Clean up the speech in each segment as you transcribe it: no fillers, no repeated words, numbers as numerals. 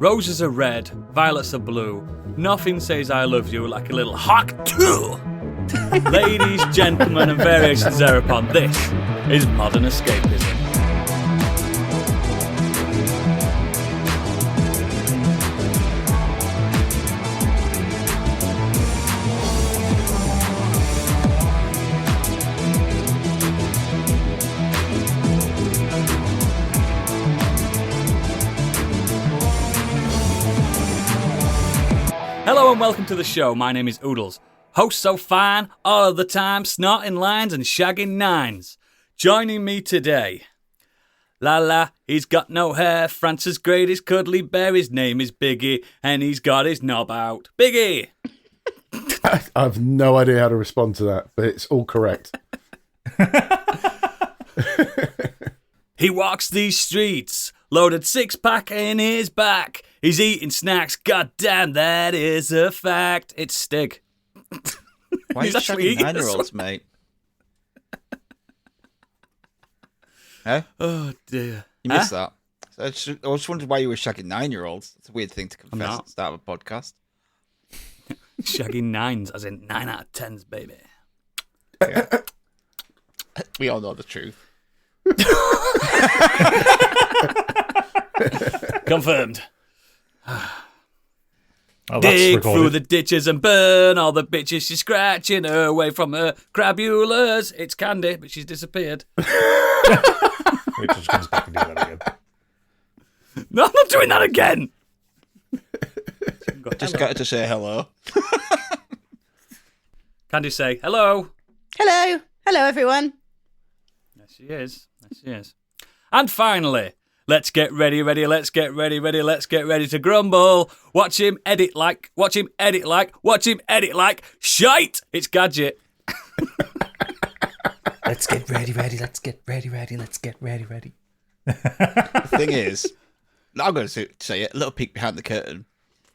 Roses are red, violets are blue. Nothing says I love you like a little hawk too. Ladies, gentlemen, and variations thereupon, this is Modern Escapism. Hello and welcome to the show. My name is Oodles. Host so fine, all of the time, snorting lines and shagging nines. Joining me today, he's got no hair, France's greatest cuddly bear, his name is Biggie, and he's got his knob out. Biggie! I've no idea how to respond to that, but it's all correct. He walks these streets, loaded six-pack in his back. He's eating snacks, goddamn, that is a fact. It's Stig. Why are you shagging 9-year-olds, mate? Huh? Oh, dear. You missed that. I just wondered why you were shagging 9-year-olds. It's a weird thing to confess at the start of a podcast. Shagging nines, as in 9 out of 10s, baby. Yeah. We all know the truth. Confirmed. Oh, dig through the ditches and burn all the bitches. She's scratching her away from her crabulas. It's Candy, but she's disappeared. Wait, just comes back and do that again. No, I'm not doing that again. Just got her to say hello. Candy, say hello. Hello. Hello, everyone. There she is. There she is. And finally, let's get ready, let's get ready to grumble. Watch him edit like, shite! It's Gadget. Let's get ready. The thing is, I'm going to say it, a little peek behind the curtain.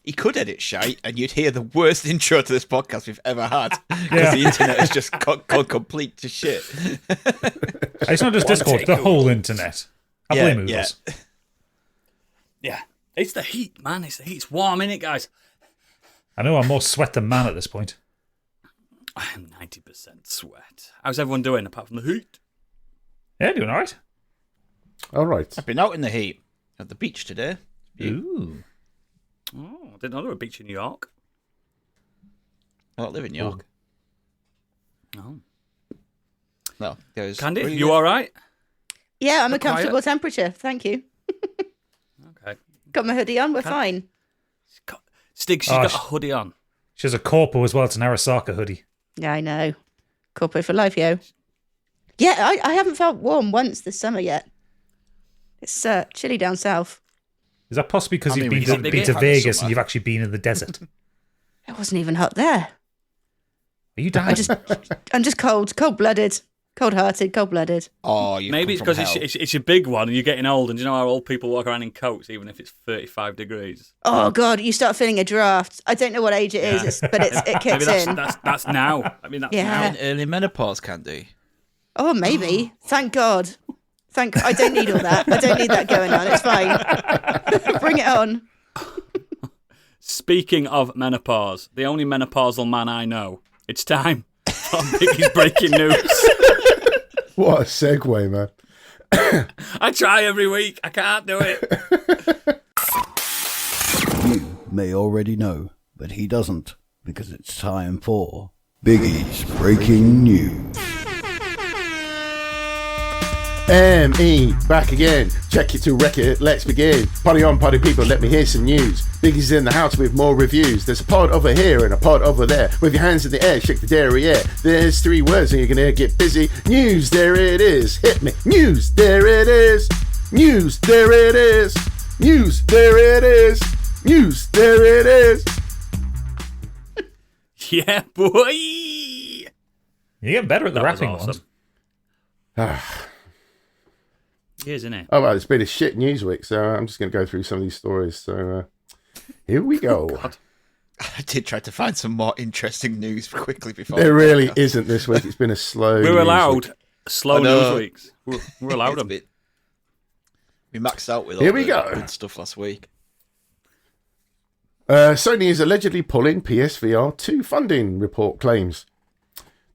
He could edit shite, and you'd hear the worst intro to this podcast we've ever had. Because the internet has just gone complete to shit. It's not just Discord, the whole internet. I blame Oodles. Yeah. It's the heat, man. It's the heat. It's warm, innit, guys? I know I'm more sweat than man at this point. I'm 90% sweat. How's everyone doing, apart from the heat? Yeah, doing all right. All right. I've been out in the heat at the beach today. Ooh. Oh, I didn't know there was a beach in New York. I don't live in York. Oh. No, there's... Candy, you all right? Yeah, I'm a comfortable temperature. Thank you. Okay. Got my hoodie on. We're fine. Stig, she's got a hoodie on. She has a corpo as well. It's an Arasaka hoodie. Yeah, I know. Corporate for life, yo. Yeah, I haven't felt warm once this summer yet. It's chilly down south. Is that possibly because you've been to Vegas and you've actually been in the desert? It wasn't even hot there. Are you dying? I'm just cold-blooded. Cold-hearted, cold-blooded. Oh, maybe it's because it's a big one and you're getting old, and you know how old people walk around in coats even if it's 35 degrees. Oh God, you start feeling a draft. I don't know what age it is, but it kicks in. That's now. I mean, that's now. Early menopause, Candy. Oh, maybe. Thank God. I don't need all that. I don't need that going on. It's fine. Bring it on. Speaking of menopause, the only menopausal man I know. It's time for Biggie's breaking news. What a segue, man. I try every week. I can't do it. You may already know, but he doesn't, because it's time for Biggie's Breaking News. M.E. back again. Check it to record. Let's begin. Party on, party people. Let me hear some news. Biggie's in the house with more reviews. There's a pod over here and a pod over there. With your hands in the air, shake the derriere. There's 3 words and you're gonna get busy. News, there it is. Hit me. News, there it is. News, there it is. News, there it is. News, there it is. Yeah, boy. You get better at the rapping ones. He is, isn't it? Oh, well, it's been a shit news week, so I'm just going to go through some of these stories. So here we go. God. I did try to find some more interesting news quickly before. There really isn't this week. It's been a slow We're news allowed week. slow news weeks. We're allowed them. We maxed out with all Here we the go. good stuff last week. Sony is allegedly pulling PSVR 2 funding, report claims.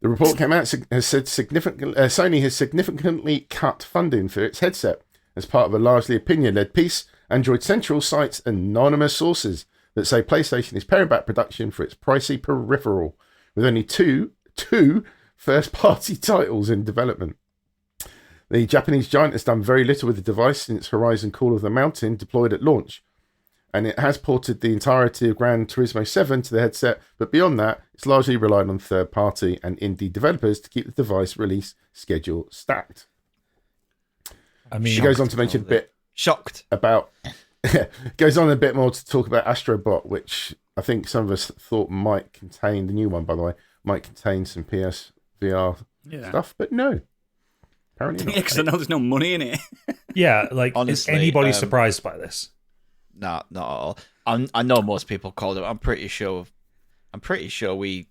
The report came out has said Sony has significantly cut funding for its headset as part of a largely opinion-led piece. Android Central cites anonymous sources that say PlayStation is paring back production for its pricey peripheral, with only two first-party titles in development. The Japanese giant has done very little with the device since Horizon Call of the Mountain deployed at launch, and it has ported the entirety of Gran Turismo 7 to the headset, but beyond that, it's largely relied on third-party and indie developers to keep the device release schedule stacked. I mean, She goes on to mention a bit Shocked. about... goes on a bit more to talk about Astrobot, which I think some of us thought might contain, the new one, by the way, might contain some PSVR stuff, but no. Apparently not. Because I know there's no money in it. yeah, like, Honestly, is anybody surprised by this? No, not at all. I know most people called it. I'm pretty sure we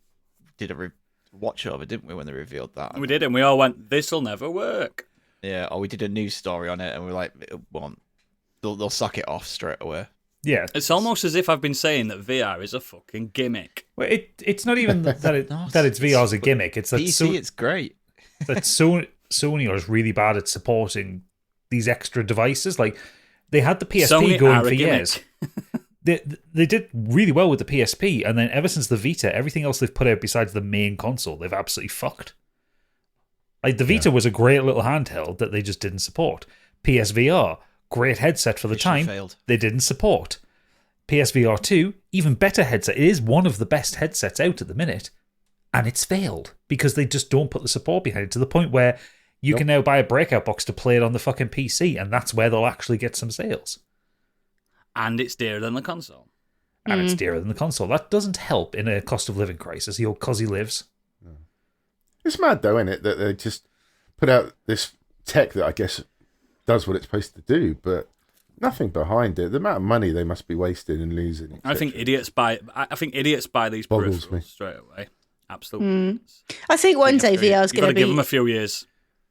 did a watch over, didn't we, when they revealed that? We did, and we all went, "This'll never work." Yeah, or we did a news story on it, and we're like, "It won't." They'll suck it off straight away. Yeah, It's almost as if I've been saying that VR is a fucking gimmick. well, it's not even that it's VR's a gimmick. It's that PC, it's great. that Sony is really bad at supporting these extra devices. Like, they had the PSP Sony going are a for gimmick. years. They did really well with the PSP, and then ever since the Vita, everything else they've put out besides the main console, they've absolutely fucked. Like, the Vita was a great little handheld that they just didn't support. PSVR, great headset for the time, failed. they didn't support. PSVR 2, even better headset. It is one of the best headsets out at the minute, and it's failed because they just don't put the support behind it, to the point where you can now buy a breakout box to play it on the fucking PC, and that's where they'll actually get some sales. And it's dearer than the console. And it's dearer than the console. That doesn't help in a cost of living crisis. The old cosy lives. It's mad, though, isn't it, that they just put out this tech that I guess does what it's supposed to do, but nothing behind it. The amount of money they must be wasting and losing. I think idiots buy. I think idiots buy these Boggles peripherals me. straight away. Absolutely. I think one day VR is You've got going to to give be. them a few years.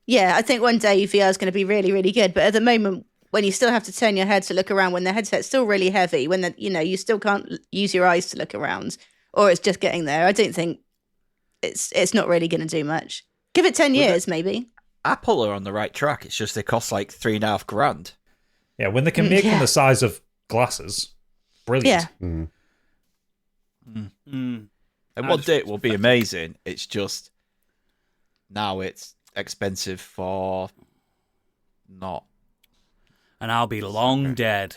Yeah, I think one day VR is going to be really, really good. But at the moment, when you still have to turn your head to look around, when the headset's still really heavy, when you still can't use your eyes to look around, or it's just getting there, I don't think it's not really going to do much. Give it 10 years, maybe. Apple are on the right track. It's just they cost like $3,500. Yeah, when they can make them the size of glasses, brilliant. Yeah. And one day it will be amazing. It's just now it's expensive for not. And I'll be long dead.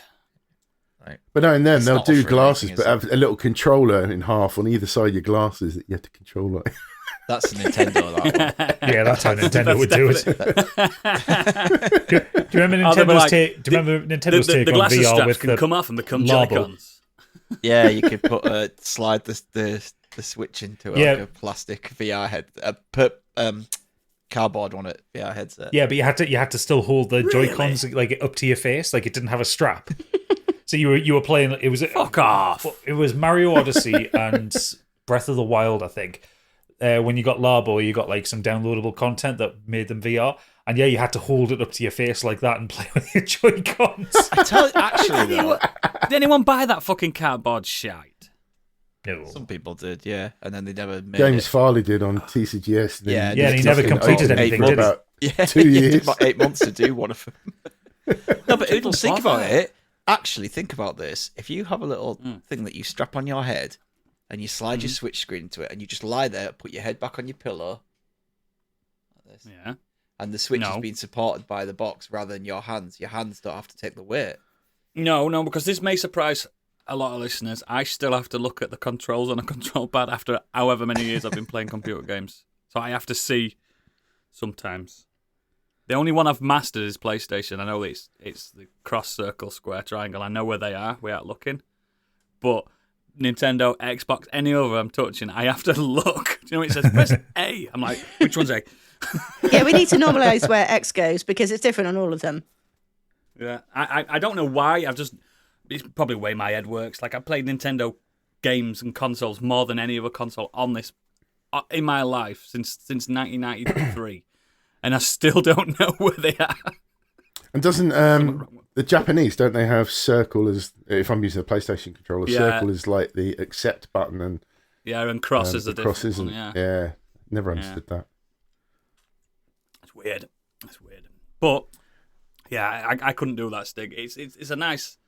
Right. But no, and then It's they'll not do offering glasses, anything, but is have a little controller in half on either side of your glasses that you have to control it. That's Nintendo, that one. Yeah, that's how Nintendo would do it. Do you remember Nintendo's take? Do you remember Nintendo's take The on glasses VR straps with can the come off and become Larbo? Joy-Cons. Yeah, you could slide the Switch into like a plastic VR head, put cardboard on it VR headset. Yeah, but you had to still hold the Joy-Cons like up to your face, like it didn't have a strap. So you were playing. It was Fuck off. It was Mario Odyssey and Breath of the Wild, I think. When you got Larbo, you got like some downloadable content that made them VR, and yeah, you had to hold it up to your face like that and play with your Joy-Cons. I tell you, actually, though, Did anyone buy that fucking cardboard shite? No. some people did, yeah, and then they never made James it. Farley did on TCGS. and then Yeah, Yeah, and he never fucking completed opened anything, for did he? about Yeah, 2 it years. took about 8 months to do one of them. No, but Oodles, think about it. Actually, think about this. If you have a little thing that you strap on your head and you slide your Switch screen into it and you just lie there, put your head back on your pillow, like this, Yeah. and the Switch No. is being supported by the box rather than your hands don't have to take the weight. No, because this may surprise a lot of listeners. I still have to look at the controls on a control pad after however many years I've been playing computer games. So I have to see sometimes. The only one I've mastered is PlayStation. I know it's the cross, circle, square, triangle. I know where they are without looking. But Nintendo, Xbox, any other I'm touching, I have to look. Do you know what it says? Press A. I'm like, which one's A? Yeah, we need to normalise where X goes because it's different on all of them. Yeah, I don't know why. It's probably the way my head works. Like, I played Nintendo games and consoles more than any other console on this in my life since 1993, and I still don't know where they are. And doesn't the Japanese, don't they have circle as, if I'm using a PlayStation controller, circle is like the accept button, and and cross is the cross different isn't. one, yeah. Never understood that. It's weird. But yeah, I couldn't do that stick. It's a nice,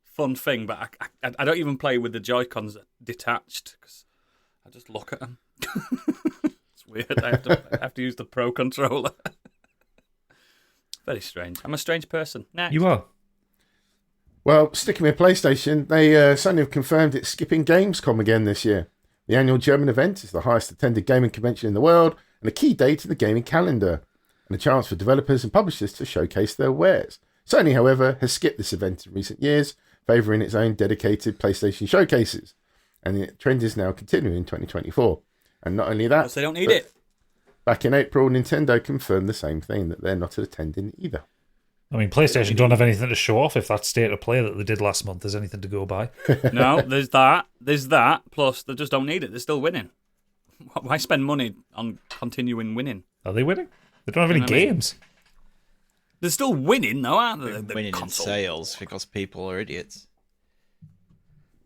fun thing, but I don't even play with the Joy-Cons detached because I just look at them. It's weird. I have to use the Pro controller. Very strange. I'm a strange person. Next. You are. Well, sticking with PlayStation, they suddenly have confirmed it's skipping Gamescom again this year. The annual German event is the highest attended gaming convention in the world and a key date in the gaming calendar, and a chance for developers and publishers to showcase their wares. Sony, however, has skipped this event in recent years, favouring its own dedicated PlayStation showcases, and the trend is now continuing in 2024. And not only that, they don't need it. Back in April, Nintendo confirmed the same thing, that they're not attending either. I mean, PlayStation don't have anything to show off if that state of play that they did last month is anything to go by. No, there's that, plus they just don't need it. They're still winning. Why spend money on continuing winning? Are they winning? They don't have any games. They're still winning, though, aren't they? They're winning console. in sales because people are idiots.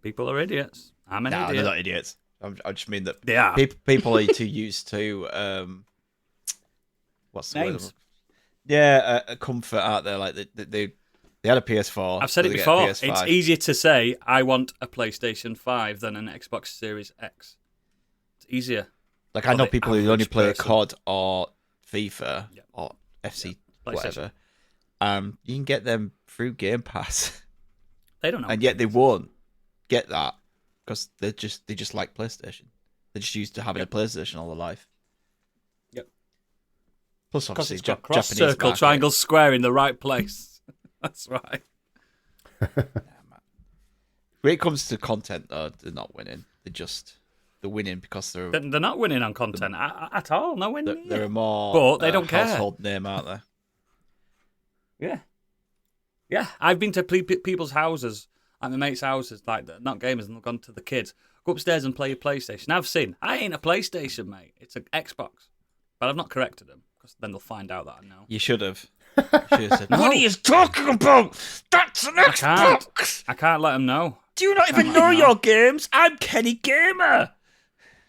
People are idiots. I'm an idiot. They're not idiots. I just mean that they are. People are too used to what's the names? word? Yeah, a comfort out there. Like they had a PS4. I've said it before. It's easier to say I want a PlayStation 5 than an Xbox Series X. It's easier. Like I know people who only play COD or FIFA or FC whatever. You can get them through Game Pass. They don't know, and yet they won't get that because they just like PlayStation. They're just used to having a PlayStation all their life. Yep. Plus, obviously, it's got cross, Japanese circle, market. triangle, square in the right place. That's right. When it comes to content, though, they're not winning. They're winning because they're not winning on content at all. No winning. They're a more but they don't care. household name, aren't they? Yeah. I've been to people's houses, like my mates' houses, like not gamers, and they've gone to the kids. Go upstairs and play your PlayStation. I've seen. I ain't a PlayStation, mate. It's an Xbox. But I've not corrected them because then they'll find out that I know. You should have. Said, No. What are you talking about? That's an Xbox. I can't let them know. Do you not even know your games? I'm Kenny Gamer.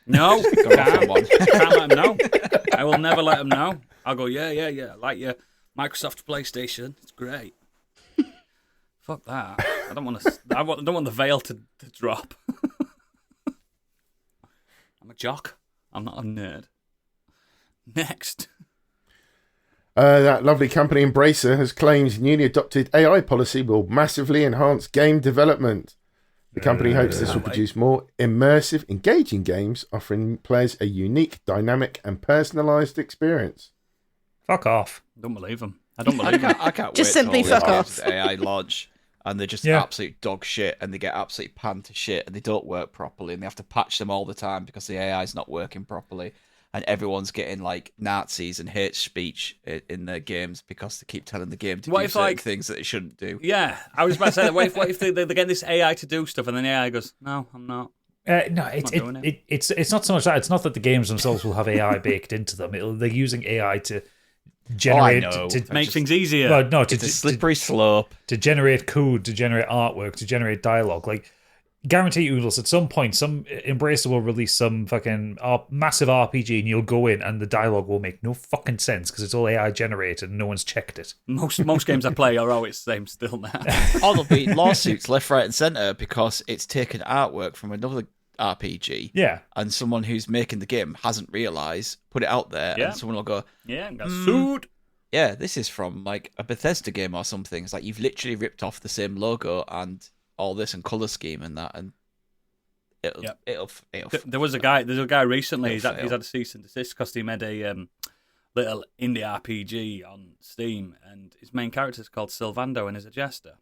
No, can't let them know. I will never let them know. I'll go, yeah. I like your Microsoft PlayStation. It's great. Fuck that. I don't want to. I don't want the veil to drop. I'm a jock. I'm not a nerd. Next. That lovely company Embracer has claimed newly adopted AI policy will massively enhance game development. The company hopes this will produce more immersive, engaging games, offering players a unique, dynamic, and personalised experience. Fuck off. Don't believe them. I don't believe them. I can't Just wait simply till all fuck these off. games AI launch and they're just absolute dog shit and they get absolutely panned to shit and they don't work properly and they have to patch them all the time because the AI is not working properly and everyone's getting like Nazis and hate speech in their games because they keep telling the game to do certain things that it shouldn't do. Yeah, I was about to say that. What if they're getting this AI to do stuff and then the AI goes, no, I'm not. No, it's not so much that. It's not that the games themselves will have AI baked into them. They're using AI to generate to make things easier. Well, no, it's a slippery slope. To generate code, to generate artwork, to generate dialogue. Like, guarantee you, Oodles, at some point, some Embracer will release some fucking massive RPG, and you'll go in, and the dialogue will make no fucking sense because it's all AI generated and no one's checked it. Most games I play are always the same still now. Or there'll be lawsuits left, right, and centre because it's taken artwork from another RPG. Yeah. And someone who's making the game hasn't realised, put it out there, and someone will go, got sued. Yeah, this is from like a Bethesda game or something. It's like you've literally ripped off the same logo and all this and colour scheme and that, and it'll There's a guy recently. He's had a cease and desist because he made a little indie RPG on Steam, and his main character is called Sylvando and is a jester.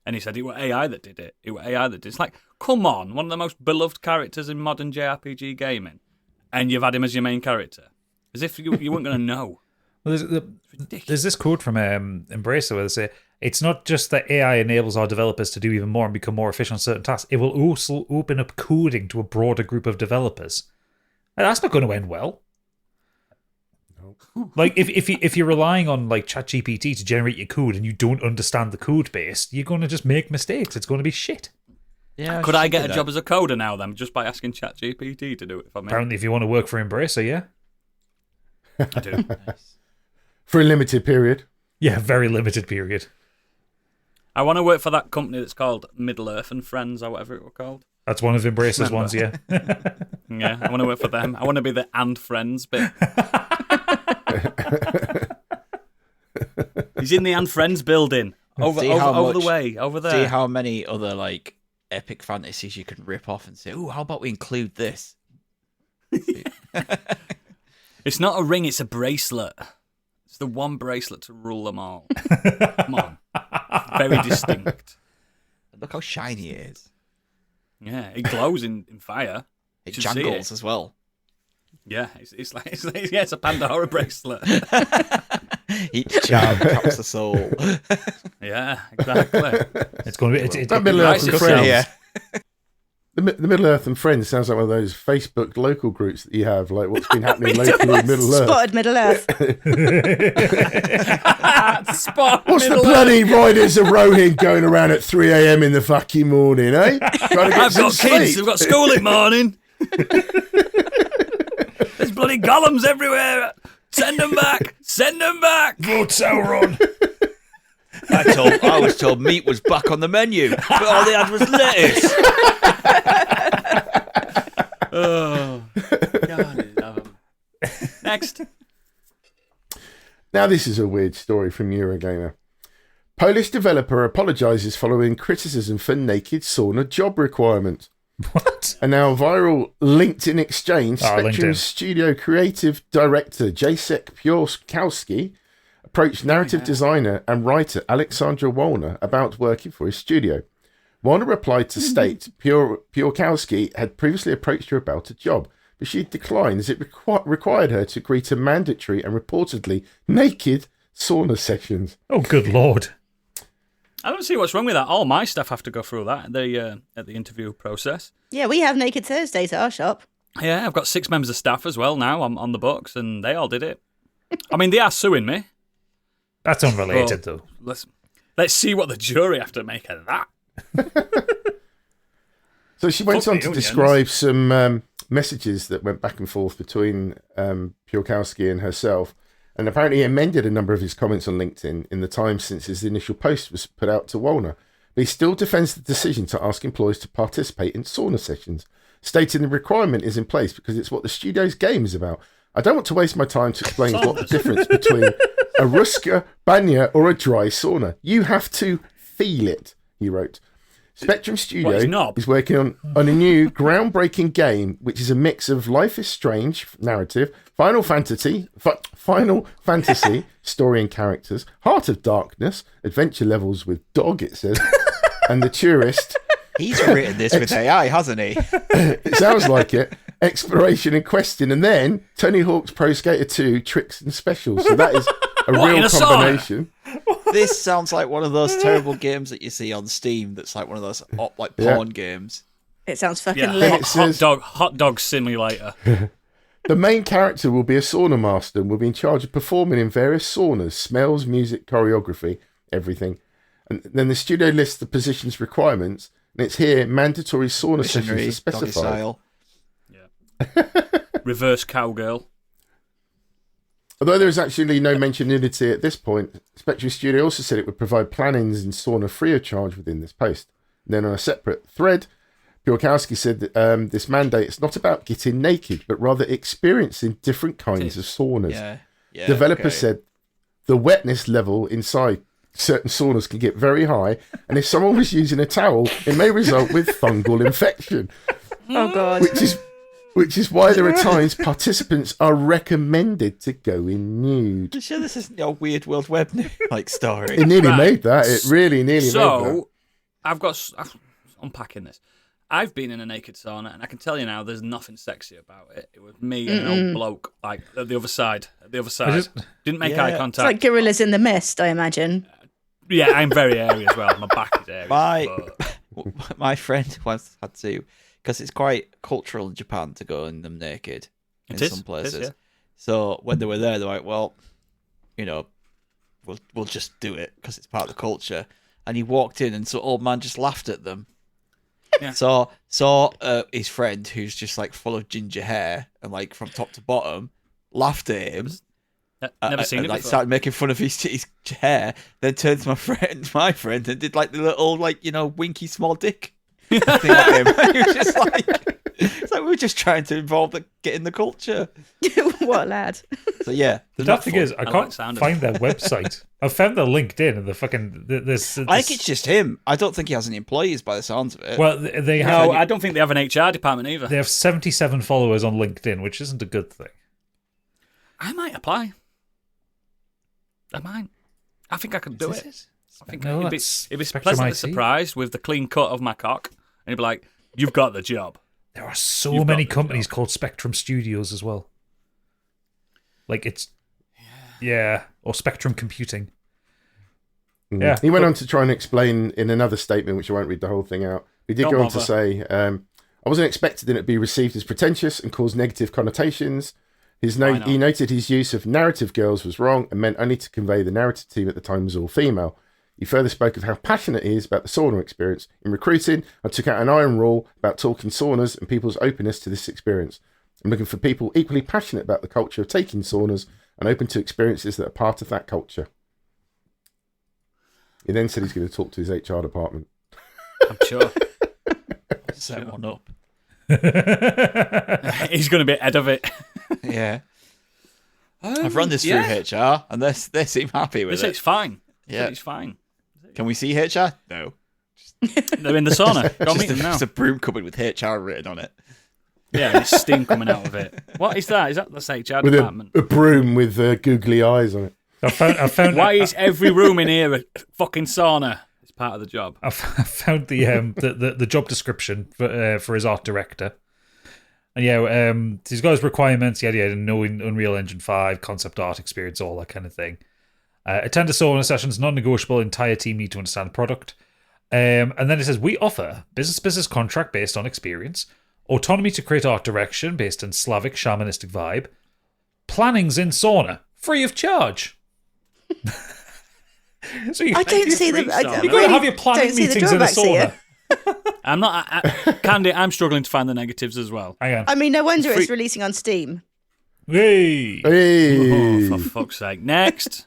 And he said it was AI that did it. It was AI that did it. It's like, come on, one of the most beloved characters in modern JRPG gaming, and you've had him as your main character, as if you weren't going to know. Well, there's this quote from Embracer where they say, it's not just that AI enables our developers to do even more and become more efficient on certain tasks, it will also open up coding to a broader group of developers. And that's not going to end well. No. Like if you're relying on like ChatGPT to generate your code and you don't understand the code base, you're going to just make mistakes. It's going to be shit. Yeah. Could I get a job as a coder now then, just by asking ChatGPT to do it for me? Apparently, if you want to work for Embracer, yeah. I do. For a limited period. Yeah, very limited period. I want to work for that company that's called Middle Earth and Friends or whatever it was called. That's one of Embracer's ones, yeah. Yeah, I want to work for them. I want to be the and friends bit. He's in the and friends building. Over the way, over there. See how many other like epic fantasies you can rip off and say, "Ooh, how about we include this?" It's not a ring, it's a bracelet. It's the one bracelet to rule them all. Come on. Very distinct. Look how shiny it is. Yeah, it glows in fire. It You should see jangles as well. Yeah, it's a Pandora bracelet. Each charm caps the soul. Yeah, exactly. It's going to be. That Middle Earth and nice Friends. Yeah. The Middle Earth and Friends sounds like one of those Facebook local groups that you have, like what's been happening locally in Middle Earth. Spotted Middle Earth. Spot What's the Middle bloody riders of Rohit going around at 3 a.m. in the fucking morning, eh? Trying to get I've some got kids. sleep. I've got school in the morning. There's bloody golems everywhere. Send them back. Send them back. Vote Sauron. I was told meat was back on the menu, but all they had was lettuce. Oh, God. Next. Now this is a weird story from Eurogamer. Polish developer apologises following criticism for naked sauna job requirement. What? And now viral LinkedIn exchange. Spectrum LinkedIn. Studio creative director Jacek Piorkowski approached narrative designer and writer Alexandra Wolner about working for his studio. Wolner replied to state Piorkowski had previously approached her about a job, but she declined as it required her to agree to mandatory and reportedly naked sauna sessions. Oh, good lord. I don't see what's wrong with that. All my staff have to go through that at the interview process. Yeah, we have Naked Thursdays at our shop. Yeah, I've got 6 members of staff as well now. I'm on the books, and they all did it. I mean, they are suing me. That's unrelated, though. Let's see what the jury have to make of that. So she went Fuck on the to onions. describe some messages that went back and forth between Piorkowski and herself, and apparently he amended a number of his comments on LinkedIn in the time since his initial post was put out to Wolner. But he still defends the decision to ask employees to participate in sauna sessions, stating the requirement is in place because it's what the studio's game is about. I don't want to waste my time to explain what the difference between a ruska, banya, or a dry sauna. You have to feel it, he wrote. Spectrum Studio is working on a new groundbreaking game, which is a mix of Life is Strange narrative, Final Fantasy story and characters, Heart of Darkness, adventure levels with dog, it says, and The Tourist. He's written this with AI, hasn't he? It sounds like it. Exploration and questing, and then Tony Hawk's Pro Skater 2 tricks and specials. So that is a What, in real a sauna? combination. This sounds like one of those terrible games that you see on Steam. That's like one of those like porn games. It sounds fucking Yeah, lit. it says- hot dog simulator. The main character will be a sauna master and will be in charge of performing in various saunas, smells, music, choreography, everything. And then the studio lists the position's requirements, and it's here mandatory sauna Missionary, sessions are doggy specified. style. Reverse cowgirl. Although there is actually no mention of nudity at this point, Spectrum Studio also said it would provide plannings in sauna free of charge within this post. And then on a separate thread, Piorkowski said that this mandate is not about getting naked, but rather experiencing different kinds of saunas. Yeah. Developers okay. said the wetness level inside certain saunas can get very high, and if someone was using a towel, it may result with fungal infection, Oh, God. which is why there are times participants are recommended to go in nude. You sure this isn't your Weird World Web like story? It nearly Right. made that. It really nearly made that. So, I'm unpacking this. I've been in a naked sauna, and I can tell you now, there's nothing sexy about it. It was me and an old bloke, like at the other side. Didn't make eye It's contact. like gorillas in the mist, I imagine. Yeah, I'm very airy as well. My back is airy. My friend once had to, because it's quite cultural in Japan to go in them naked in It is, some places. yeah. So when they were there, they're like, well, we'll just do it because it's part of the culture. And he walked in, and so old man just laughed at them. Yeah. Saw his friend, who's just like full of ginger hair and like from top to bottom, laughed at him. Never seen and it like before. started making fun of his hair. Then turned to my friend, and did like the little winky small dick thing at him. He was just like, it's like we're just trying to get in the culture. What a lad. So yeah, The tough thing is, I like can't sound of find it. their website. I found their LinkedIn and the fucking this. I think it's just him. I don't think he has any employees by the sounds of it. Well, they No, have I don't think they have an HR department either. they have 77 followers on LinkedIn, which isn't a good thing. I might apply. I might. I think I could do it. I think No, he'd be that's Spectrum pleasantly IT. surprised with the clean cut of my cock, and he'd be like, "You've got the job." There are so You've many got the companies job. called Spectrum Studios as well. Like it's, yeah, or Spectrum Computing. Yeah, He went on to try and explain in another statement, which I won't read the whole thing out. He did Don't go on to bother. say, I wasn't expecting it to be received as pretentious and cause negative connotations. Why not? He noted his use of narrative girls was wrong and meant only to convey the narrative team at the time was all female. He further spoke of how passionate he is about the sauna experience. In recruiting, I took out an iron rule about talking saunas and people's openness to this experience. I'm looking for people equally passionate about the culture of taking saunas and open to experiences that are part of that culture. He then said he's going to talk to his HR department. I'm sure Set one up. he's going to be head of it. Yeah. I've run this through HR, and they seem happy with It's it. fine. Yeah. It's fine. Can we see HR? No. They're in the sauna. Go meet Just them now. a broom cupboard with HR written on it. Yeah, there's steam coming out of it. What is that? Is that the HR With department? a broom with googly eyes on it. I found Why is every room in here a fucking sauna? It's part of the job. I found the job description for his art director. And yeah, he's got his requirements. He had knowing Unreal Engine 5, concept art experience, all that kind of thing. Attend a sauna sessions, non-negotiable. Entire team need to understand the product. And then it says, we offer business contract based on experience, autonomy to create art direction based on Slavic shamanistic vibe, plannings in sauna, free of charge. So I don't see the. I sauna. You've got to really have your planning don't see the meetings in a drawbacks here. sauna. I'm not. Candy, I'm struggling to find the negatives as well. Hang on. I mean, no wonder Free- it's releasing on Steam. Hey. Hey. Oh, for fuck's sake. Next.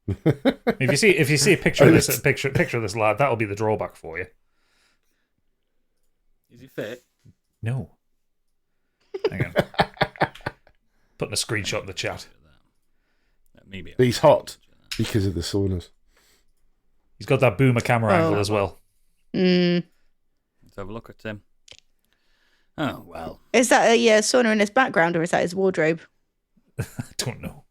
If you see a picture of this picture of this lad, that'll be the drawback for you. Is he fit? No. Hang on. Putting a screenshot in the chat. Maybe. He's hot because of the saunas. He's got that boomer camera Oh. angle as well. Mm. Let's have a look at him. Oh, well. Is that a sauna in his background, or is that his wardrobe? I don't know.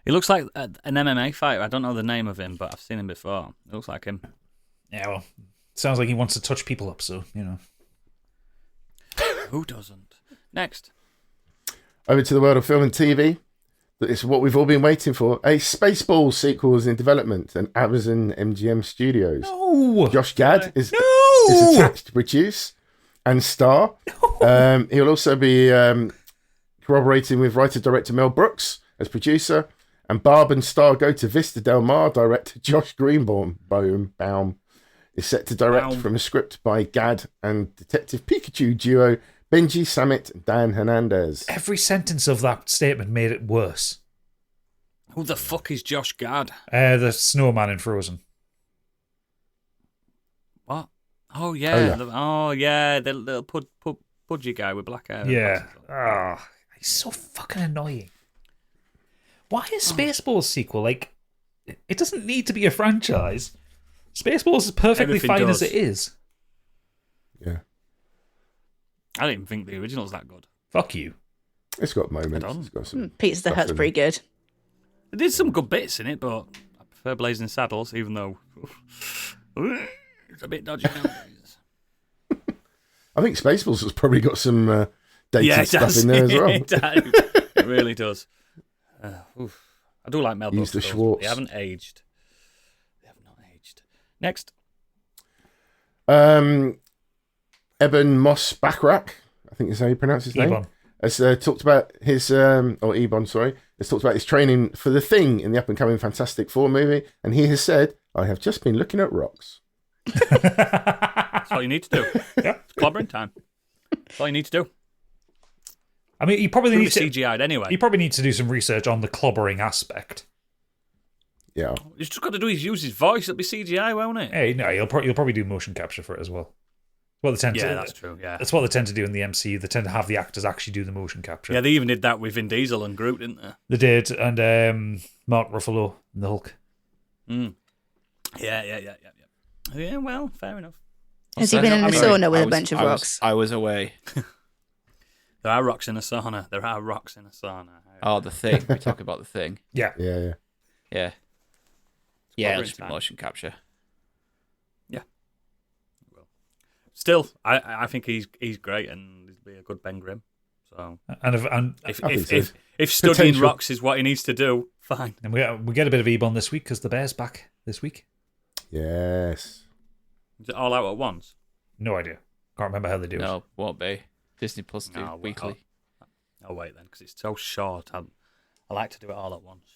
He looks like an MMA fighter. I don't know the name of him, but I've seen him before. It looks like him. Yeah, well, sounds like he wants to touch people up, so, you know. Who doesn't? Next. Over to the world of film and TV. It's what we've all been waiting for. A Spaceballs sequel is in development at Amazon MGM Studios. No! Josh Gad is No! attached to produce and star. He'll also be corroborating with writer-director Mel Brooks as producer. And Barb and star go to Vista Del Mar director Josh Greenbaum is set to direct Baum. from a script by Gad and Detective Pikachu duo Benji Samit and Dan Hernandez. Every sentence of that statement made it worse. Who the fuck is Josh Gad? The snowman in Frozen. What? Oh, yeah. Oh, yeah. The little pudgy guy with black hair. Yeah. Ah, he's so fucking annoying. Why is Spaceballs sequel? Like, it doesn't need to be a franchise. Spaceballs is perfectly Everything fine does. as it is. Yeah, I didn't even think the original's that good. Fuck you. it's got moments. I don't. It's got some. Pizza the stuff Hut's in pretty good. It did some good bits in it, but I prefer Blazing Saddles, even though it's a bit dodgy nowadays. I think Spaceballs has probably got some dated Yeah, it stuff does. in there as well. It really does. I do like Mel Use Brooks. the films, but Schwartz. They haven't aged. They have not aged. Next. Eben Moss Backrack, I think is how you pronounce his name. has talked about his, or Ebon, sorry, has talked about his training for The Thing in the up-and-coming Fantastic Four movie, and he has said, I have just been looking at rocks. That's all you need to do. Yeah, it's clobbering time. That's all you need to do. I mean, he probably needs to CGI'd anyway. He probably needs to do some research on the clobbering aspect. Yeah. He's just got to do is use his voice. It'll be CGI, won't it? Hey, no, he'll probably do motion capture for it as well. Well, they tend to. Yeah, that's true. Yeah, that's what they tend to do in the MCU. They tend to have the actors actually do the motion capture. Yeah, they even did that with Vin Diesel and Groot, didn't they? They did, and Mark Ruffalo and the Hulk. Mm. Yeah. Yeah, well, fair enough. Has he been in a sauna with a bunch of rocks? I was away. There are rocks in a sauna. Oh, The Thing. We talk about The Thing. Yeah. Yeah, it's motion capture. Yeah. Well, still, I think he's great and he'd be a good Ben Grimm. So, if studying Potential. rocks is what he needs to do, fine. And we get a bit of Ebon this week because the Bear's back this week. Yes. Is it all out at once? No idea. Can't remember how they do it. No, won't be. Disney Plus do No, weekly. I'll wait then because it's so short. I like to do it all at once.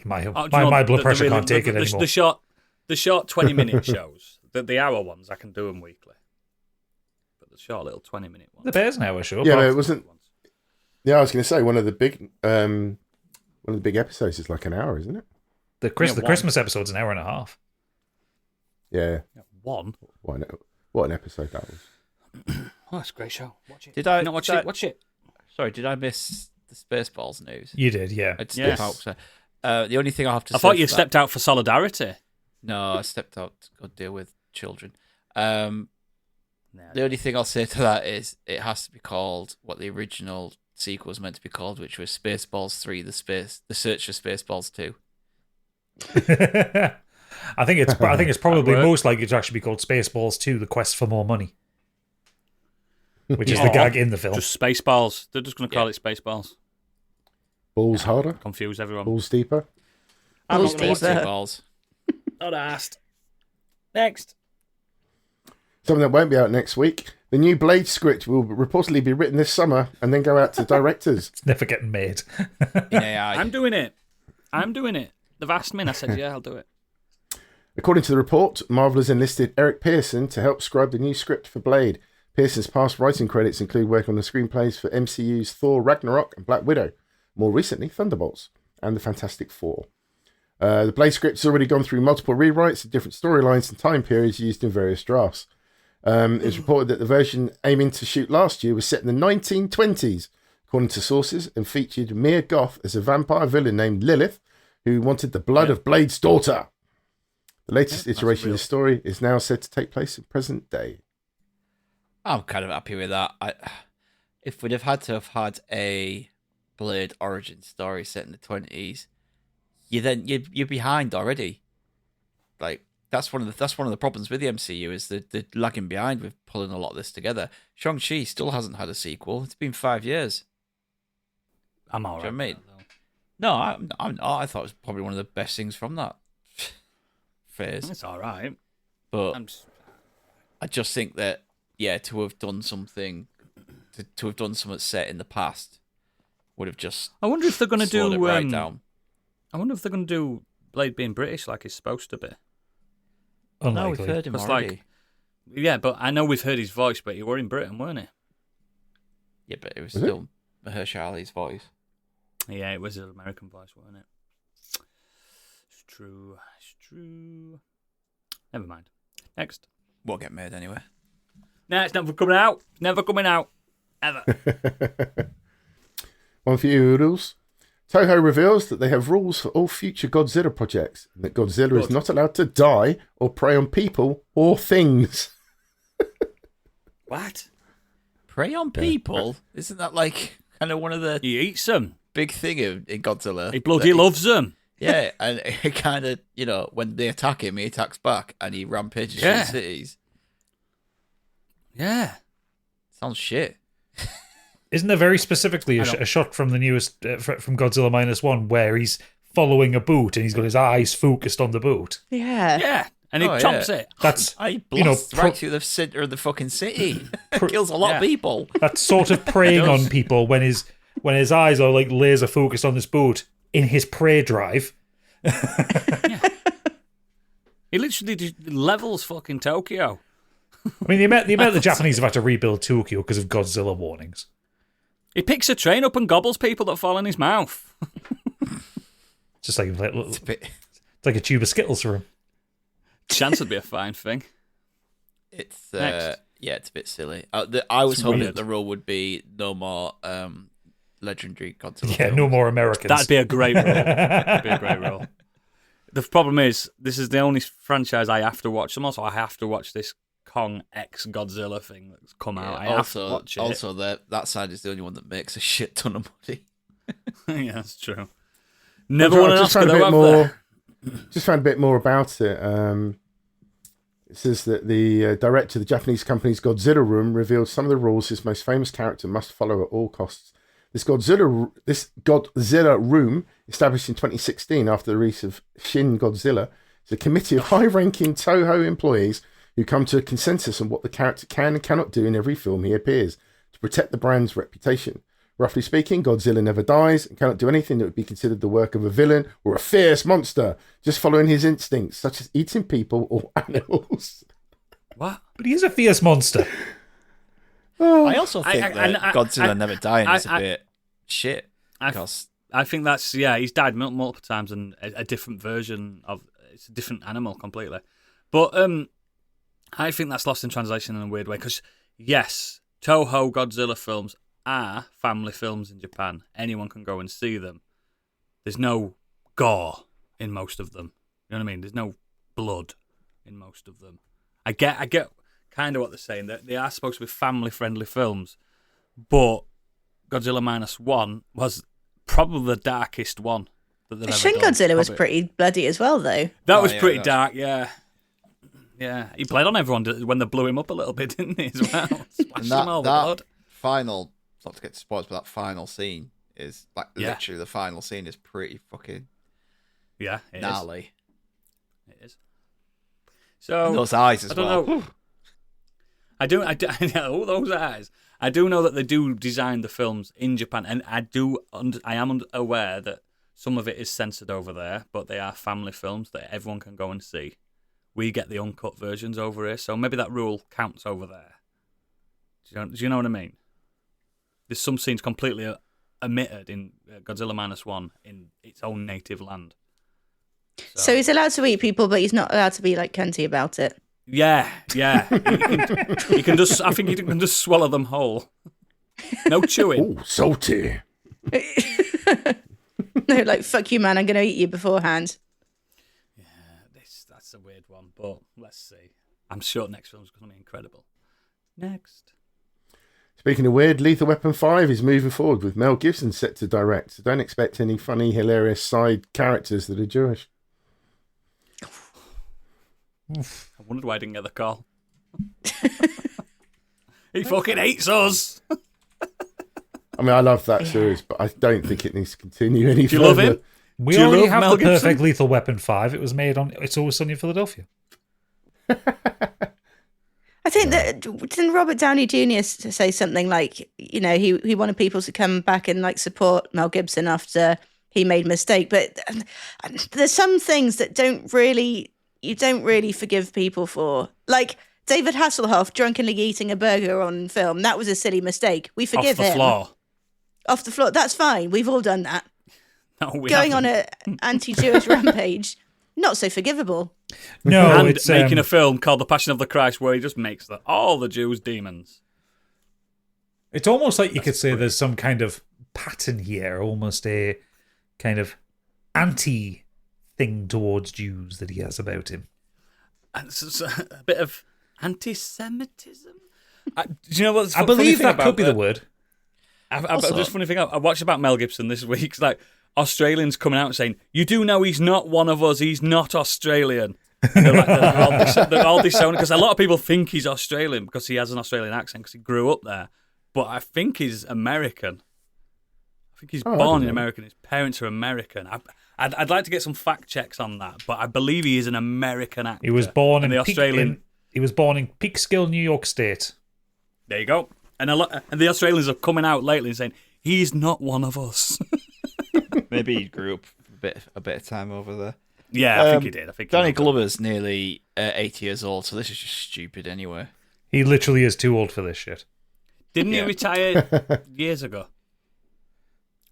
My blood pressure can't take it anymore. The short 20-minute shows, the hour ones, I can do them weekly. But the short little 20-minute ones. The Bear's an hour show. Yeah, no, it wasn't. Yeah, I was going to say one of the big episodes is like an hour, isn't it? The Christmas episode's an hour and a half. Yeah. One. What an episode that was. Oh, that's a great show. Watch it. Did I not watch it? Watch it. Sorry, did I miss the Spaceballs news? You did, yeah. I'd step out. So, the only thing I have to say. I thought you for stepped out for solidarity. No, I stepped out to go deal with children. The only thing I'll say to that is it has to be called what the original sequel was meant to be called, which was Spaceballs 3: The Search for Spaceballs 2. I think it's probably most likely to actually be called Spaceballs 2: The Quest for More Money, which is the gag in the film. Just Spaceballs. They're just going to call it Spaceballs. Balls harder, confuse everyone. balls deeper. Balls deeper. Balls. Not asked. Next. Something that won't be out next week. The new Blade script will reportedly be written this summer and then go out to directors. It's never getting made. In AI. I'm doing it. They've asked me and I said, yeah, I'll do it. According to the report, Marvel has enlisted Eric Pearson to help scribe the new script for Blade. Pearson's past writing credits include work on the screenplays for MCU's Thor Ragnarok and Black Widow. More recently, Thunderbolts and the Fantastic Four. The Blade script has already gone through multiple rewrites of different storylines and time periods used in various drafts. It's reported that the version aiming to shoot last year was set in the 1920s, according to sources, and featured Mia Goth as a vampire villain named Lilith, who wanted the blood of Blade's daughter. The latest iteration of the story is now said to take place in present day. I'm kind of happy with that. If we'd have had to have had a Blade origin story set in the 20s, you're behind already. Like that's one of the problems with the MCU is that they're lagging behind with pulling a lot of this together. Shang-Chi still hasn't had a sequel. It's been 5 years. I'm all right. Do you know what I mean? No, I thought it was probably one of the best things from that phase. It's all right. But I just think that to have done something set in the past would have just. I wonder if they're going to do it right down. I wonder if they're going to do Blade being British like he's supposed to be. Unlikely. No, we've heard him already. Yeah, but I know we've heard his voice, but he were in Britain, weren't he? Yeah, but it was still Mahershala's voice. Yeah, it was his American voice, wasn't it? It's true. Never mind. Next. Won't get made anyway. No, it's never coming out. Never coming out. Ever. One for you, Oodles. Toho reveals that they have rules for all future Godzilla projects, and that Godzilla is not allowed to die or prey on people or things. What? Prey on people? Isn't that like kind of one of the He eats them. big thing in Godzilla? He bloody loves them. Yeah, and he kind of, when they attack him, he attacks back and he rampages through the cities. Yeah. Sounds shit. Isn't there very specifically a shot from the newest, from Godzilla -1, where he's following a boot and he's got his eyes focused on the boot? Yeah. Yeah. and he chomps it. That's I blasts right through the center of the fucking city. Kills a lot of people. That's sort of preying on people when his eyes are like laser focused on this boat in his prey drive. He literally just levels fucking Tokyo. I mean, the amount the Japanese have had to rebuild Tokyo because of Godzilla warnings. He picks a train up and gobbles people that fall in his mouth. Just like it's like a tube of Skittles for him. Chance would be a fine thing. It's it's a bit silly. I was hoping that the rule would be no more legendary Godzilla. Yeah, films. no more Americans. That'd be a great rule. That'd be a great rule. The problem is, this is the only franchise I have to watch. And also, I have to watch this Kong X Godzilla thing that's come out. I have to watch it. Also, that side is the only one that makes a shit ton of money. Yeah, that's true. Never won an Oscar, though, have they? Just found a bit more about it. It says that the director of the Japanese company's Godzilla Room revealed some of the rules his most famous character must follow at all costs. This Godzilla Room, established in 2016 after the release of Shin Godzilla, is a committee of high-ranking Toho employees who come to a consensus on what the character can and cannot do in every film he appears to protect the brand's reputation. Roughly speaking, Godzilla never dies and cannot do anything that would be considered the work of a villain or a fierce monster, just following his instincts, such as eating people or animals. What? But he is a fierce monster. I also think that Godzilla never dying is a bit shit. I think that's, he's died multiple times and a different version of, it's a different animal completely. But I think that's lost in translation in a weird way because, yes, Toho Godzilla films are family films in Japan. Anyone can go and see them. There's no gore in most of them. You know what I mean? There's no blood in most of them. I get kind of what they're saying. They are supposed to be family-friendly films, but Godzilla -1 was probably the darkest one that they've ever Shin done. Godzilla was pretty bloody as well, though. That was pretty dark, yeah. Yeah, he bled on everyone when they blew him up a little bit, didn't he, as well? Splashed him all the blood. Final, not to get spoiled, but that final scene is, literally the final scene is pretty fucking gnarly. It is. So, and those eyes as well. Know. I do, all those eyes. I do know that they do design the films in Japan, and I am aware that some of it is censored over there, but they are family films that everyone can go and see. We get the uncut versions over here, so maybe that rule counts over there. Do you know what I mean? There's some scenes completely omitted in Godzilla -1 in its own native land. So he's allowed to eat people, but he's not allowed to be like cunty about it. Yeah. He can just. I think he can just swallow them whole. No chewing. Oh, salty. No, like fuck you, man. I'm going to eat you beforehand. That's a weird one, but let's see. I'm sure next film's going to be incredible. Next. Speaking of weird, Lethal Weapon 5 is moving forward with Mel Gibson set to direct. So don't expect any funny, hilarious side characters that are Jewish. I wondered why I didn't get the call. He fucking hates us. I mean, I love that series, but I don't think it needs to continue any further. Do you love him? We already have the perfect Lethal Weapon 5. It was made on It's Always Sunny in Philadelphia. I think that didn't Robert Downey Jr. say something like, he wanted people to come back and like support Mel Gibson after he made a mistake. But there's some things that you don't really forgive people for. Like David Hasselhoff drunkenly eating a burger on film. That was a silly mistake. We forgive him. Off the floor. That's fine. We've all done that. No, Going on an anti-Jewish rampage, not so forgivable. No, and it's making a film called The Passion of the Christ where he just makes all the Jews demons. It's almost like you could say there's some kind of pattern here, almost a kind of anti-thing towards Jews that he has about him. And so a bit of anti-Semitism. Do you know what's I believe that could be the word. Just funny thing, I watched about Mel Gibson this week. It's like Australians coming out and saying, "You do know he's not one of us. He's not Australian." And they're all disowning because a lot of people think he's Australian because he has an Australian accent because he grew up there. But I think he's American. I think he's born in America. His parents are American. I'd like to get some fact checks on that, but I believe he is an American actor. He was born in the Australian. He was born in Peekskill, New York State. There you go. And the Australians are coming out lately and saying he's not one of us. Maybe he grew up a bit of time over there. Yeah, I think he did. Danny Glover's nearly 80 years old, so this is just stupid anyway. He literally is too old for this shit. Didn't he retire years ago?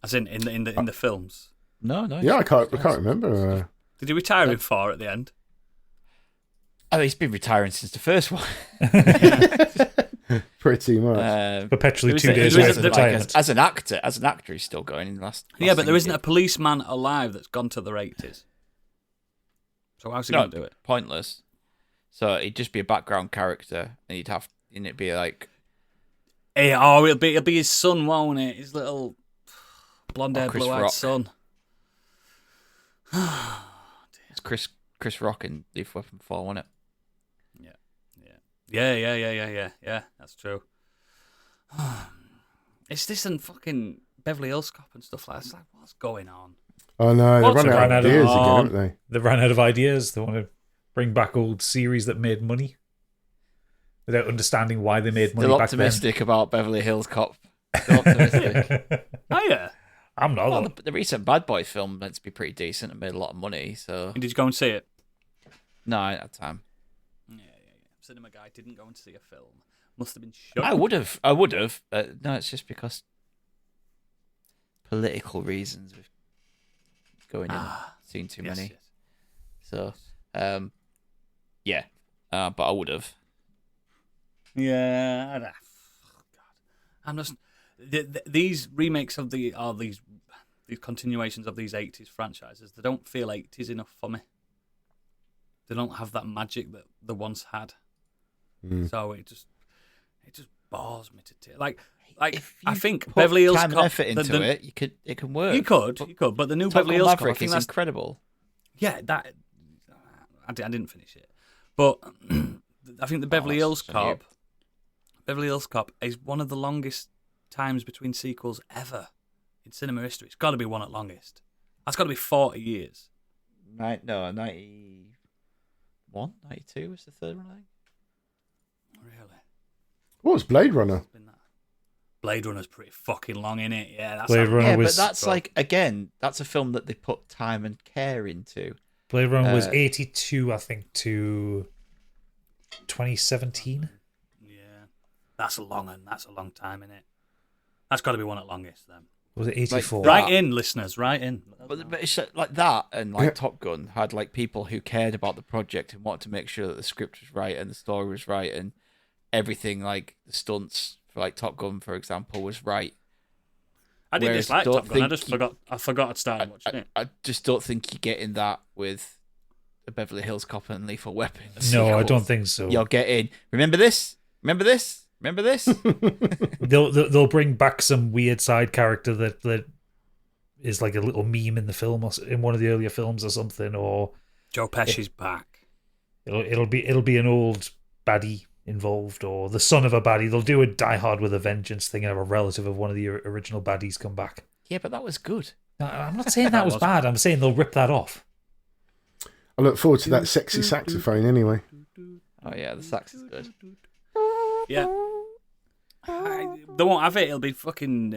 As in the films. No. Yeah, I can't remember. Did he retire in 4 at the end? Oh, he's been retiring since the first one. Pretty much. Perpetually There 2 days there away is from a- retirement. As an actor, he's still going in the last Yeah, but thing there he isn't a did. policeman alive that's gone to their 80s. So how's he No, going to do it? pointless. So he'd just be a background character, and it'd be like, It'll be his son, won't it? His little blonde-haired, Chris blue-eyed Rock. son. it's Chris Rock in Lethal Weapon 4, wasn't it? Yeah. That's true. It's this and fucking Beverly Hills Cop and stuff like that. It's like, what's going on? Oh no, they What's run going out of on? ideas again, haven't they? They ran out of ideas. They want to bring back old series that made money without understanding why they made money Still back optimistic about Beverly Hills Cop. Still optimistic. then. Oh yeah. I'm not. Well, the recent Bad Boy film meant to be pretty decent and made a lot of money. So Did you go and see it? no, I didn't have time. Yeah. Cinema guy didn't go and see a film. Must have been shocked. I would have. No, it's just because political reasons with going in and seeing too Yes, many. yes. So, yeah, but I would have. Yeah. God. I'm just these remakes of these continuations of these 80s franchises. They don't feel 80s enough for me. They don't have that magic that they once had. So it just bores me to tears. Like If I you think put Beverly Hills time Cop and effort into it, it can work. You could, but the new Top Beverly Gun Hills Cop, I Maverick think is that's incredible. yeah. That I didn't finish it, but I think the Beverly Hills that's so Cop is one of the longest times between sequels ever in cinema history. It's got to be one at longest. That's got to be 40 years. 91, 92 was the third one, I think. Really? What was Blade Runner? It's been that. Blade Runner's pretty fucking long, innit? Yeah, that's Blade Runner Yeah, was but that's like, again, that's a film that they put time and care into. Blade Runner was 82, I think, to 2017. Yeah, that's a long time, innit? That's got to be one at longest then. Was it 84? Right. Right in, listeners, right in. But it's like that, and like Top Gun had like people who cared about the project and wanted to make sure that the script was right and the story was right and everything, like the stunts for like Top Gun, for example, was right. I did Whereas dislike don't Top Gun. I think just you- forgot I'd started watching it. I just don't think you're getting that with the Beverly Hills Cop and Lethal Weapon. No, I sequels. don't think so. You're getting. Remember this? Remember this? Remember this? They'll bring back some weird side character that is like a little meme in the film or in one of the earlier films or something, or Joe Pesci's back. it'll be an old baddie involved, or the son of a baddie. They'll do a Die Hard with a Vengeance thing and have a relative of one of the original baddies come back. Yeah, but that was good. No, I'm not saying that was bad. I'm saying they'll rip that off. I look forward to that sexy saxophone anyway. Oh yeah, the sax is good. Yeah. They won't have it. It'll be fucking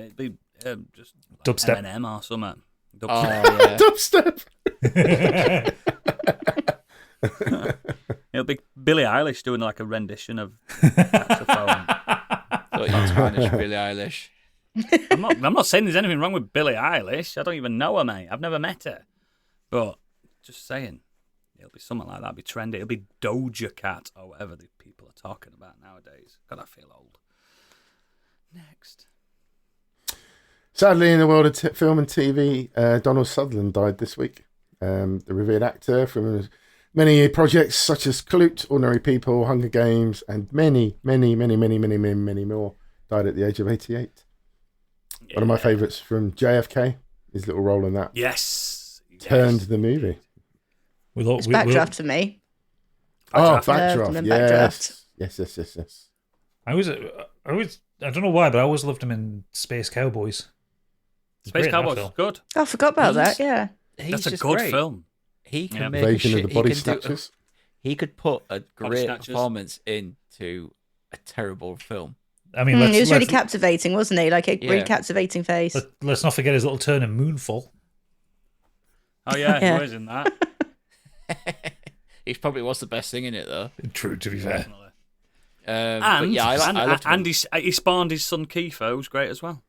just like Dubstep. Eminem or something. Oh Dubstep. yeah. Dubstep. It'll be Billie Eilish doing like a rendition of saxophone. Thought you tarnished Billie Eilish. I'm not saying there's anything wrong with Billie Eilish. I don't even know her, mate. I've never met her. But just saying, it'll be something like that. It'll be trendy. It'll be Doja Cat or whatever the people are talking about nowadays. God, I feel old. Next. Sadly, in the world of film and TV, Donald Sutherland died this week. The revered actor from many projects such as Clute, Ordinary People, Hunger Games, and many more, died at the age of 88. One of my favourites from JFK, his little role in that, Yes. turned the movie. It's Backdraft for me. Backdraft. Backdraft, Loved him in yes. Backdraft. Yes. I don't know why, but I always loved him in Space Cowboys. He's Space great in that Cowboys film. is good. Oh, I forgot about that. Yeah. That's a just good great. film. He can Yeah. make a Invasion of shit. the Body he can do- Snatchers. He could put a great Snatchers. performance into a terrible film. I mean, He was really let's, captivating, wasn't he? Like a really captivating face. let's not forget his little turn in Moonfall. Oh yeah, Yeah. he was in that. He probably was the best thing in it, though. True, to be fair. Definitely. But And yeah, I loved him. and he spawned his son Kiefer, who was great as well.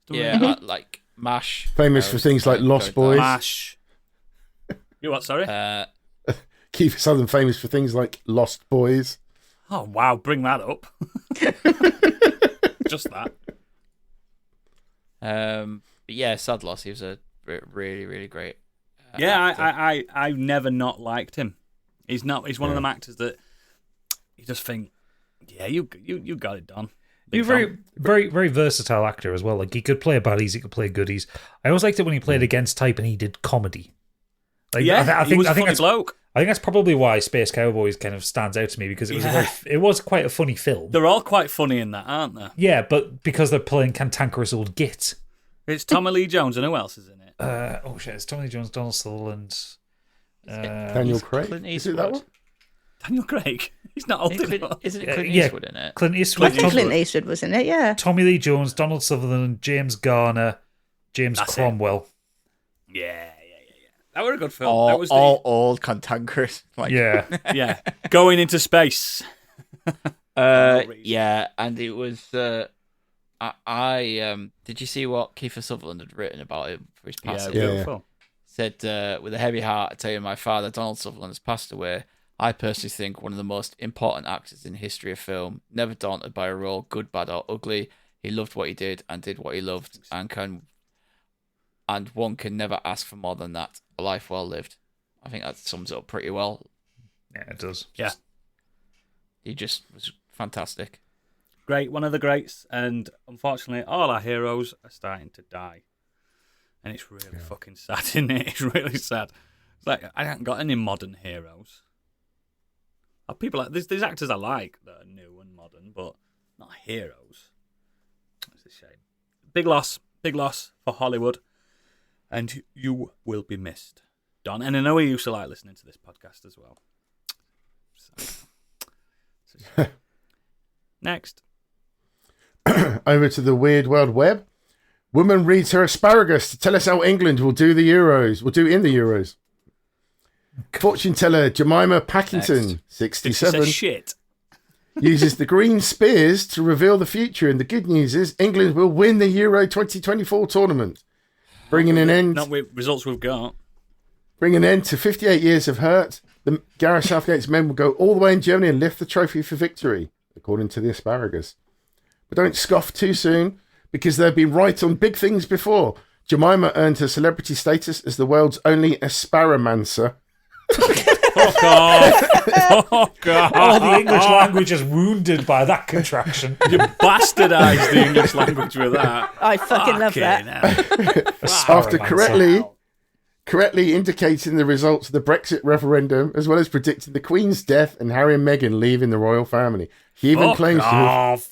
Yeah, like MASH. Famous for things like Lost Boys. Mash. You what? Sorry. Kiefer Sutherland famous for things like Lost Boys. Oh wow! Bring that up. Just that. But yeah, sad loss. He was a really, really great. Yeah, I've never not liked him. He's not. He's one of them actors that you just think, yeah, you got it done. He's a very, very, very versatile actor as well. Like, he could play baddies, he could play goodies. I always liked it when he played against type and he did comedy. Like, Yeah, he was a funny that's, bloke. I think that's probably why Space Cowboys kind of stands out to me, because it was quite a funny film. They're all quite funny in that, aren't they? Yeah, but because they're playing cantankerous old git. It's Tommy Lee Jones, and who else is in it? Oh shit! It's Tommy Lee Jones, Donald Sutherland, Daniel Craig. Clint Is it that one? Daniel Craig. He's not old enough. Isn't it Clint yeah, Eastwood in it? Clint Eastwood, I think Clint Eastwood was in it, yeah. Tommy Lee Jones, Donald Sutherland, James Garner, James That's it. Cromwell. Yeah. That was a good film. All, that was all old cantankerous. Like, Yeah, yeah, going into space. yeah, and it was. I did you see what Kiefer Sutherland had written about him for his passing? Yeah. Beautiful. Said, with a heavy heart, I tell you, my father, Donald Sutherland, has passed away. I personally think one of the most important actors in the history of film. Never daunted by a role, good, bad, or ugly. He loved what he did and did what he loved, and one can never ask for more than that. A life well lived. I think that sums it up pretty well. yeah, it does. Yeah. He just was fantastic. Great, one of the greats, and unfortunately, all our heroes are starting to die, and it's really fucking sad, isn't it? It's really sad. It's like I haven't got any modern heroes. People like there's actors I like that are new and modern, but not heroes. It's a shame. Big loss for Hollywood, and you will be missed, Don. And I know you used to like listening to this podcast as well. So, next. Over to the Weird World Web. Woman reads her asparagus to tell us how England will do in the Euros. Fortune teller Jemima Packington, She 67, says shit. uses the green spears to reveal the future. And the good news is England will win the Euro 2024 tournament, bringing an end Not with results we've got. to 58 years of hurt. The Gareth Southgate's men will go all the way in Germany and lift the trophy for victory, according to the asparagus. But don't scoff too soon, because they've been right on big things before. Jemima earned her celebrity status as the world's only Asparamancer. Fuck off. Fuck off. Oh, the English language is wounded by that contraction. You bastardised the English language with that. I fucking love that. After correctly indicating the results of the Brexit referendum, as well as predicting the Queen's death and Harry and Meghan leaving the royal family. She even claims to have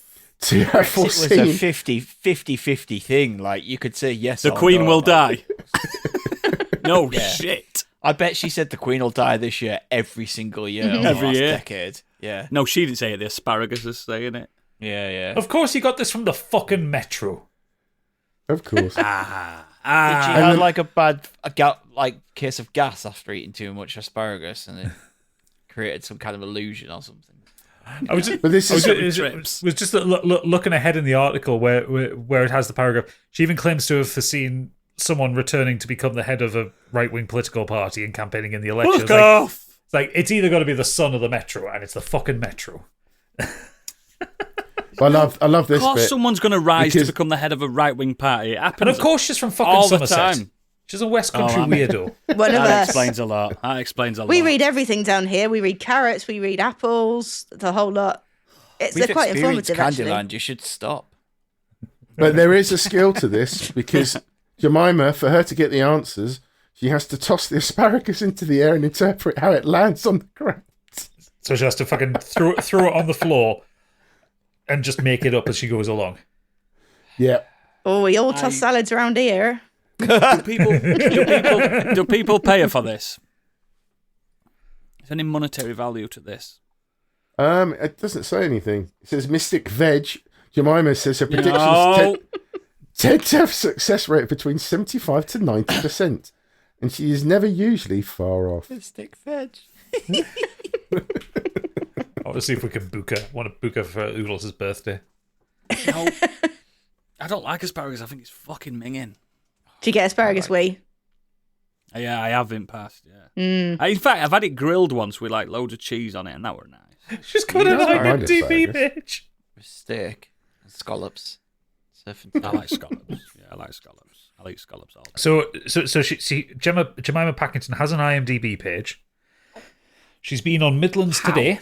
It was foreseen... a 50-50 thing. Like, you could say yes The or Queen no, will like- die. No shit. I bet she said the Queen will die this year every single year over Every the last year. decade. Yeah. No, she didn't say it. The asparagus is saying it. Yeah. Of course, you got this from the fucking Metro. Of course. Did she have like a bad case of gas after eating too much asparagus, and it created some kind of illusion or something? I was just, But this is... was just looking ahead in the article where it has the paragraph. She even claims to have foreseen someone returning to become the head of a right-wing political party and campaigning in the election. Fuck off. It's either got to be the son or the Metro, and it's the fucking Metro. I love this Of course bit. someone's going to rise because- to become the head of a right-wing party. It happens And of course, she's from fucking all the Somerset. time. She's a West Country weirdo. One of That us. explains a lot. That explains a lot. We read everything down here. We read carrots, we read apples, the whole lot. They're quite informative, actually. Candyland, you should stop. But there is a skill to this, because Jemima, for her to get the answers, she has to toss the asparagus into the air and interpret how it lands on the ground. So she has to fucking throw it on the floor and just make it up as she goes along. Yeah. Oh, we all toss salads around here. Do people pay her for this? Is there any monetary value to this? It doesn't say anything. It says Mystic Veg. Jemima says her predictions tend to have success rate between 75 to 90%, and she is never usually far off. Mystic Veg. Obviously, if we can want to book her for Oodles' birthday. No, I don't like asparagus. I think it's fucking minging. Do you get asparagus wee? Yeah, I have in past. Yeah. In fact, I've had it grilled once with like loads of cheese on it, and that were nice. She's got an mind IMDb asparagus. page. With steak and scallops. I like scallops. Yeah, I like scallops. I like scallops all day. So Jemima Packington has an IMDb page. She's been on Midlands Today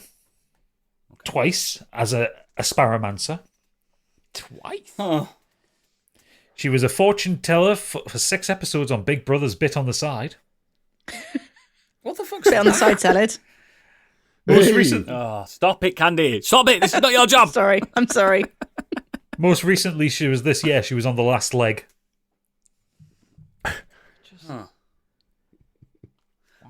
twice as a Asparamancer. Twice? Huh. She was a fortune teller for 6 episodes on Big Brother's Bit on the Side. What the fuck's Put it on the side salad. Most recent, Oh, stop it, Candy. Stop it. This is not your job. Sorry, I'm sorry. most recently, she was on The Last Leg.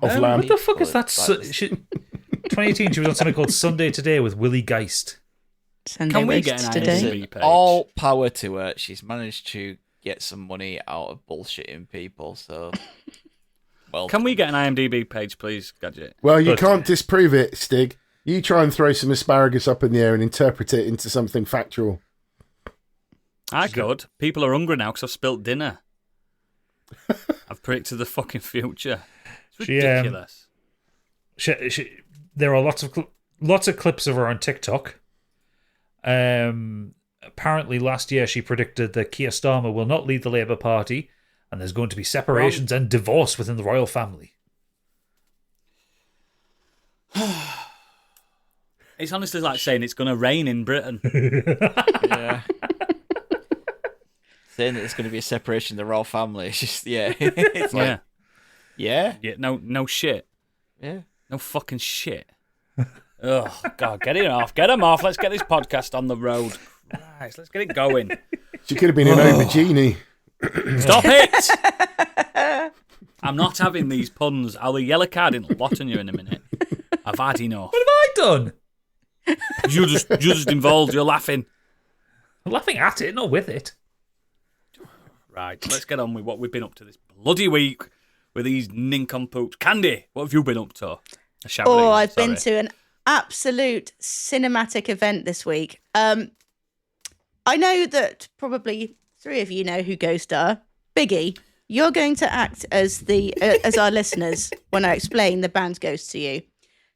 Of lamb. What the fuck is that? 2018, she was on something called Sunday Today with Willie Geist. Sunday Can we roast get an today? IMDb page? All power to her. She's managed to get some money out of bullshitting people, so... Well, Can we get an IMDb page, please, Gadget? Well, you But- can't disprove it, Stig. You try and throw some asparagus up in the air and interpret it into something factual. I could. People are hungry now because I've spilt dinner. I've predicted the fucking future. It's She, ridiculous. There are lots of clips of her on TikTok. Apparently, last year she predicted that Keir Starmer will not lead the Labour Party, and there's going to be separations and divorce within the royal family. It's honestly like saying it's going to rain in Britain. yeah. Saying that there's going to be a separation of the royal family. It's just, yeah. It's Yeah. like, yeah? Yeah. No shit. Yeah. No fucking shit. Oh, God, get it off. Get them off. Let's get this podcast on the road. Christ, let's get it going. She could have been an aubergine. Stop it! I'm not having these puns. I'll be yellow carding a lot on you in a minute. I've had enough. What have I done? You're just involved. You're laughing. I'm laughing at it, not with it. Right, let's get on with what we've been up to this bloody week with these nincompoops. Candy, what have you been up to? I've been to an absolute cinematic event this week. I know that probably 3 of you know who Ghost are. Biggie, you're going to act as as our listeners when I explain the band Ghost to you.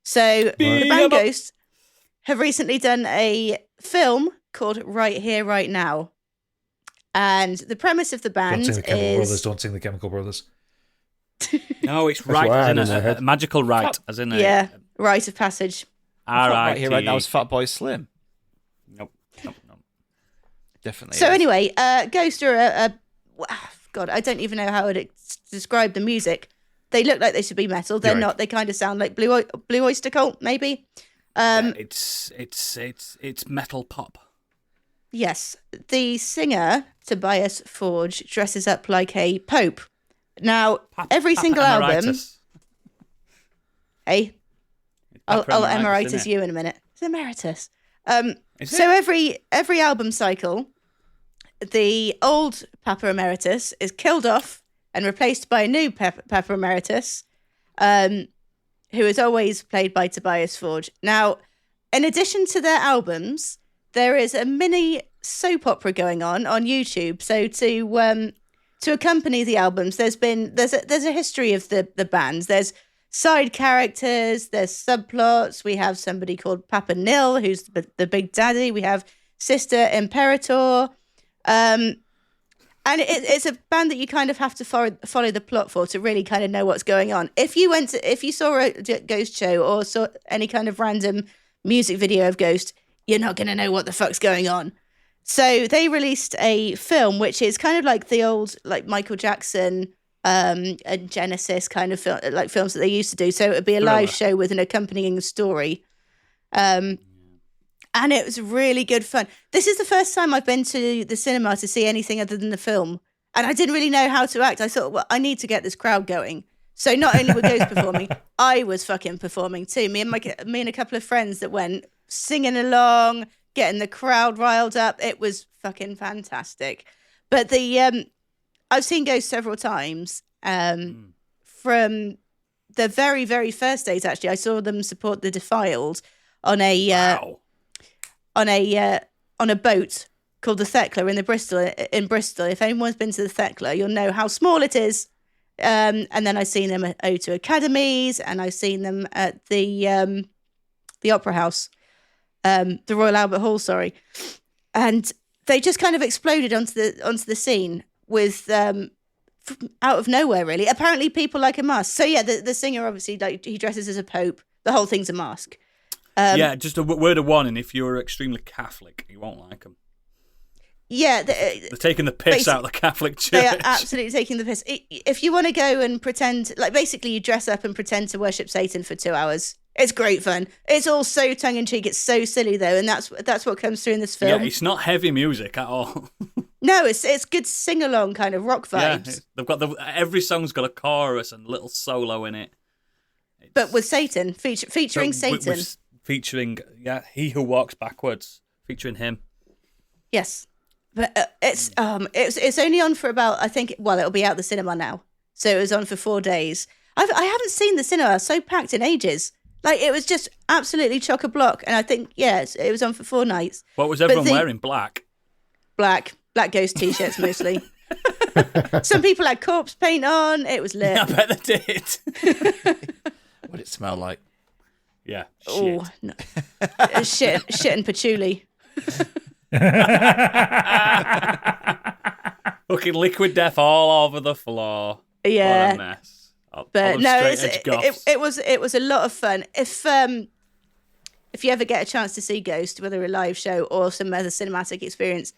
So the band Ghost have recently done a film called Right Here, Right Now. And the premise of the band Don't sing the Chemical Brothers. is... Don't sing the Chemical Brothers. No, it's what right, I as had in in my a head. magical right, as in a... Yeah, rite of passage. Right here, right now is Fatboy Slim. Nope. Definitely. So is. anyway, Ghost are God, I don't even know how to describe the music. They look like they should be metal. They're Right. not. They kind of sound like Blue Oyster Cult, maybe. It's metal pop. Yes, the singer Tobias Forge dresses up like a pope. Now, every single album. Emeritus. Hey, I'll Papa emeritus isn't it? you in a minute. It's emeritus. Is So it? every album cycle, the old Papa Emeritus is killed off and replaced by a new Papa Emeritus, who is always played by Tobias Forge. Now, in addition to their albums, there is a mini soap opera going on YouTube. So to accompany the albums, there's a history of the bands. There's side characters, there's subplots. We have somebody called Papa Nil, who's the big daddy. We have Sister Imperator. And it's a band that you kind of have to follow the plot for to really kind of know what's going on. If you saw a Ghost show or saw any kind of random music video of Ghost, you're not going to know what the fuck's going on. So they released a film, which is kind of like the old, like Michael Jackson and Genesis kind of like films that they used to do. So it would be a live show with an accompanying story. And it was really good fun. This is the first time I've been to the cinema to see anything other than the film. And I didn't really know how to act. I thought, well, I need to get this crowd going. So not only were Ghost performing, I was fucking performing too. Me and a couple of friends that went singing along, getting the crowd riled up. It was fucking fantastic. But I've seen Ghost several times. From the very, very first days, actually, I saw them support the Defiled on a boat called the Thekla in Bristol. If anyone's been to the Thekla, you'll know how small it is. And then I've seen them at O2 Academies, and I've seen them at the Opera House, the Royal Albert Hall, sorry. And they just kind of exploded onto the scene with out of nowhere, really. Apparently, people like a mask. So yeah, the singer obviously, like, he dresses as a pope. The whole thing's a mask. Yeah, just a word of warning: if you're extremely Catholic, you won't like them. Yeah, they're taking the piss out of the Catholic Church. They are absolutely taking the piss. If you want to go and pretend, like, basically you dress up and pretend to worship Satan for 2 hours. It's great fun. It's all so tongue in cheek. It's so silly though, and that's what comes through in this film. Yeah, it's not heavy music at all. No, it's good sing along kind of rock vibes. Yeah, they've got every song's got a chorus and a little solo in it. But with Satan, featuring Satan. Featuring He Who Walks Backwards, featuring him. Yes. But it's only on for about, I think, well, it'll be out the cinema now. So it was on for 4 days. I haven't seen the cinema so packed in ages. Like, it was just absolutely chock-a-block. And I think, yes, it was on for 4 nights. What was everyone wearing? Black Ghost t-shirts mostly. Some people had corpse paint on. It was lit. I bet they did. What did it smell like? Yeah. Oh, no. shit and patchouli. Fucking liquid death all over the floor. Yeah. What a mess. But no, it was a lot of fun. If you ever get a chance to see Ghost, whether a live show or some other cinematic experience,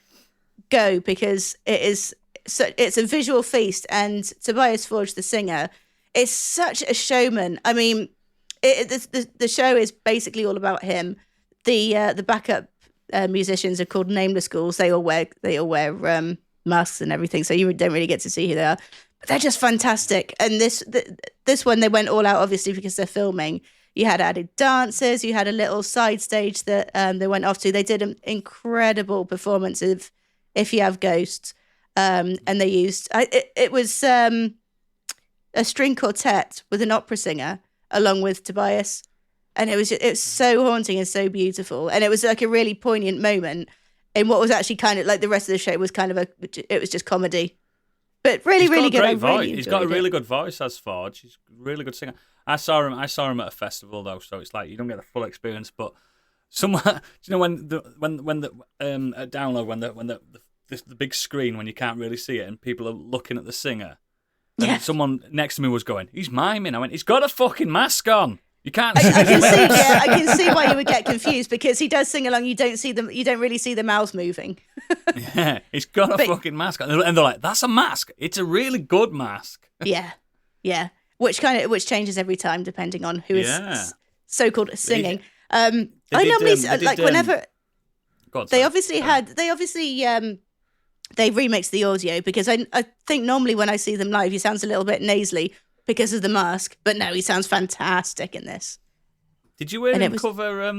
go, because it's a visual feast. And Tobias Forge, the singer, is such a showman. I mean, the show is basically all about him. The backup musicians are called Nameless Ghouls. They all wear masks and everything, so you don't really get to see who they are. But they're just fantastic. And this one, they went all out, obviously, because they're filming. You had added dancers. You had a little side stage that they went off to. They did an incredible performance of If You Have Ghosts. And they used... It was a string quartet with an opera singer along with Tobias. And it was so haunting and so beautiful. And it was like a really poignant moment in what was actually kind of like the rest of the show was kind of it was just comedy. But really, really good. He's got a really good voice as Forge. He's a really good singer. I saw him at a festival though, so it's like you don't get the full experience. But somewhere, do you know when the at download when the big screen when you can't really see it and people are looking at the singer. And someone next to me was going, "He's miming." I went, "He's got a fucking mask on. You can't." I can see why you would get confused, because he does sing along. You don't really see the mouths moving. Yeah, he's got a fucking mask on, and they're like, "That's a mask. It's a really good mask." Yeah. Which changes every time depending on who is so-called singing. Whenever they remixed the audio, because I think normally when I see them live, he sounds a little bit nasally because of the mask, but no, he sounds fantastic in this. Did you hear him cover?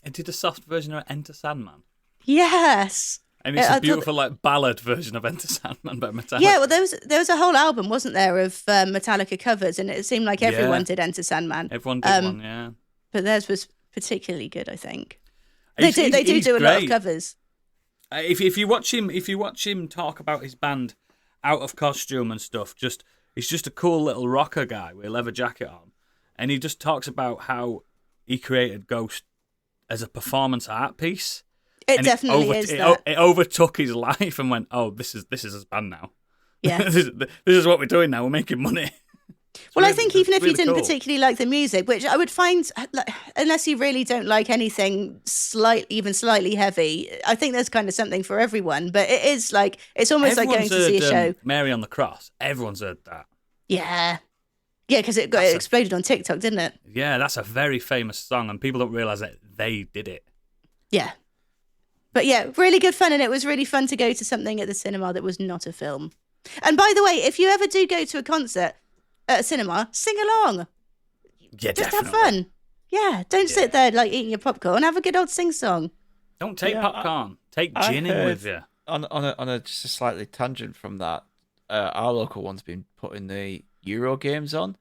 He did a soft version of Enter Sandman. Yes. And it's a beautiful ballad version of Enter Sandman by Metallica. Yeah, well, there was a whole album, wasn't there, of Metallica covers, and it seemed like everyone did Enter Sandman. Everyone did one, yeah. But theirs was particularly good, I think. They do a lot of covers. If you watch him talk about his band out of costume and stuff, he's just a cool little rocker guy with a leather jacket on, and he just talks about how he created Ghost as a performance art piece. It definitely is. It overtook his life and went, "Oh, this is his band now. Yeah, this is what we're doing now. We're making money." Well, I think even if you didn't particularly like the music, which I would find, unless you really don't like anything even slightly heavy, I think there's kind of something for everyone. But it is it's almost like going to see a show. Mary on the Cross. Everyone's heard that. Yeah, because it exploded on TikTok, didn't it? Yeah, that's a very famous song, and people don't realise that they did it. Yeah. But yeah, really good fun, and it was really fun to go to something at the cinema that was not a film. And by the way, if you ever do go to a concert at a cinema, sing along. Yeah, Just definitely. have fun. Yeah, don't sit there like eating your popcorn. Have a good old sing song. Don't take popcorn. Take I gin in heard with you. On a just a slightly tangent from that, our local one's been putting the Euro games on,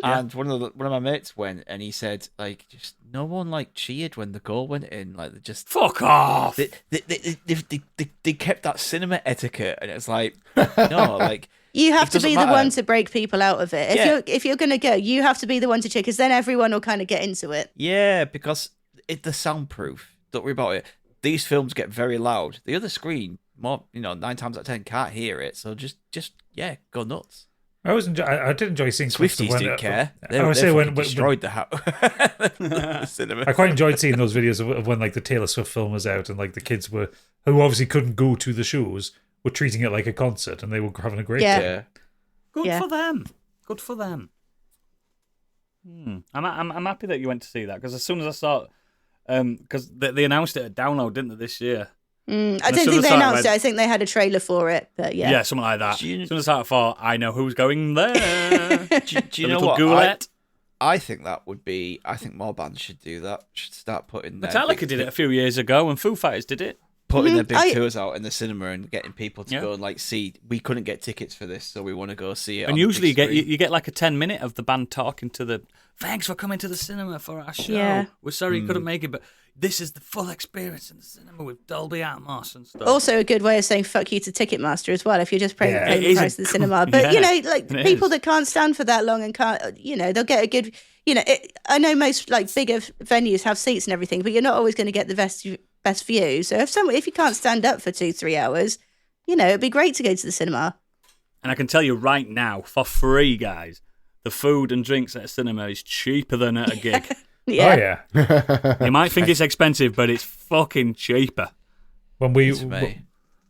and one of my mates went and he said like just no one like cheered when the goal went in. Like they just Fuck off. they kept that cinema etiquette, and it's like no, like You have to doesn't be the matter. one to break people out of it. If you're gonna go, you have to be the one to cheer, because then everyone will kind of get into it. yeah, because the soundproof. Don't worry about it. These films get very loud. The other screen, 9 times out of 10 can't hear it. So just go nuts. I did enjoy seeing Swifties when, didn't care. I would say when destroyed the cinema. I quite enjoyed seeing those videos of when like the Taylor Swift film was out and like the kids who obviously couldn't go to the shows were treating it like a concert and they were having a great Yeah. day. Yeah. Good Yeah. for them. Good for them. I'm happy that you went to see that, because as soon as I saw it, because they announced it at Download, didn't they, this year? I as don't soon think as they I announced went- it. I think they had a trailer for it, but yeah. Yeah, something like that. Do you- As soon as I thought, I know who's going there. Do you know what? Goulet. I think that would be. I think more bands should do that. Should start putting their Metallica big, did it a few years ago, and Foo Fighters did it. putting their big I- tours out in the cinema and getting people to Yeah. go and like see. We couldn't get tickets for this, so we want to go see it. And on the usually big screen. you get like a 10-minute of the band talking to the, thanks for coming to the cinema for our show. Yeah. We're sorry you couldn't make it, but this is the full experience in the cinema with Dolby Atmos and stuff. Also, a good way of saying fuck you to Ticketmaster as well, if you're just paying, Yeah. paying It the is a price of the cinema. But, yeah, like it people is. that can't stand for that long and can't, they'll get a good, I know most like bigger venues have seats and everything, but you're not always going to get the best view. So if you can't stand up for 2-3 hours, it'd be great to go to the cinema. And I can tell you right now, for free, guys, the food and drinks at a cinema is cheaper than at a gig. Yeah. Oh yeah. You might think it's expensive, but it's fucking cheaper. When we me.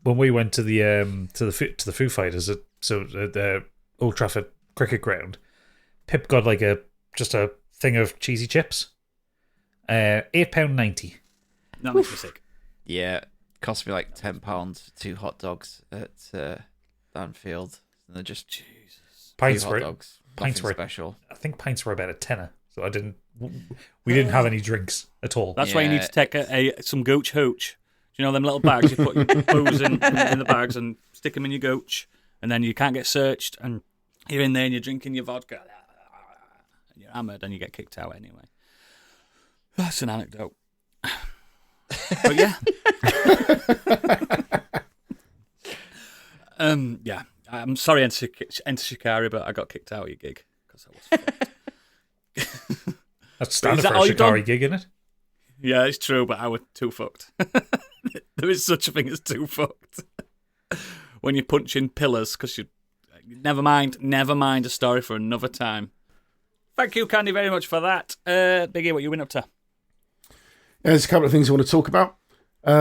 when we went to the Foo Fighters at the Old Trafford cricket ground, Pip got like just a thing of cheesy chips, £8.90. That makes me sick. Yeah, cost me like £10 for 2 hot dogs at Anfield. And they're just Pints hot were dogs. pints Nothing were special. I think pints were about a tenner, so we didn't have any drinks at all. That's why you need Yeah. to take some gooch hooch. Do you know them little bags? You put your booze in the bags and stick them in your gooch, and then you can't get searched, and you're in there and you're drinking your vodka, and you're hammered, and you get kicked out anyway. That's an anecdote. But yeah. Yeah. I'm sorry, Enter Shikari, but I got kicked out of your gig because I was fucked. That's standard that for a all you've done? Shikari gig, isn't it? Yeah, it's true, but I was too fucked. There is such a thing as too fucked. When you punch in pillars, because you... Never mind a story for another time. Thank you, Candy, very much for that. Biggie, what you been up to? There's a couple of things I want to talk about.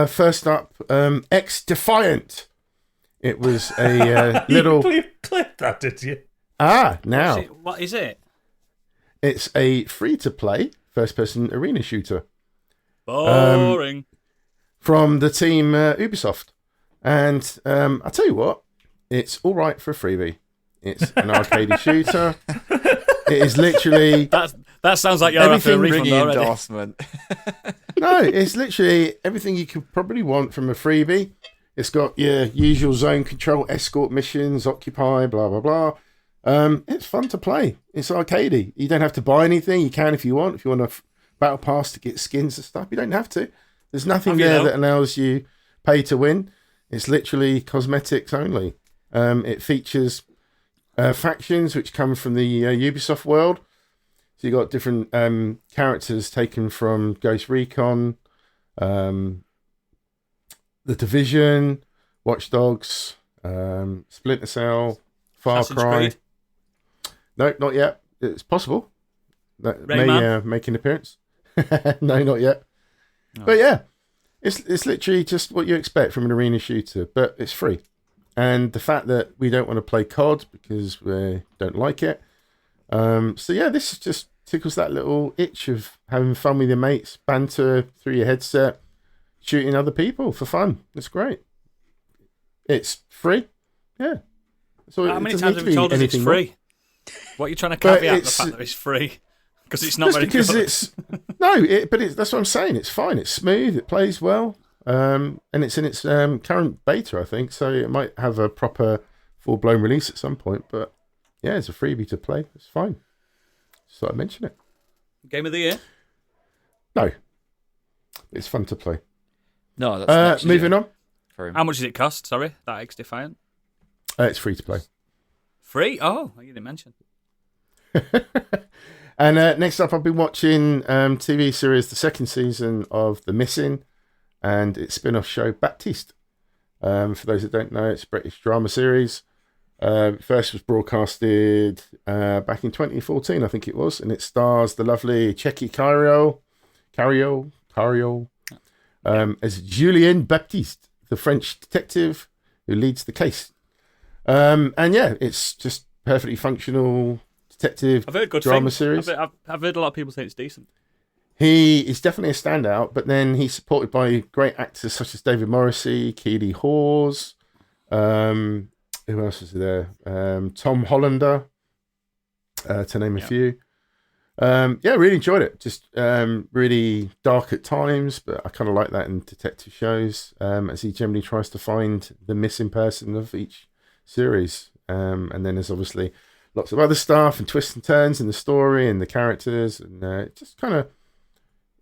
First up, XDefiant. It was a little... You clipped that, did you? Now. What is it? It's a free-to-play first-person arena shooter Boring. from the team Ubisoft. And I'll tell you what, it's all right for a freebie. It's an arcade shooter. It is literally... That sounds like you're after a Everything refund Ringing already. endorsement. No, it's literally everything you could probably want from a freebie. It's got your usual zone control, escort missions, occupy, blah, blah, blah. It's fun to play. It's arcadey. You don't have to buy anything. You can if you want. If you want a battle pass to get skins and stuff, you don't have to. There's nothing Have you there though? that allows you pay to win. It's literally cosmetics only. It features factions which come from the Ubisoft world. So you got different characters taken from Ghost Recon, The Division, Watch Dogs, Splinter Cell, Far Assassin's Cry. Creed? No, not yet. It's possible. That may Rayman? make an appearance. No, not yet. Oh. But yeah, it's literally just what you expect from an arena shooter, but it's free. And the fact that we don't want to play COD because we don't like it. So yeah, this just tickles that little itch of having fun with your mates, banter through your headset, shooting other people for fun. It's great. It's free. Yeah. So How it many doesn't times need have to you be told us it's anything more. free? What are you trying to But caveat the it's- fact that it's free? Because it's not Just very because good. it's that's what I'm saying. It's fine. It's smooth. It plays well, and it's in its current beta, I think. So it might have a proper full-blown release at some point. But yeah, it's a freebie to play. It's fine. Just thought I'd mention it. Game of the year? No, it's fun to play. No, that's next Moving year on. for him. How much does it cost? Sorry, that XDefiant? It's free to play. Free? Oh, you didn't mention. And next up, I've been watching TV series, the second season of The Missing, and its spin-off show Baptiste. For those that don't know, it's a British drama series. First was broadcasted back in 2014, I think it was, and it stars the lovely Checky Cario, as Julien Baptiste, the French detective who leads the case. And yeah, it's just perfectly functional detective I've heard good drama things. series. I've heard a lot of people say it's decent. He is definitely a standout, but then he's supported by great actors such as David Morrissey, Keely Hawes, who else is there? Tom Hollander, to name a few. Yeah, really enjoyed it. Just really dark at times, but I kind of like that in detective shows, as he generally tries to find the missing person of each series. And then there's obviously lots of other stuff and twists and turns in the story and the characters, and just kind of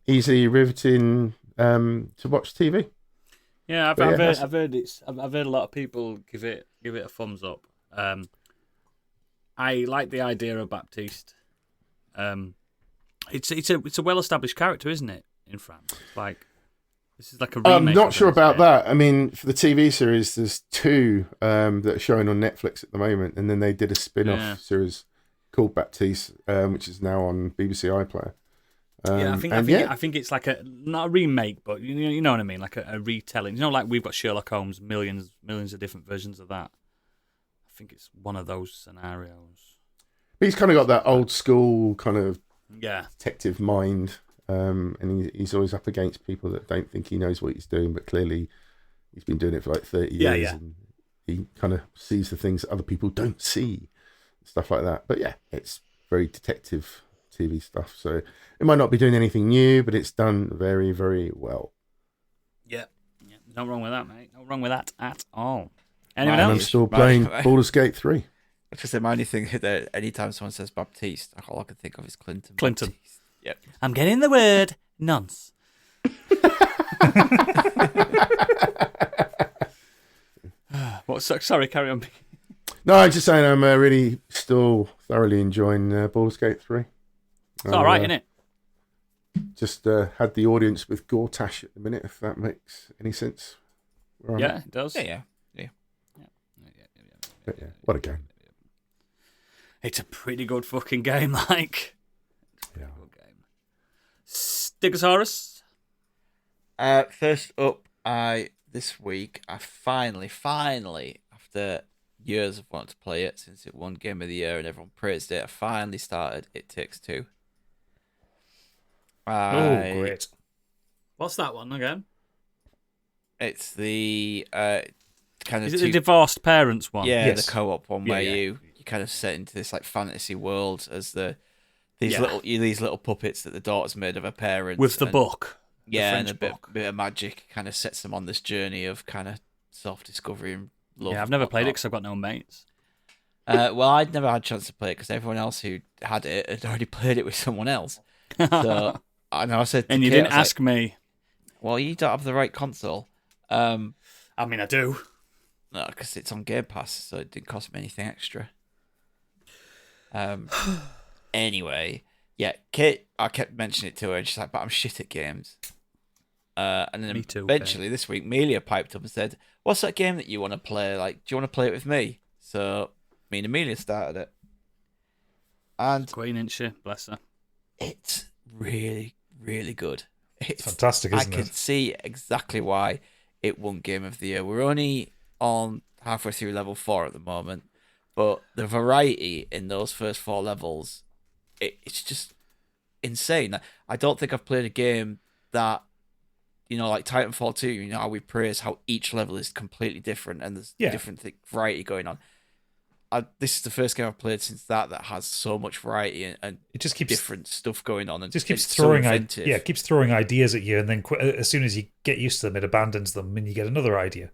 easy, riveting to watch TV. Yeah, I've But yeah, heard a lot of people give it a thumbs up. I like the idea of Baptiste. It's a well established character, isn't it, in France? Like, this is like a remake. I'm not of sure it, about yeah. that. I mean, for the TV series, there's two that are showing on Netflix at the moment, and then they did a spin-off series called Baptiste, which is now on BBC iPlayer. Yeah, I think it's like not a remake, but you know what I mean, like a retelling. You know, like we've got Sherlock Holmes, millions of different versions of that. I think it's one of those scenarios. He's kind of got that old school kind of Yeah, detective mind, and he's always up against people that don't think he knows what he's doing, but clearly he's been doing it for like 30 years, yeah. and he kind of sees the things that other people don't see, stuff like that. But yeah, it's very detective TV stuff, so it might not be doing anything new, but it's done very, very well. yeah. No wrong with that, mate. No wrong with that at all. Anyone And I'm else? still playing Right. Baldur's Gate 3. It's just my only thing that anytime someone says Baptiste, all I can think of is Clinton. Clinton. Baptiste. Yep. I'm getting the word nonce. What? Sorry, carry on. No, I'm just saying I'm really still thoroughly enjoying Baldur's Gate 3. It's all right, isn't it? Just had the audience with Gortash at the minute, if that makes any sense. Where I'm Yeah, at. it does. Yeah. But yeah, what a game. It's a pretty good fucking game, like. Yeah. Good game. Stegosaurus. First up, this week I finally, after years of wanting to play it since it won Game of the Year and everyone praised it, I finally started It Takes Two. Oh, great. What's that one again? It's the kind of Is it the divorced parents one? yeah, Yes. the co-op one where Yeah. you kind of set into this like fantasy world as these little puppets that the daughter's made of her parents With the and- book. The yeah, French and a book. bit of magic kind of sets them on this journey of kind of self-discovery and love. Yeah, I've and never played it whatnot. because I've got no mates. Well, I'd never had a chance to play it because everyone else who had it had already played it with someone else. So I know I said, to And you Kate, didn't I was ask me. like, well, you don't have the right console. I mean, I do. No, because it's on Game Pass, so it didn't cost me anything extra. Anyway, yeah, Kate, I kept mentioning it to her, and she's like, "But I'm shit at games." And then Me too, eventually this week, Amelia piped up and said, "What's that game that you want to play? Like, do you want to play it with me?" So me and Amelia started it, and Queen, ain't she? Bless her. it's really, really good. It's Fantastic, isn't I can it? see exactly why it won Game of the Year. We're only on halfway through level 4 at the moment, but the variety in those first 4 levels, it's just insane. I don't think I've played a game that, you know, like Titanfall 2, you know, how we praise how each level is completely different and there's Yeah. different variety going on. this is the first game I've played since that has so much variety and It just keeps different stuff going on, and just keeps it's throwing so inventive. it keeps throwing ideas at you, and then as soon as you get used to them, it abandons them, and you get another idea.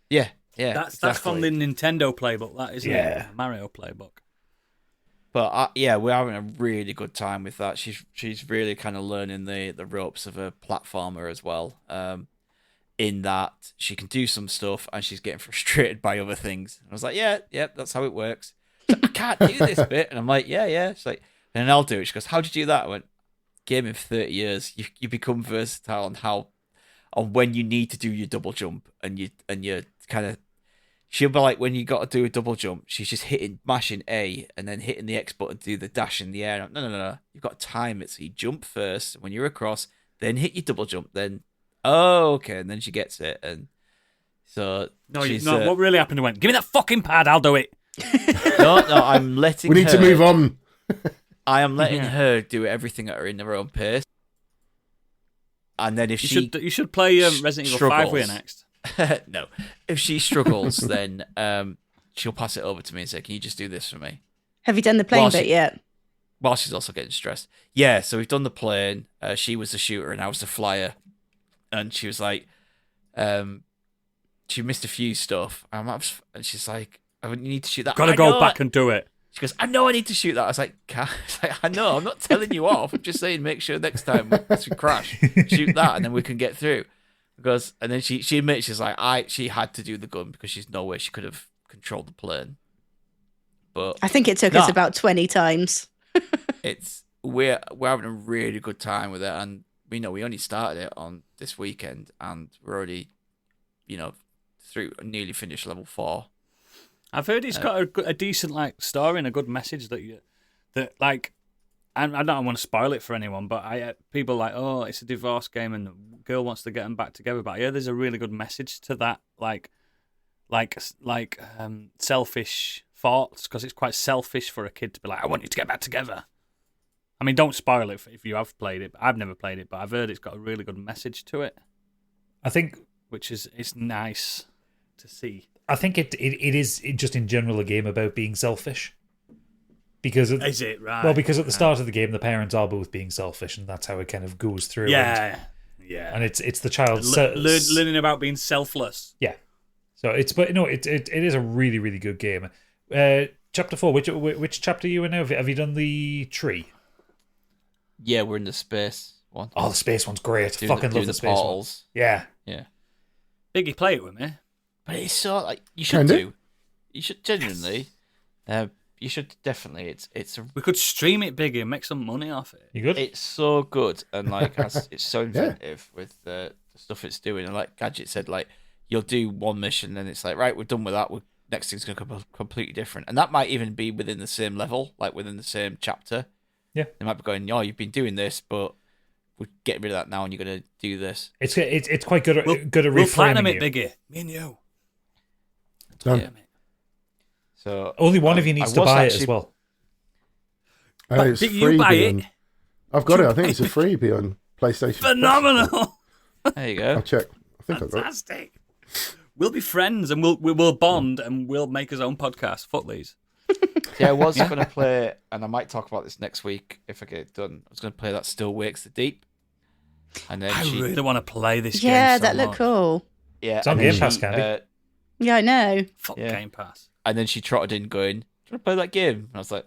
Yeah, That's from the Nintendo playbook, that isn't it? The Mario playbook. But we're having a really good time with that. She's really kind of learning the ropes of a platformer as well. In that she can do some stuff and she's getting frustrated by other things. And I was like, yeah, that's how it works. I can't do this bit, and I'm like, yeah. She's like, and then I'll do it. She goes, how did you do that? I went, gaming for 30 years. You become versatile on when you need to do your double jump, and you kind of. She'll be like, when you got to do a double jump, she's just mashing A and then hitting the X button to do the dash in the air. No. You've got to time it. So you jump first when you're across, then hit your double jump, then, okay. And then she gets it. And so. No, what really happened? Went, give me that fucking pad, I'll do it. No, I'm letting We need to move on. I am letting her do everything at her in her own pace. And then if you should play Resident Evil 5 with her next. No, if she struggles, then she'll pass it over to me and say, "Can you just do this for me?" Have you done the plane bit yet? While she's also getting stressed. Yeah, so we've done the plane. She was the shooter and I was the flyer, and she was like, she missed a few stuff, and she's like, "I need to shoot that." Gotta go back and do it. She goes, "I know I need to shoot that." I was like, "I know, I'm not telling you off. I'm just saying, make sure next time we crash, shoot that, and then we can get through." Because and then she admits she's like she had to do the gun because she's no way she could have controlled the plane. But I think it took us about 20 times. we're having a really good time with it, and we only started it on this weekend, and we're already through nearly finished level 4. I've heard it's got a decent story and a good message I don't want to spoil it for anyone, but people are like, oh, it's a divorce game and the girl wants to get them back together. But yeah, there's a really good message to that, selfish thoughts, because it's quite selfish for a kid to be like, I want you to get back together. I mean, don't spoil it if you have played it. I've never played it, but I've heard it's got a really good message to it. I think, which is nice to see. I think it is just in general a game about being selfish. Because is it right? Well, because at the start of the game, the parents are both being selfish, and that's how it kind of goes through. Yeah. And it's the child learning about being selfless. Yeah. So it is a really, really good game. Chapter 4. Which chapter are you in now? Have you done the tree? Yeah, we're in the space one. Oh, the space one's great. Fucking love the space portals. One. Yeah. Biggie, play it with me. But it's so you should do. You should genuinely. You should definitely. We could stream it, Biggie, and make some money off it. You good? It's so good, and it's so inventive with the stuff it's doing. And like Gadget said, you'll do one mission, and it's like, right, we're done with that. Next thing's going to come completely different, and that might even be within the same level, within the same chapter. Yeah, they might be going, "Oh, you've been doing this, but we're getting rid of that now, and you're going to do this." It's quite good at reframing. We'll platinum it, Biggie. Me and you. Done. So only one of you needs to buy it as well. It's did free you buy it? I've got it. I think it's a freebie on PlayStation. Phenomenal. There you go. I'll check. I think I've got it. Fantastic. We'll be friends, and we'll bond, and we'll make his own podcast. Fuck these. Yeah, I was going to play, and I might talk about this next week if I get it done. I was going to play that Still Wakes the Deep. And then I really want to play this game. Yeah, so that looked cool. Yeah, it's on Game Pass, Candy. Yeah, I know. Fuck Game Pass. And then she trotted in going, do you want to play that game? And I was like,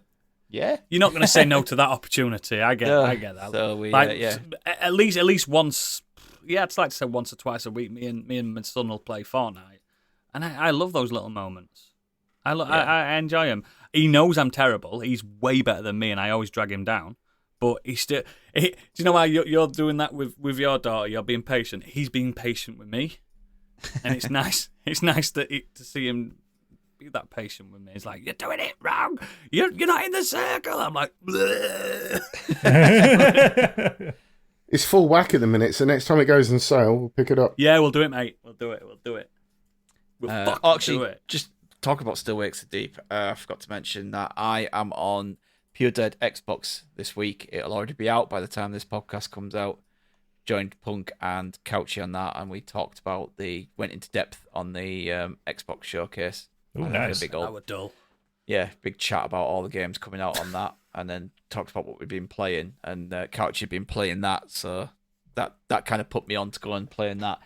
yeah. You're not going to say no to that opportunity. I get that. So we, at least once, I'd like to say once or twice a week, me and my son will play Fortnite. And I love those little moments. I enjoy them. He knows I'm terrible. He's way better than me, and I always drag him down. But he's still... do you know why you're doing that with your daughter? You're being patient. He's being patient with me. And it's nice. It's nice to see him be that patient with me. He's like, you're doing it wrong. You're not in the circle. I'm like, It's full whack at the minute, so next time it goes on sale, we'll pick it up. Yeah, we'll do it, mate. We'll do it. We'll actually do it. Just talk about Still Wakes the Deep. I forgot to mention that I am on Pure Dead Xbox this week. It'll already be out by the time this podcast comes out. Joined Punk and Couchy on that, and we talked about went into depth on the Xbox showcase. Oh, nice. That was dull. big chat about all the games coming out on that, and then talked about what we've been playing. And Couch had been playing that, so that kind of put me on to go and playing that.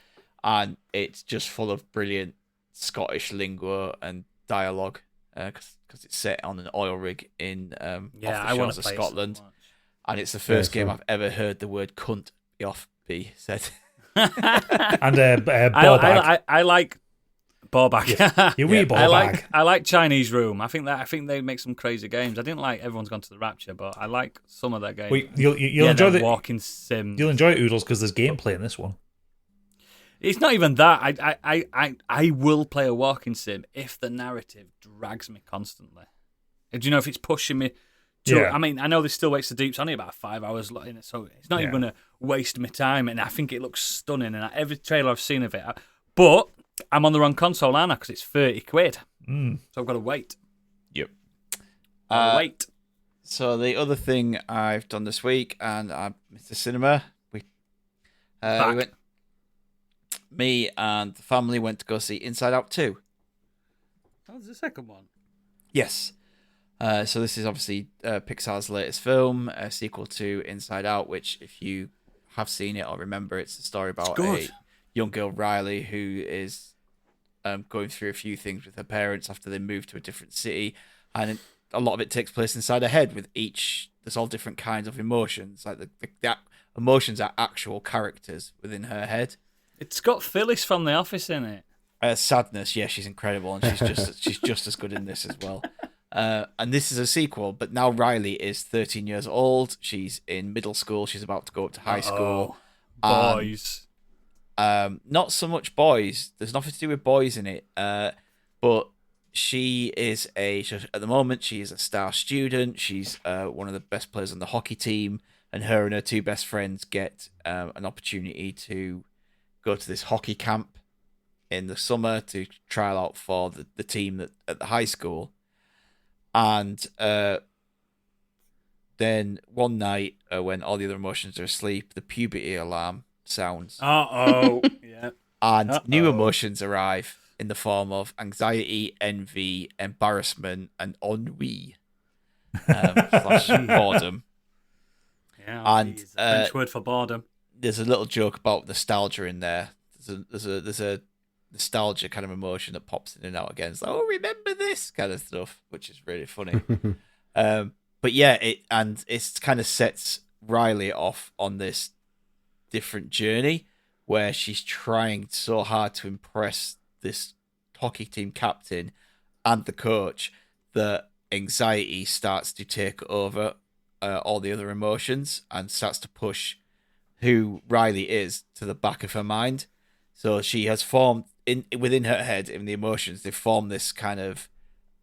And it's just full of brilliant Scottish lingo and dialogue, because it's set on an oil rig in off the shores of Scotland. And it's the first game I've ever heard the word cunt be said. And ball bag. I like ball bag. You wee ball bag. I like Chinese Room. I think they make some crazy games. I didn't like Everyone's Gone to the Rapture, but I like some of their games. Well, you'll enjoy the walking sim. You'll enjoy it, Oodles, because there's gameplay in this one. It's not even that. I will play a walking sim if the narrative drags me constantly. Do you know, if it's pushing me? I mean, I know this still waits the deep. It's only about 5 hours in it, so it's not even going to waste my time. And I think it looks stunning. And every trailer I've seen of it, but I'm on the wrong console, aren't I? Because it's 30 quid. So I've got to wait. Yep. Wait. So the other thing I've done this week, and I missed the cinema. We went. Me and the family went to go see Inside Out 2. That was the second one. Yes. So this is obviously Pixar's latest film, a sequel to Inside Out, which, if you have seen it or remember, it's a story about a young girl, Riley, who is going through a few things with her parents after they moved to a different city, and a lot of it takes place inside her head. There's all different kinds of emotions. Like the emotions are actual characters within her head. It's got Phyllis from The Office in it. Sadness, yeah, she's incredible, and she's just as good in this as well. And this is a sequel, but now Riley is 13 years old. She's in middle school. She's about to go up to high school. Boys. Not so much boys. There's nothing to do with boys in it. But she is at the moment, she is a star student. She's one of the best players on the hockey team, and her and her two best friends get an opportunity to go to this hockey camp in the summer to trial out for the team at the high school. And then one night, when all the other emotions are asleep, the puberty alarm sounds. Yeah. And new emotions arrive in the form of anxiety, envy, embarrassment, and ennui. Slash boredom. Yeah, and French word for boredom. There's a little joke about nostalgia in there. There's a nostalgia kind of emotion that pops in and out again. It's like, oh, remember this kind of stuff, which is really funny. But yeah, it kind of sets Riley off on this different journey where she's trying so hard to impress this hockey team captain and the coach that anxiety starts to take over all the other emotions and starts to push who Riley is to the back of her mind. So she has formed within her head, in the emotions, they've formed this kind of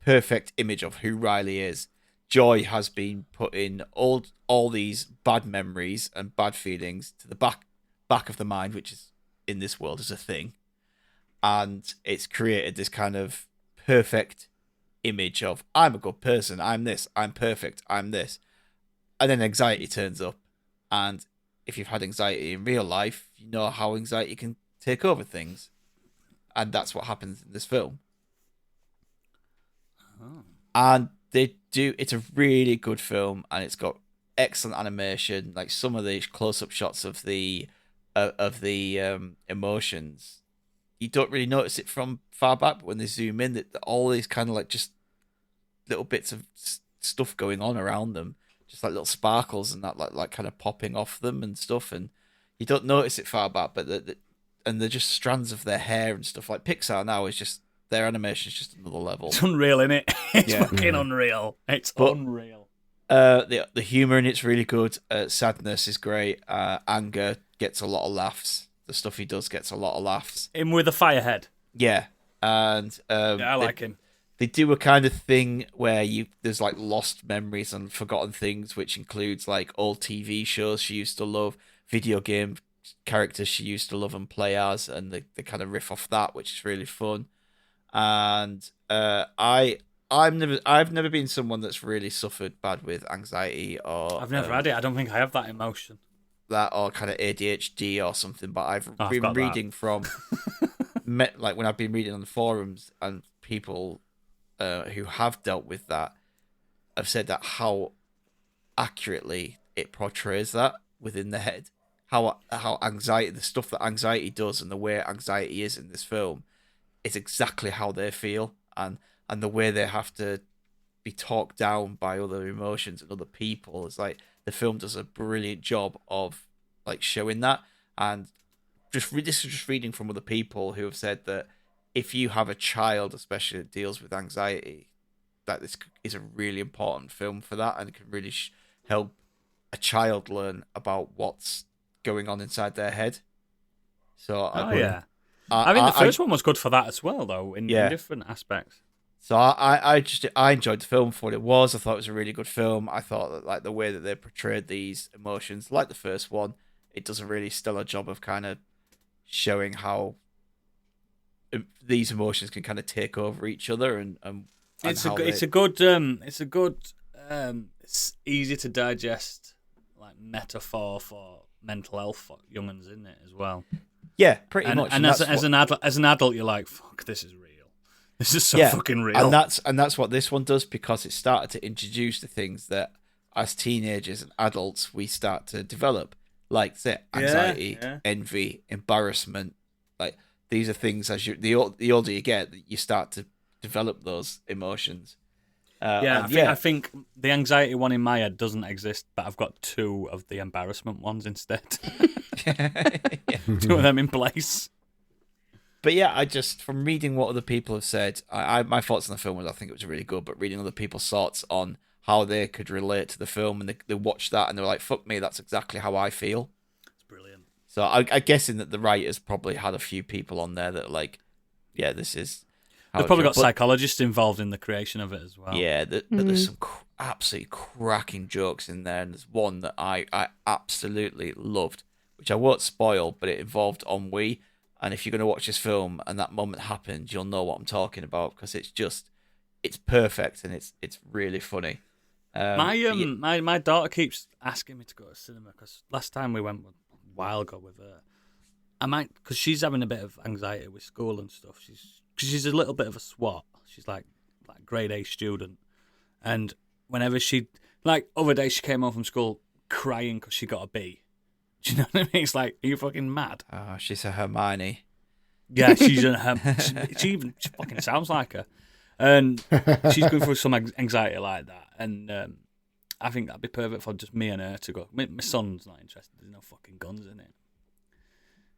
perfect image of who Riley is. Joy has been putting all these bad memories and bad feelings to the back of the mind, which is in this world is a thing. And it's created this kind of perfect image of, I'm a good person, I'm this, I'm perfect, I'm this. And then anxiety turns up. And if you've had anxiety in real life, you know how anxiety can take over things. And that's what happens in this film. And it's a really good film, and it's got excellent animation. Like some of the close-up shots of the emotions, you don't really notice it from far back, but when they zoom in, that all these kind of like just little bits of stuff going on around them, just like little sparkles and that like kind of popping off them and stuff, and you don't notice it far back, but and they're just strands of their hair and stuff. Like Pixar now is just, their animation is just another level. It's unreal, isn't it? It's fucking unreal. It's unreal. The humor in it's really good. Sadness is great. Anger gets a lot of laughs. The stuff he does gets a lot of laughs. Him with a fire head. Yeah, and I like him. They do a kind of thing where there's like lost memories and forgotten things, which includes like old TV shows she used to love, video game characters she used to love and play as, and they kind of riff off that, which is really fun. And I've never been someone that's really suffered bad with anxiety or I've never had it. I don't think I have that emotion. That or kind of ADHD or something, but I've been reading from like when I've been reading on the forums and people who have dealt with that have said that how accurately it portrays that within the head, how anxiety, the stuff that anxiety does, and the way anxiety is in this film, is exactly how they feel, and the way they have to be talked down by other emotions and other people. It's like the film does a brilliant job of like showing that. And this is just reading from other people who have said that if you have a child, especially that deals with anxiety, that this is a really important film for that, and it can really help a child learn about what's going on inside their head. So I think the first one was good for that as well, though, in different aspects. So I enjoyed the film for what it was. I thought it was a really good film. I thought that like the way that they portrayed these emotions, like the first one, it does a really stellar job of kind of showing how these emotions can kind of take over each other, and it's easy to digest like metaphor for mental health for young'uns, isn't it, as well? Yeah, pretty much. And as an adult, you're like, fuck, this is real. This is so fucking real. And that's what this one does, because it started to introduce the things that as teenagers and adults we start to develop, like say anxiety, envy, embarrassment. Like these are things as the older you get, you start to develop those emotions. I think the anxiety one in my head doesn't exist, but I've got two of the embarrassment ones instead. Two of them in place. But yeah, I just, from reading what other people have said, my thoughts on the film was I think it was really good, but reading other people's thoughts on how they could relate to the film, and they watched that and they were like, fuck me, that's exactly how I feel. It's brilliant. So I'm guessing that the writers probably had a few people on there that are like, yeah, this is... They've probably got psychologists involved in the creation of it as well. Yeah, there's some absolutely cracking jokes in there, and there's one that I absolutely loved, which I won't spoil, but it involved ennui. And if you're going to watch this film and that moment happens, you'll know what I'm talking about, because it's perfect and it's really funny. My daughter keeps asking me to go to cinema, because last time we went a while ago with her, because she's having a bit of anxiety with school and stuff. She's a little bit of a swot. She's like grade A student, and whenever other day she came home from school crying because she got a B. Do you know what I mean? It's like, are you fucking mad? Oh, she's a Hermione. Yeah, she's she fucking sounds like her, and she's going through some anxiety like that. And I think that'd be perfect for just me and her to go. My son's not interested. There's no fucking guns in it.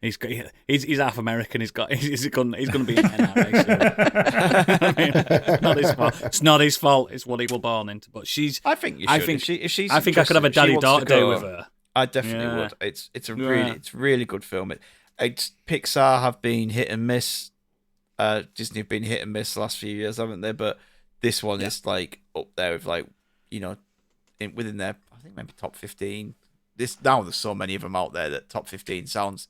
He's half American. He's going to be an NRA soon. I mean, not his fault. It's not his fault. It's what he was born into. But I think you should. I think I could have a daddy-daughter day with her. I definitely would. It's a really good film. It's Pixar have been hit and miss. Disney have been hit and miss the last few years, haven't they? But this one is like up there with within their, I think maybe top 15. Now there's so many of them out there that top 15 sounds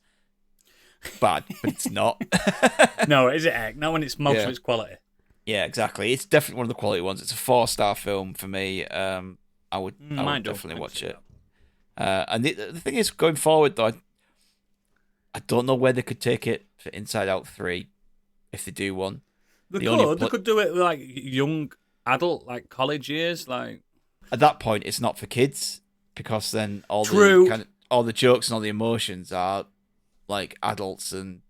bad, but it's not. No, is it? Heck? No, when it's most of its quality. Yeah, exactly. It's definitely one of the quality ones. It's a 4-star film for me. I would definitely watch it. And the thing is, going forward though, I don't know where they could take it for Inside Out 3 if they do one. They could do it like young adult, like college years. Like at that point, it's not for kids, because then all the jokes and all the emotions are like adults, and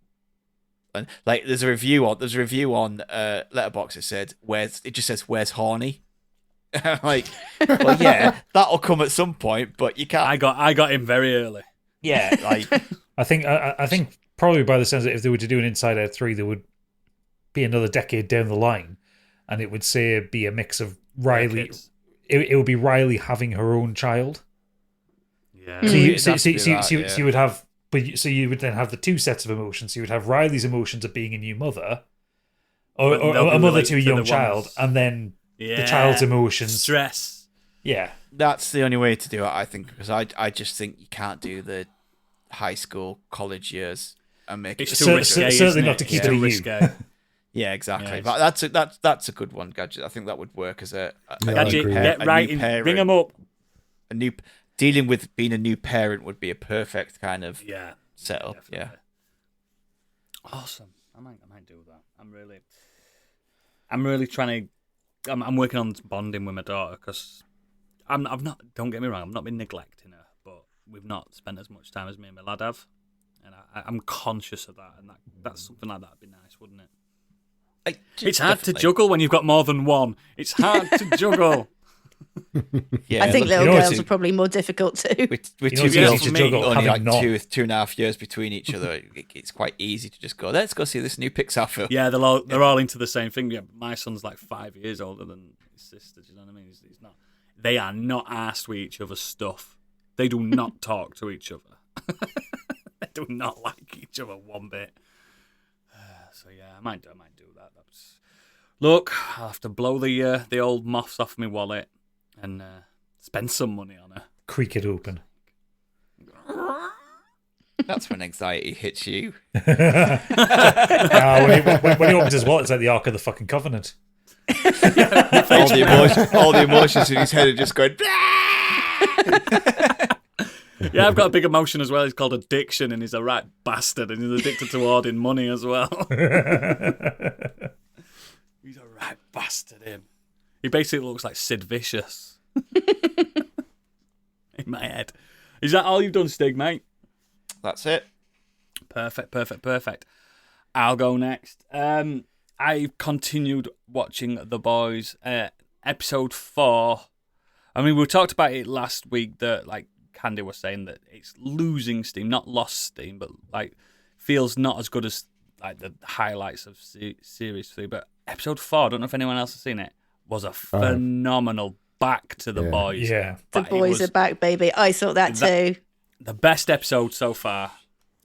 like there's a review on Letterboxd. It said it just says where's horny. Like, well, yeah, that'll come at some point, but you can't. I got him very early. Yeah, like I think probably by the sense that if they were to do an Inside Out 3, there would be another decade down the line, and it would be a mix of Riley. It would be Riley having her own child. Yeah. So you would have, so you would then have the two sets of emotions. So you would have Riley's emotions of being a new mother, or a mother to a young child, and then the child's emotions, stress. Yeah, that's the only way to do it, I think, because I just think you can't do the high school, college years and make it too risky. Certainly not to keep it risky. Yeah, exactly. Yeah, but that's a good one, Gadget. I think that would work as a Gadget. Get right in, bring them up. Dealing with being a new parent would be a perfect kind of setup. Definitely. Yeah. Awesome. I might do that. I'm really trying to I'm working on bonding with my daughter because I've not. Don't get me wrong, I've not been neglecting her, but we've not spent as much time as me and my lad have, and I'm conscious of that. And that's something like that'd be nice, wouldn't it? It's hard to juggle when you've got more than one. It's hard to juggle. I think little girls are probably more difficult too. With two girls to juggle, only like not. 2.5 years between each other, it's quite easy to just go, let's go see this new Pixar film. Yeah, they're all into the same thing. Yeah, my son's like 5 years older than his sister. Do you know what I mean? He's not. They are not arsed with each other's stuff. They do not talk to each other. They do not like each other one bit. So yeah, I might do that. Look, I'll have to blow the old moths off my wallet and spend some money on her. Creak it open. That's when anxiety hits you. When he opens his wallet, it's like the Ark of the fucking Covenant. all the emotions in his head are just going. Yeah, I've got a big emotion as well. It's called addiction, and he's a right bastard, and he's addicted to hoarding money as well. He's a right bastard, him. He basically looks like Sid Vicious. In my head. Is that all you've done, Stig, mate? That's it. Perfect. I'll go next. I continued watching The Boys. Episode 4. I mean, we talked about it last week that, like, Candy was saying that it's losing steam, not lost steam, but, like, feels not as good as, like, the highlights of Series 3. But Episode 4, I don't know if anyone else has seen it, was a phenomenal back to The Boys. Yeah. The boys are back, baby. I thought that too. The best episode so far.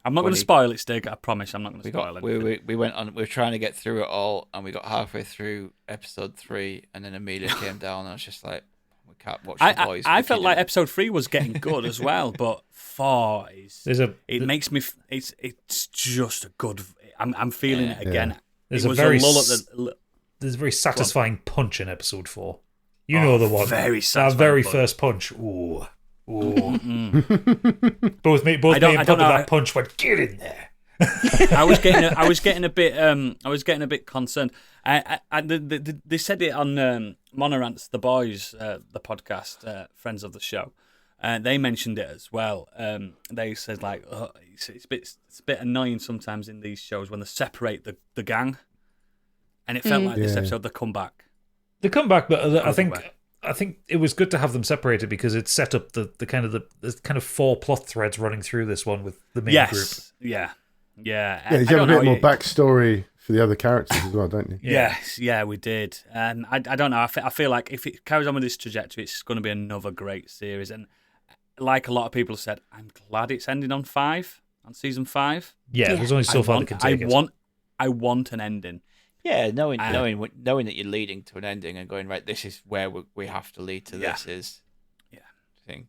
I'm not going to spoil it, Stig. I promise I'm not going to spoil it. We went on. We were trying to get through it all, and we got halfway through episode 3, and then Amelia came down, and I was just like, we can't watch The Boys. I felt like episode 3 was getting good as well, but 4 is. It makes me. It's just a good. I'm feeling it again. There's it was a lull at the. There's a very satisfying punch in episode 4. You know the one. Very satisfying. That very first punch. Ooh. Both me and Pub with that punch went, get in there. I was getting a bit concerned. They said it on Monorant's The Boys, the podcast, friends of the show. They mentioned it as well. They said like it's a bit annoying sometimes in these shows when they separate the gang, and it felt like this episode they come back. They come back, but I think it was good to have them separated because it set up the kind of 4 plot threads running through this one with the main group. Yeah. You have a bit more backstory for the other characters as well, don't you? Yes, we did. And I don't know. I feel like if it carries on with this trajectory, it's going to be another great series. And like a lot of people have said, I'm glad it's ending on season 5. Yeah, there's only so far they can take it. I want an ending. Yeah, knowing that you're leading to an ending and going, right, this is where we have to lead to this is thing.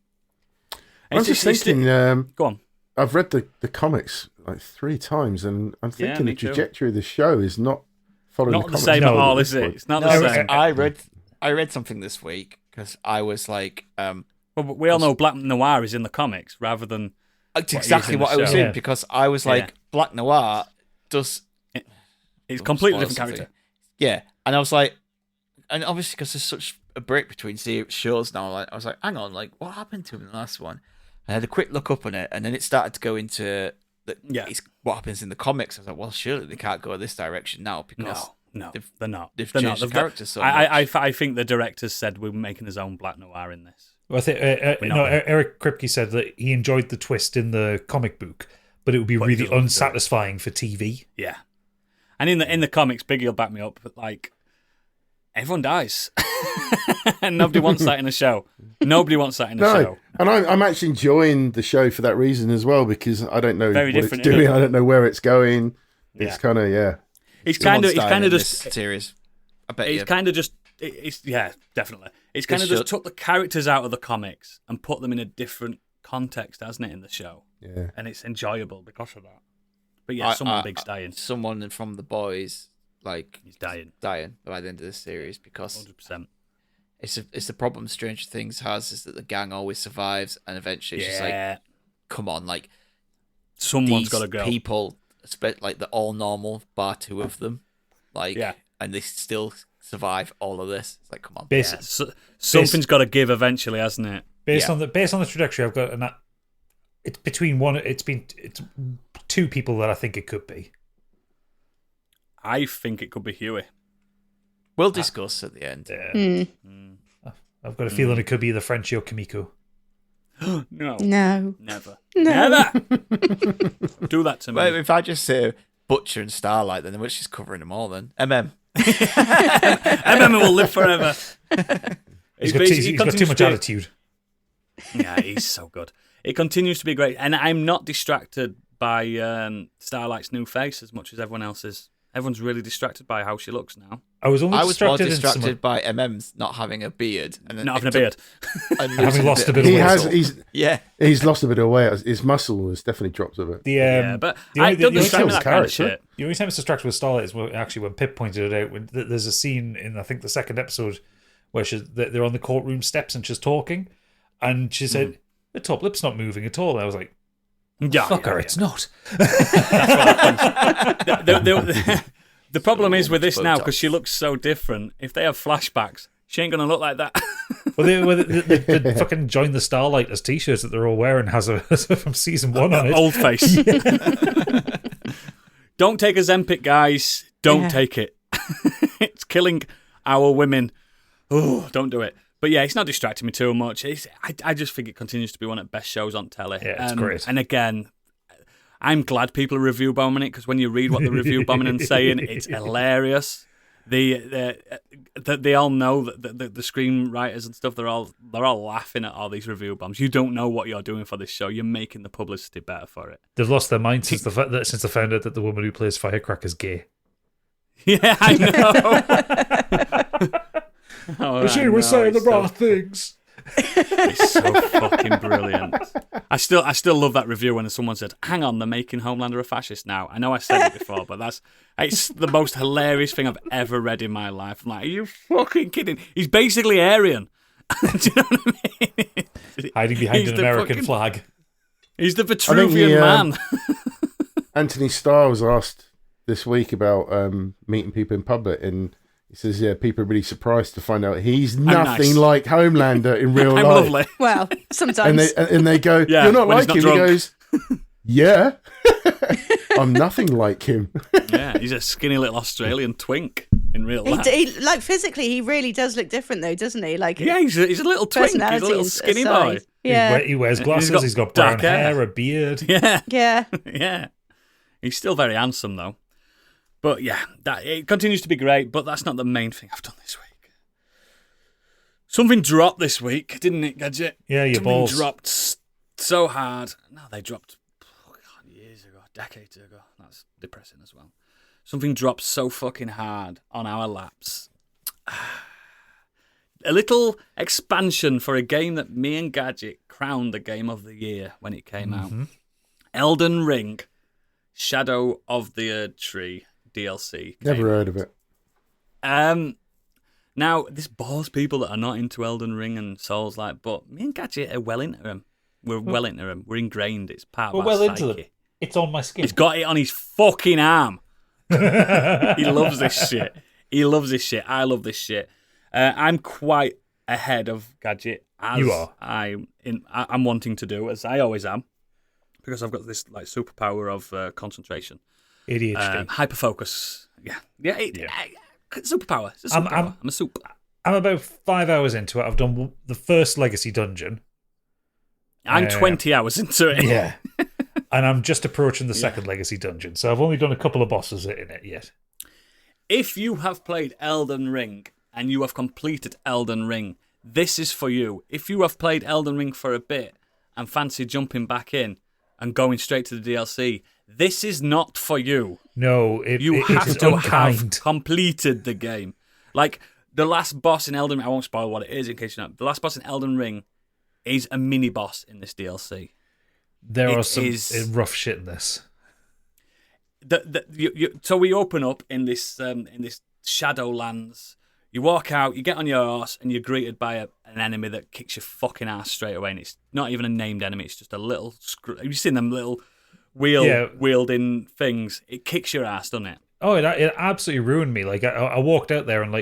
I was just thinking, go on. I've read the comics like 3 times, and I'm thinking the trajectory of the show is not following not the comics. Same at all, is it? It's not the same. I read something this week because I was like, well, we all know Black Noir is in the comics rather than exactly what I was in because I was like, Black Noir does. It's a completely different character. Yeah, and I was like, and obviously because there's such a break between shows now, I was like, hang on, like what happened to him in the last one? I had a quick look up on it, and then it started to go into what happens in the comics. I was like, well, surely they can't go this direction now because they're not. They've changed not. the characters so much. I think the directors said we're making his own Black Noir in this. Well, I think Eric Kripke said that he enjoyed the twist in the comic book, but it would be really unsatisfying for TV. Yeah. And in the comics, Biggie will back me up, but like everyone dies. And nobody wants that in a show. Nobody wants that in a show. And I'm actually enjoying the show for that reason as well, because I don't know what it's doing. I don't know where it's going. It's kind of It's kind of just series. I bet it's kind of just definitely. It's kind of just took the characters out of the comics and put them in a different context, hasn't it, in the show? Yeah. And it's enjoyable because of that. But someone big's dying. Someone from The Boys, he's dying by the end of this series because 100%. It's the problem Stranger Things has is that the gang always survives and eventually it's just like, come on, like someone's got to go. People, like the all normal bar 2 of them, and they still survive all of this. It's like, come on. Based, Something's got to give eventually, hasn't it? based on the trajectory I've got, and that it's it's two people that I think it could be. I think it could be Huey. We'll discuss at the end. Yeah. I've got a feeling it could be the Frenchie or Kimiko. No. No. Never. No. Never. Do that to me. Well, if I just say Butcher and Starlight, then which is covering them all then? MM will live forever. He's got too much attitude. Yeah, he's so good. It continues to be great. And I'm not distracted by Starlight's new face as much as everyone else is. Everyone's really distracted by how she looks now. I was more distracted by MM's not having a beard. And then not having a beard. Having lost a bit of weight. He's lost a bit of weight. His muscle has definitely dropped a bit. But I don't distract with that kind of shit. The only time it's distracted with Starlight is when Pip pointed it out. When there's a scene in, I think, the second episode where they're on the courtroom steps and she's talking. And she said, the top lip's not moving at all. And I was like, fuck her, it's not. The problem is with this now, because she looks so different, if they have flashbacks, she ain't going to look like that. Well, they fucking joined the Starlight as t-shirts that they're all wearing has from season 1 on it. Old face. Don't take a Zempic, guys. Don't take it. It's killing our women. Oh, don't do it. But yeah, it's not distracting me too much. I just think it continues to be one of the best shows on telly. Yeah, it's great. And again, I'm glad people are review bombing it, because when you read what the review bombing and saying, it's hilarious. They all know that the screenwriters and stuff, they're all laughing at all these review bombs. You don't know what you're doing for this show. You're making the publicity better for it. They've lost their mind since they found out that the woman who plays Firecracker's gay. Yeah, I know. She was saying the wrong things. It's so fucking brilliant. I still love that review when someone said, hang on, they're making Homelander a fascist now. I know I said it before, but it's the most hilarious thing I've ever read in my life. I'm like, are you fucking kidding? He's basically Aryan. Do you know what I mean? Hiding behind an American flag. He's the Vitruvian man. Anthony Starr was asked this week about meeting people in public, and he says, yeah, people are really surprised to find out he's nothing like Homelander in real life. Lovely. Well, sometimes. And they go, yeah, you're not like him. Drunk. He goes, yeah, I'm nothing like him. Yeah, he's a skinny little Australian twink in real life. Like physically, he really does look different though, doesn't he? Like, yeah, he's a little twink. He's a little skinny boy. Yeah. He wears glasses, he's got brown hair, a beard. Yeah. Yeah. Yeah. He's still very handsome though. But yeah, it continues to be great, but that's not the main thing I've done this week. Something dropped this week, didn't it, Gadget? Yeah, your Something balls. dropped so hard. No, they dropped years ago, decades ago. That's depressing as well. Something dropped so fucking hard on our laps. A little expansion for a game that me and Gadget crowned the game of the year when it came out. Elden Ring, Shadow of the Erdtree DLC. Never heard of it. Now, this bores people that are not into Elden Ring and Souls, but me and Gadget are well into them. We're well into them. We're ingrained. It's part of our psyche. Into them. It's on my skin. He's got it on his fucking arm. He loves this shit. He loves this shit. I love this shit. I'm quite ahead of Gadget. As you are. I'm wanting to do, as I always am, because I've got this superpower of concentration. ADHD. Hyperfocus. Yeah. Superpower. It's a superpower. I'm a soup. I'm about 5 hours into it. I've done the first Legacy dungeon. I'm 20 hours into it. Yeah. And I'm just approaching the second Legacy dungeon. So I've only done a couple of bosses in it yet. If you have played Elden Ring and you have completed Elden Ring, this is for you. If you have played Elden Ring for a bit and fancy jumping back in and going straight to the DLC, this is not for you. No, you have is to unkind. have completed the game. Like the last boss in Elden Ring, I won't spoil what it is in case you know. The last boss in Elden Ring is a mini boss in this DLC. There are some rough shit in this. So we open up in this Shadowlands. You walk out, you get on your horse, and you're greeted by an enemy that kicks your fucking ass straight away. And it's not even a named enemy; it's just a little. Have you seen them little wielding things? It kicks your ass, doesn't it? Oh, it absolutely ruined me. Like I walked out there and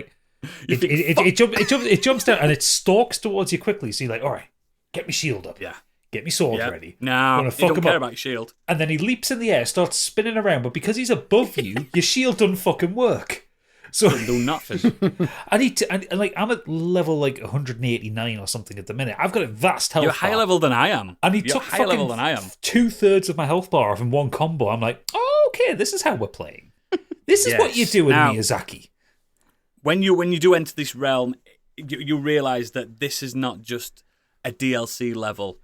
It jumps down and it stalks towards you quickly. So you're like, all right, get me shield up. Yeah. Get me sword ready. No, you don't care about your shield. And then he leaps in the air, starts spinning around, but because he's above you, your shield doesn't fucking work. So Doesn't do nothing. and like I'm at level like 189 or something at the minute. I've got a vast health You're higher bar. level than I am. And he You're took higher level than I am. 2/3 of my health bar off in one combo. I'm like, oh, okay, this is how we're playing. This is what you're doing, Now, Miyazaki. When you do enter this realm, you realise that this is not just a DLC level.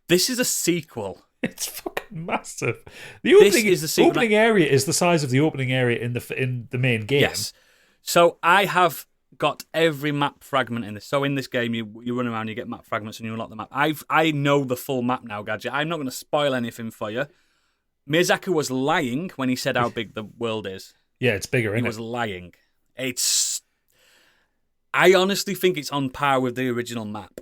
This is a sequel. It's fucking massive. The opening, is the sequel. opening area is the size of the opening area in the main game. Yes. So I have got every map fragment in this. So in this game, you run around, you get map fragments, and you unlock the map. I know the full map now, Gadget. I'm not going to spoil anything for you. Miyazaki was lying when he said how big the world is. Yeah, it's bigger, He isn't was it? lying. I honestly think it's on par with the original map.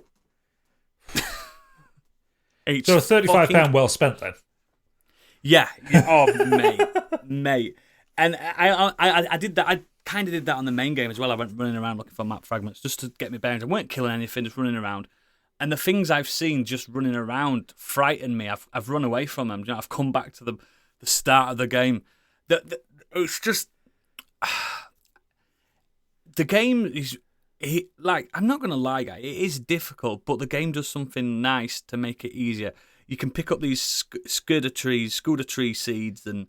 It's So £35 fucking- well spent then. Yeah. Oh, mate. And I did that. I kind of did that on the main game as well. I went running around looking for map fragments just to get me bearings. I weren't killing anything, just running around. And the things I've seen just running around frighten me. I've run away from them. You know, I've come back to the start of the game. It's just the game is. I'm not going to lie, guys, it is difficult, but the game does something nice to make it easier. You can pick up these scooter tree seeds and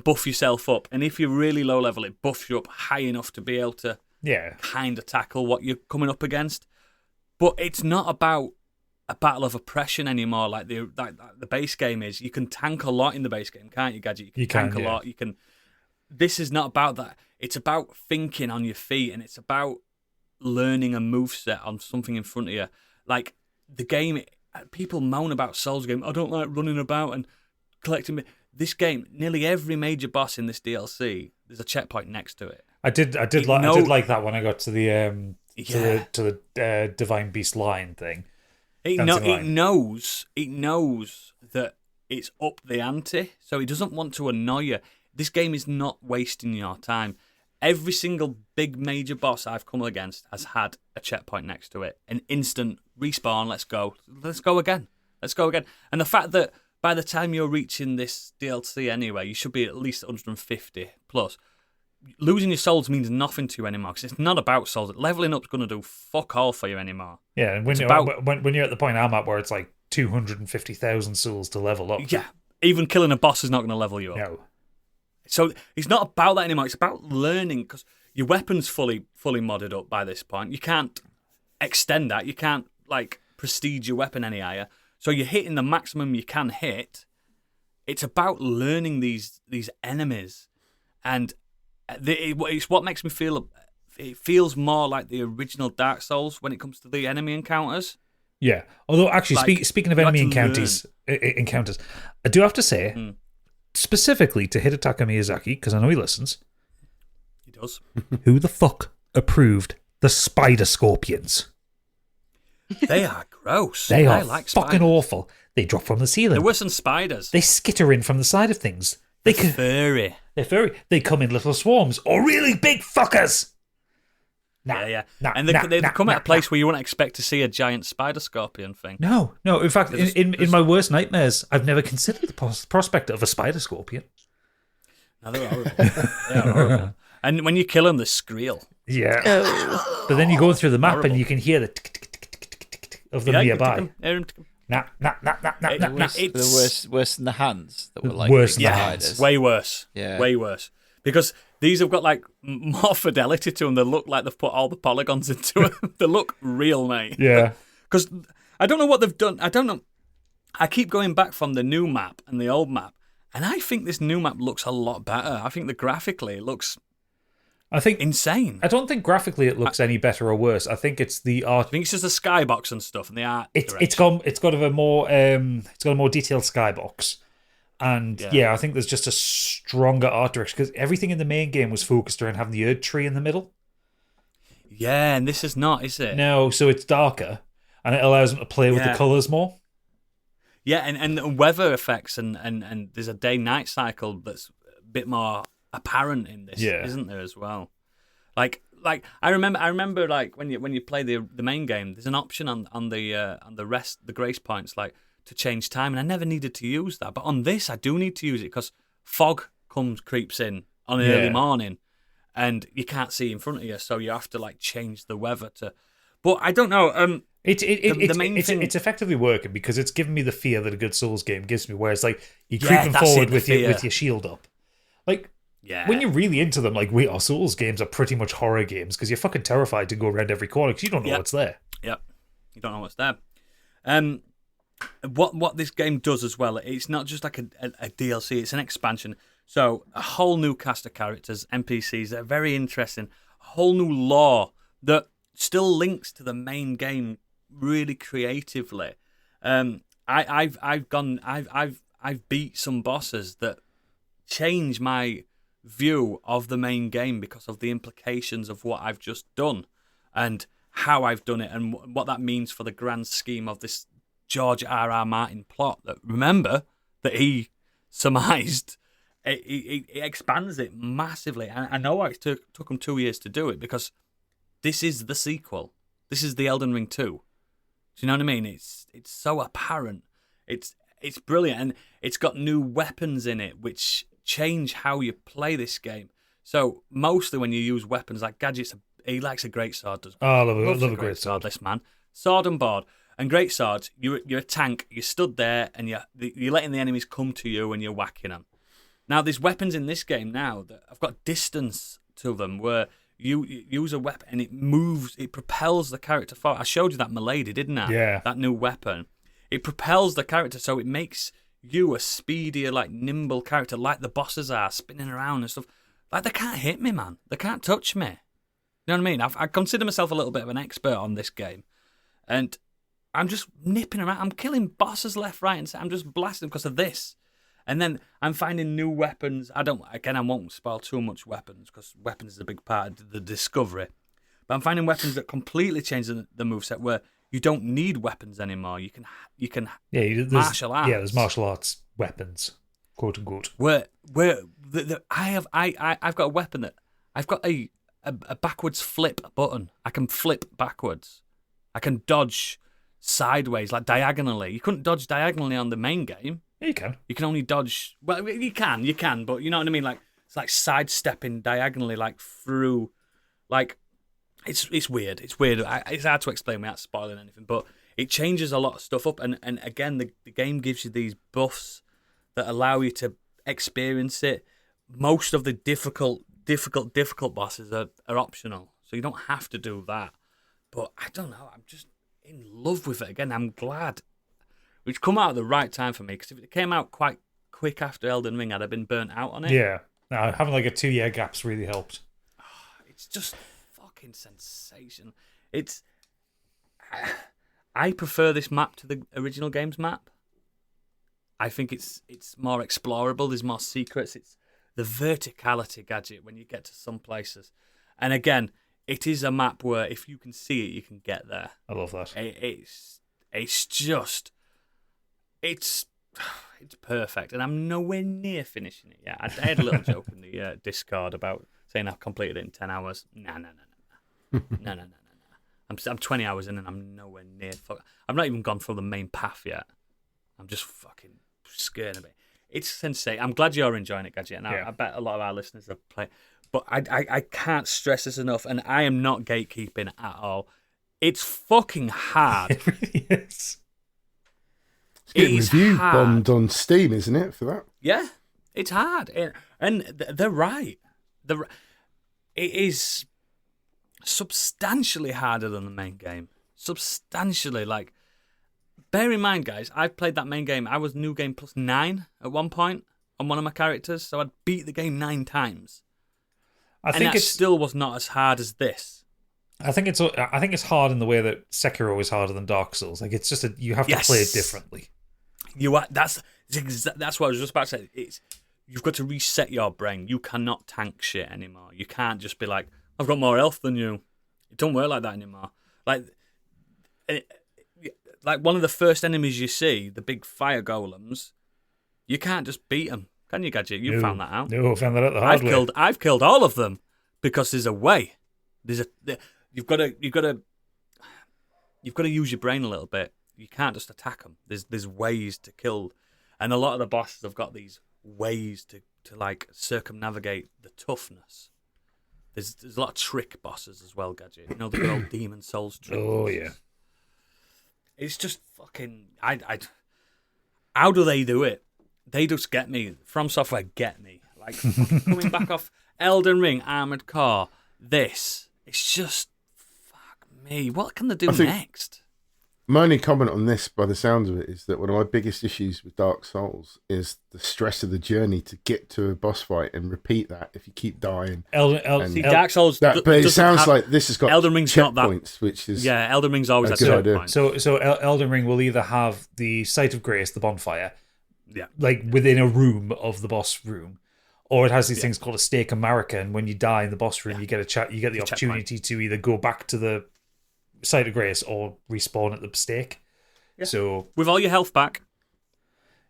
buff yourself up. And if you're really low level, it buffs you up high enough to be able to kind of tackle what you're coming up against. But it's not about a battle of oppression anymore like the base game is. You can tank a lot in the base game, can't you, Gadget? You can tank a lot. You can. This is not about that. It's about thinking on your feet, and it's about learning a moveset on something in front of you. Like the game, people moan about Souls game. I don't like running about and collecting. This game, nearly every major boss in this DLC, there's a checkpoint next to it. I did like that when I got to the Divine Beast line thing. It knows that it's up the ante, so it doesn't want to annoy you. This game is not wasting your time. Every single big major boss I've come against has had a checkpoint next to it. An instant respawn, let's go again. And the fact that by the time you're reaching this DLC anyway, you should be at least 150 plus. Losing your souls means nothing to you anymore, because it's not about souls. Leveling up's going to do fuck all for you anymore. Yeah, and when you're at the point I'm at where it's like 250,000 souls to level up. Yeah, even killing a boss is not going to level you up. No. So it's not about that anymore. It's about learning, because your weapon's fully modded up by this point. You can't extend that. You can't prestige your weapon any higher. So you're hitting the maximum you can hit. It's about learning these enemies, and it's what makes me feel. It feels more like the original Dark Souls when it comes to the enemy encounters. Yeah, although actually, speaking of enemy encounters, I do have to say. Specifically to Hidetaka Miyazaki, because I know he listens. He does. Who the fuck approved the spider scorpions? They are gross. They are like fucking spiders. awful. They drop from the ceiling. They're worse than spiders. They skitter in from the side of things. They're furry. They're furry. They come in little swarms or really big fuckers. They come at a place where you wouldn't expect to see a giant spider scorpion thing. No. In fact, in my worst nightmares, I've never considered the prospect of a spider scorpion. No, they're horrible. And when you kill them, they scriel. Yeah. Oh. But then you go through the map Horrible. and you can hear the tick of them nearby. It's worse than the hands that were like Worse than the spiders. Way worse. Yeah. Way worse. Because these have got more fidelity to them. They look like they've put all the polygons into them. They look real, mate. Yeah. Because I don't know what they've done. I don't know. I keep going back from the new map and the old map, and I think this new map looks a lot better. I think graphically it looks insane. I don't think graphically it looks any better or worse. I think it's the art. I think it's just the skybox and stuff and the art. It's got a more detailed skybox. And I think there's just a stronger art direction, because everything in the main game was focused around having the Erdtree in the middle. Yeah, and this is not, is it? No, so it's darker, and it allows them to play with the colours more. Yeah, and weather effects and there's a day-night cycle that's a bit more apparent in this, isn't there, as well? Like like I remember like when you play the main game, there's an option on the grace points like to change time, and I never needed to use that. But on this, I do need to use it because fog creeps in on an early morning, and you can't see in front of you, so you have to like change the weather to. But I don't know. It's effectively working because it's giving me the fear that a good Souls game gives me, where it's like you're creeping forward with your shield up. Like, when you're really into them, like our Souls games are pretty much horror games because you're fucking terrified to go around every corner because you don't know what's there. Yep, you don't know what's there. What this game does as well, it's not just like a DLC, it's an expansion. So a whole new cast of characters, NPCs that are very interesting, a whole new lore that still links to the main game really creatively. I've beat some bosses that change my view of the main game because of the implications of what I've just done and how I've done it and what that means for the grand scheme of this George R.R. Martin plot. That remember that he surmised. It expands it massively. I know why it took him 2 years to do it because this is the sequel. This is the Elden Ring 2. Do you know what I mean? It's so apparent. It's brilliant, and it's got new weapons in it which change how you play this game. So mostly when you use weapons like Gadget's, he likes a great sword. Doesn't he? Oh, I love a great sword. This man, sword and board, and great swords. You're a tank. You stood there and you're letting the enemies come to you and you're whacking them. Now there's weapons in this game now that have got distance to them where you use a weapon and it moves, it propels the character forward. I showed you that Milady, didn't I? Yeah. That new weapon. It propels the character so it makes you a speedier, like nimble character, like the bosses are, spinning around and stuff. Like they can't hit me, man. They can't touch me. You know what I mean? I consider myself a little bit of an expert on this game. And I'm just nipping around. I'm killing bosses left, right, and center. I'm just blasting because of this. And then I'm finding new weapons. I won't spoil too much weapons because weapons is a big part of the discovery. But I'm finding weapons that completely change the moveset where you don't need weapons anymore. You can martial arts. Yeah, there's martial arts weapons, quote unquote. I've got a weapon that I've got a backwards flip button. I can flip backwards. I can dodge sideways, like diagonally. You couldn't dodge diagonally on the main game. Yeah, you can. You can only dodge. Well, you can, but you know what I mean. Like it's like sidestepping diagonally, like through, like it's weird. It's weird. It's hard to explain without spoiling anything, but it changes a lot of stuff up. And again, the game gives you these buffs that allow you to experience it. Most of the difficult bosses are optional, so you don't have to do that. But I don't know. I'm just in love with it again. I'm glad. Which come out at the right time for me, because if it came out quite quick after Elden Ring, I'd have been burnt out on it. Yeah. No, having like a 2-year gap's really helped. It's just fucking sensation. I prefer this map to the original game's map. I think it's more explorable. There's more secrets. It's the verticality, Gadget, when you get to some places. And again, it is a map where if you can see it, you can get there. I love that. It's perfect, and I'm nowhere near finishing it yet. I had a little joke in the Discord about saying I've completed it in 10 hours. No. I'm 20 hours in, and I'm nowhere near. I've not even gone through the main path yet. I'm just fucking scared of it. It's sensation. I'm glad you're enjoying it, Gadget, and I bet a lot of our listeners have played. But I can't stress this enough, and I am not gatekeeping at all. It's fucking hard. It really is. It's getting review bombed on Steam, isn't it, for that? Yeah, it's hard. And they're right. It is substantially harder than the main game. Substantially. Like, bear in mind, guys, I've played that main game. I was New Game Plus 9 at one point on one of my characters, so I'd beat the game 9 times. I think it still was not as hard as this. I think it's hard in the way that Sekiro is harder than Dark Souls. Like it's just you have to play it differently. That's what I was just about to say. You've got to reset your brain. You cannot tank shit anymore. You can't just be like, I've got more health than you. It don't work like that anymore. Like one of the first enemies you see, the big fire golems, you can't just beat them, can you, Gadget? You found that out. No, I found that out the hard way. I've killed all of them because there's a way. You've got to use your brain a little bit. You can't just attack them. There's ways to kill, and a lot of the bosses have got these ways to like circumnavigate the toughness. There's a lot of trick bosses as well, Gadget. You know, the good old Demon Souls trick. Oh bosses. yeah. It's just fucking. How do they do it? They just get me. From Software get me. Like coming back off Elden Ring, Armored Core. It's just fuck me. What can they do next? My only comment on this, by the sounds of it, is that one of my biggest issues with Dark Souls is the stress of the journey to get to a boss fight and repeat that if you keep dying. Dark Souls. But it sounds like this has got Elden Ring's not that. Checkpoints, which is Elden Ring's always a at good idea. checkpoint. So Elden Ring will either have the Site of Grace, the bonfire, Yeah. like within a room of the boss room, or it has these things called a stake America, and when you die in the boss room, you get the opportunity to either go back to the Site of Grace or respawn at the stake. Yeah. So with all your health back.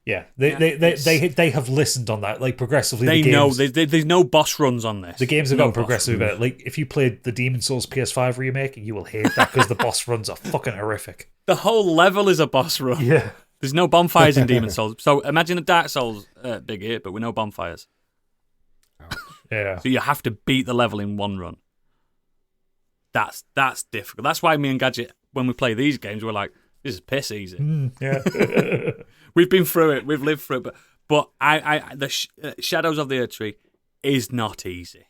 Yeah, they have listened on that, like progressively. They know there's no boss runs on this. The games have gotten progressively better. Like if you played the Demon Souls PS5 remake, you will hate that because the boss runs are fucking horrific. The whole level is a boss run. Yeah, there's no bonfires in Demon Souls. So imagine a Dark Souls big hit, but with no bonfires. Yeah. So you have to beat the level in one run. That's difficult. That's why me and Gadget, when we play these games, we're like, this is piss easy. Yeah. We've been through it. We've lived through it. But Shadows of the Erdtree is not easy.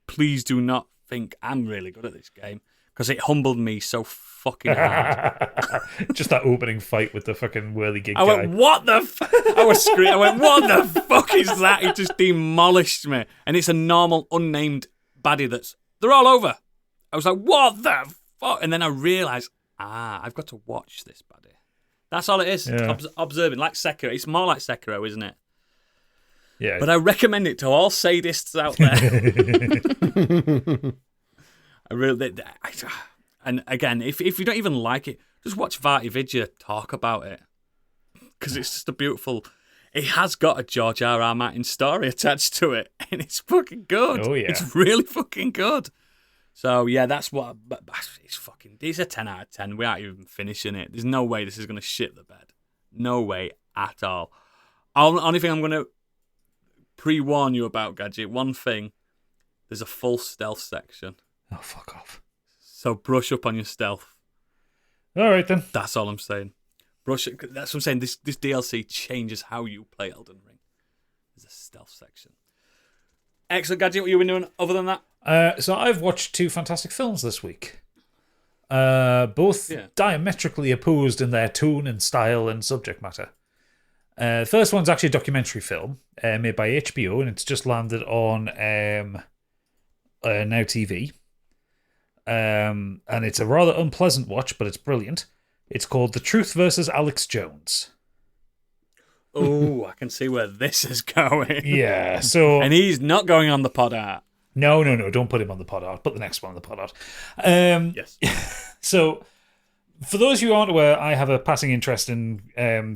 Please do not think I'm really good at this game because it humbled me so fucking hard. Just that opening fight with the fucking whirly-gig I guy. went, what the I was screaming. I went, what the fuck is that? He just demolished me. And it's a normal, unnamed baddie they're all over. I was like, what the fuck? And then I realised, I've got to watch this, buddy. That's all it is. Yeah. Observing, like Sekiro. It's more like Sekiro, isn't it? Yeah. But I recommend it to all sadists out there. And again, if you don't even like it, just watch Varty Vidya talk about it. Because it's just a beautiful... It has got a George R.R. Martin story attached to it. And it's fucking good. Oh, yeah. It's really fucking good. So, yeah, that's what... It's a 10 out of 10. We aren't even finishing it. There's no way this is going to shit the bed. No way at all. Only thing I'm going to pre-warn you about, Gadget, one thing, there's a full stealth section. Oh, fuck off. So brush up on your stealth. All right, then. That's all I'm saying. That's what I'm saying. This DLC changes how you play Elden Ring. There's a stealth section. Excellent, Gadget. What you been doing other than that? So I've watched 2 fantastic films this week. Both diametrically opposed in their tone and style and subject matter. The first one's actually a documentary film made by HBO, and it's just landed on Now TV. And it's a rather unpleasant watch, but it's brilliant. It's called The Truth versus Alex Jones. Oh, I can see where this is going. Yeah, so... And he's not going on the pod art. No, don't put him on the pod art. Put the next one on the pod art. Yes. So, for those of you who aren't aware, I have a passing interest in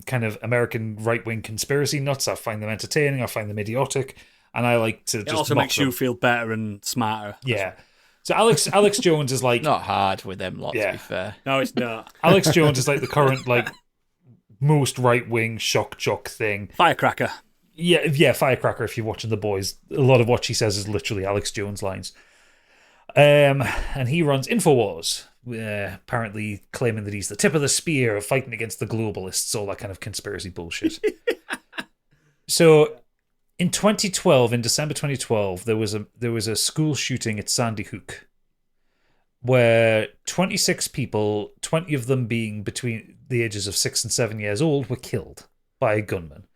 kind of American right-wing conspiracy nuts. I find them entertaining. I find them idiotic. And I like to It just also mock makes them. you feel better and smarter. Yeah. So Alex Jones is like... Not hard with them lot, Yeah. to be fair. No, it's not. Alex Jones is like the current, like, most right-wing shock jock thing. Firecracker. Yeah, Firecracker, if you're watching The Boys. A lot of what she says is literally Alex Jones lines. And he runs InfoWars, apparently claiming that he's the tip of the spear of fighting against the globalists, all that kind of conspiracy bullshit. So, in 2012, in December 2012, there was a school shooting at Sandy Hook, where 26 people, 20 of them being between the ages of 6 and 7 years old, were killed by a gunman.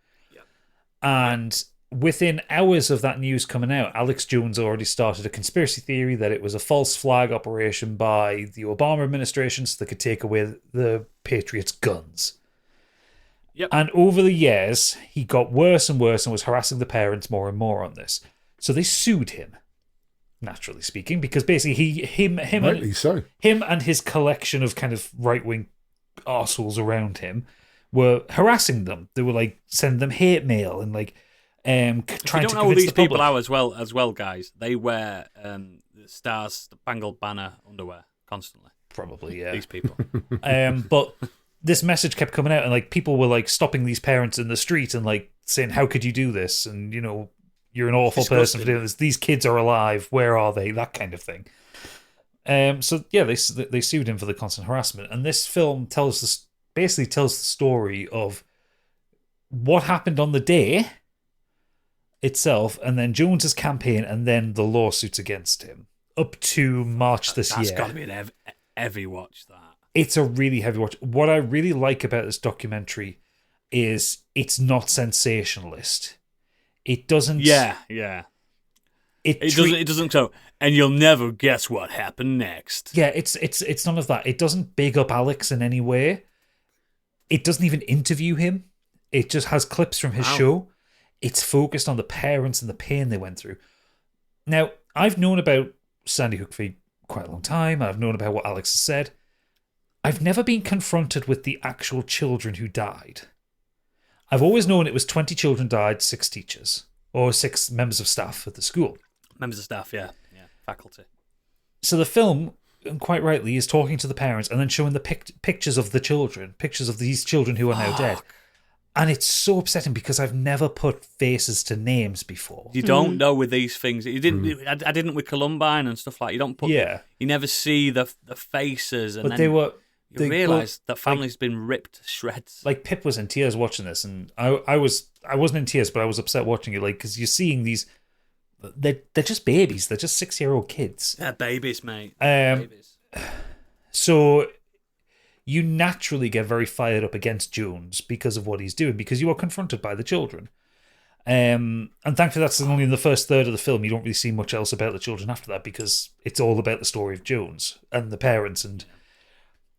And within hours of that news coming out, Alex Jones already started a conspiracy theory that it was a false flag operation by the Obama administration so they could take away the Patriots' guns. Yep. And over the years, he got worse and worse and was harassing the parents more and more on this. So they sued him, naturally speaking, because basically him and his collection of kind of right-wing arseholes around him were harassing them. They were like sending them hate mail and like trying If you to don't know who convince these the people public. are as well, guys. They wear the Stars Spangled Banner underwear constantly. Probably, yeah. These people. But this message kept coming out, and like people were like stopping these parents in the street and like saying, "How could you do this?" And you're an awful person for doing this. These kids are alive. Where are they? That kind of thing. So yeah, they sued him for the constant harassment, and this film basically tells the story of what happened on the day itself, and then Jones's campaign, and then the lawsuits against him up to March this year. That's got to be an heavy watch. That it's a really heavy watch. What I really like about this documentary is it's not sensationalist. It doesn't. Yeah. It doesn't go. And you'll never guess what happened next. Yeah, it's none of that. It doesn't big up Alex in any way. It doesn't even interview him. It just has clips from his show. It's focused on the parents and the pain they went through. Now, I've known about Sandy Hook for quite a long time. I've known about what Alex has said. I've never been confronted with the actual children who died. I've always known it was 20 children died, 6 teachers, or 6 members of staff at the school. Members of staff, yeah, faculty. So the film, and quite rightly, is talking to the parents and then showing the pictures of the children, pictures of these children who are now dead. And it's so upsetting because I've never put faces to names before. You don't know with these things. You didn't. I didn't with Columbine and stuff like. You don't put. Yeah. You never see the faces, and But then they realise that family's been ripped to shreds. Like Pip was in tears watching this, and I wasn't in tears, but I was upset watching it. Like because you're seeing these, they're just babies. They're just 6-year-old kids. They're babies, mate. Babies. So you naturally get very fired up against Jones because of what he's doing, because you are confronted by the children. And thankfully that's only in the first third of the film. You don't really see much else about the children after that because it's all about the story of Jones and the parents, and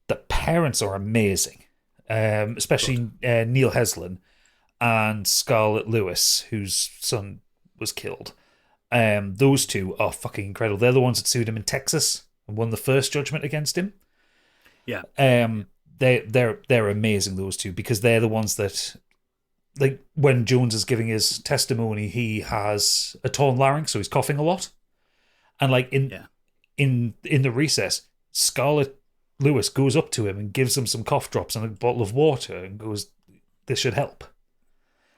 the parents are amazing. Especially Neil Heslin and Scarlett Lewis, whose son was killed. Those two are fucking incredible. They're the ones that sued him in Texas and won the first judgment against him. Yeah. They're amazing, those two, because they're the ones that, like, when Jones is giving his testimony, he has a torn larynx, so he's coughing a lot. And like in the recess, Scarlett Lewis goes up to him and gives him some cough drops and a bottle of water and goes, "This should help."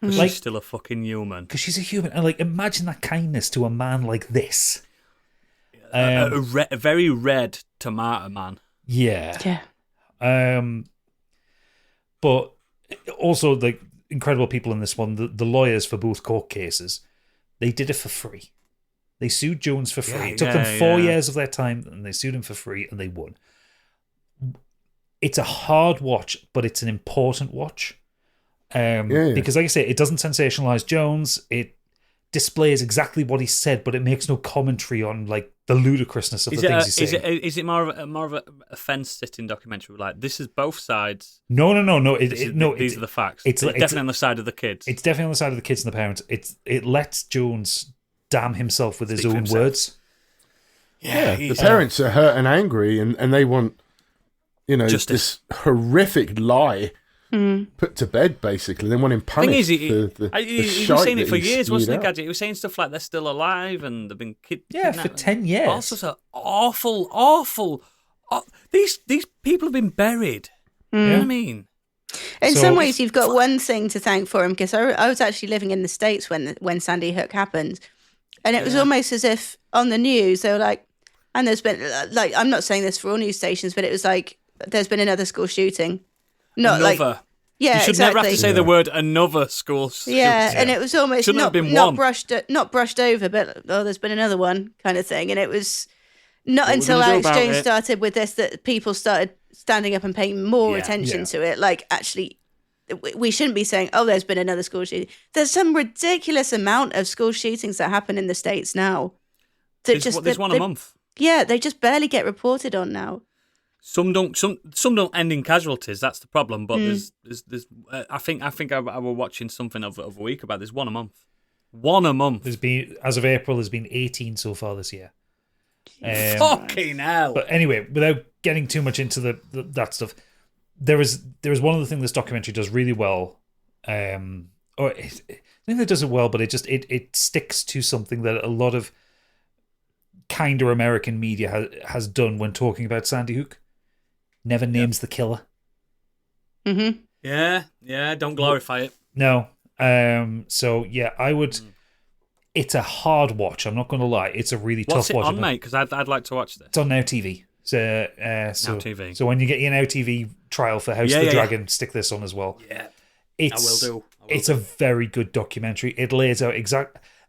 Like, she's still a fucking human. Because she's a human. And like, imagine that kindness to a man like this. A very red tomato man. Yeah. But also, the incredible people in this one, the lawyers for both court cases, they did it for free. They sued Jones for free. It took them 4 years of their time, and they sued him for free, and they won. It's a hard watch, but it's an important watch. Because, like I say, it doesn't sensationalize Jones. It displays exactly what he said, but it makes no commentary on like the ludicrousness of the things he's saying. Is it more of a fence-sitting documentary? Like, this is both sides. No. These are the facts. It's definitely on the side of the kids. It's definitely on the side of the kids and the parents. It lets Jones damn himself with his own words. Yeah, the parents are hurt and angry, and they want, justice. This horrific lie put to bed, basically. They want him punished. He was saying it for years, wasn't he, Gadget? He was saying stuff like they're still alive and they've been kidnapped. For 10 years. All sorts of awful. These people have been buried. You know what I mean? In some ways, you've got one thing to thank for him, because I was actually living in the States when Sandy Hook happened. And it was almost as if on the news, they were like, and there's been, like, I'm not saying this for all news stations, but it was like, there's been another school shooting. Not another. Like, yeah, you should exactly. never have to say the word another school shooting. Yeah, and it was almost Shouldn't have been not brushed over, but there's been another one kind of thing. And it was not until Alex Jones started with this that people started standing up and paying more attention to it. Like, actually, we shouldn't be saying, "Oh, there's been another school shooting." There's some ridiculous amount of school shootings that happen in the States now. There's one a month. Yeah, they just barely get reported on now. Some don't end in casualties. That's the problem. But there's I think I was watching something of a week about there's one a month. One a month. There's been, as of April, there's been 18 so far this year. Fucking hell. But anyway, without getting too much into that stuff, there is one of the things this documentary does really well. think that does it well, but it sticks to something that a lot of kinder American media has done when talking about Sandy Hook. Never names the killer. Mm-hmm. Yeah, don't glorify it. No. So yeah, I would. It's a hard watch. I'm not going to lie. It's a really What's tough it watch. on, mate? Because I'd like to watch this. It's on Now TV. So, Now TV. So when you get your Now TV trial for House of the Dragon, stick this on as well. Yeah, I will do. It's a very good documentary. It lays out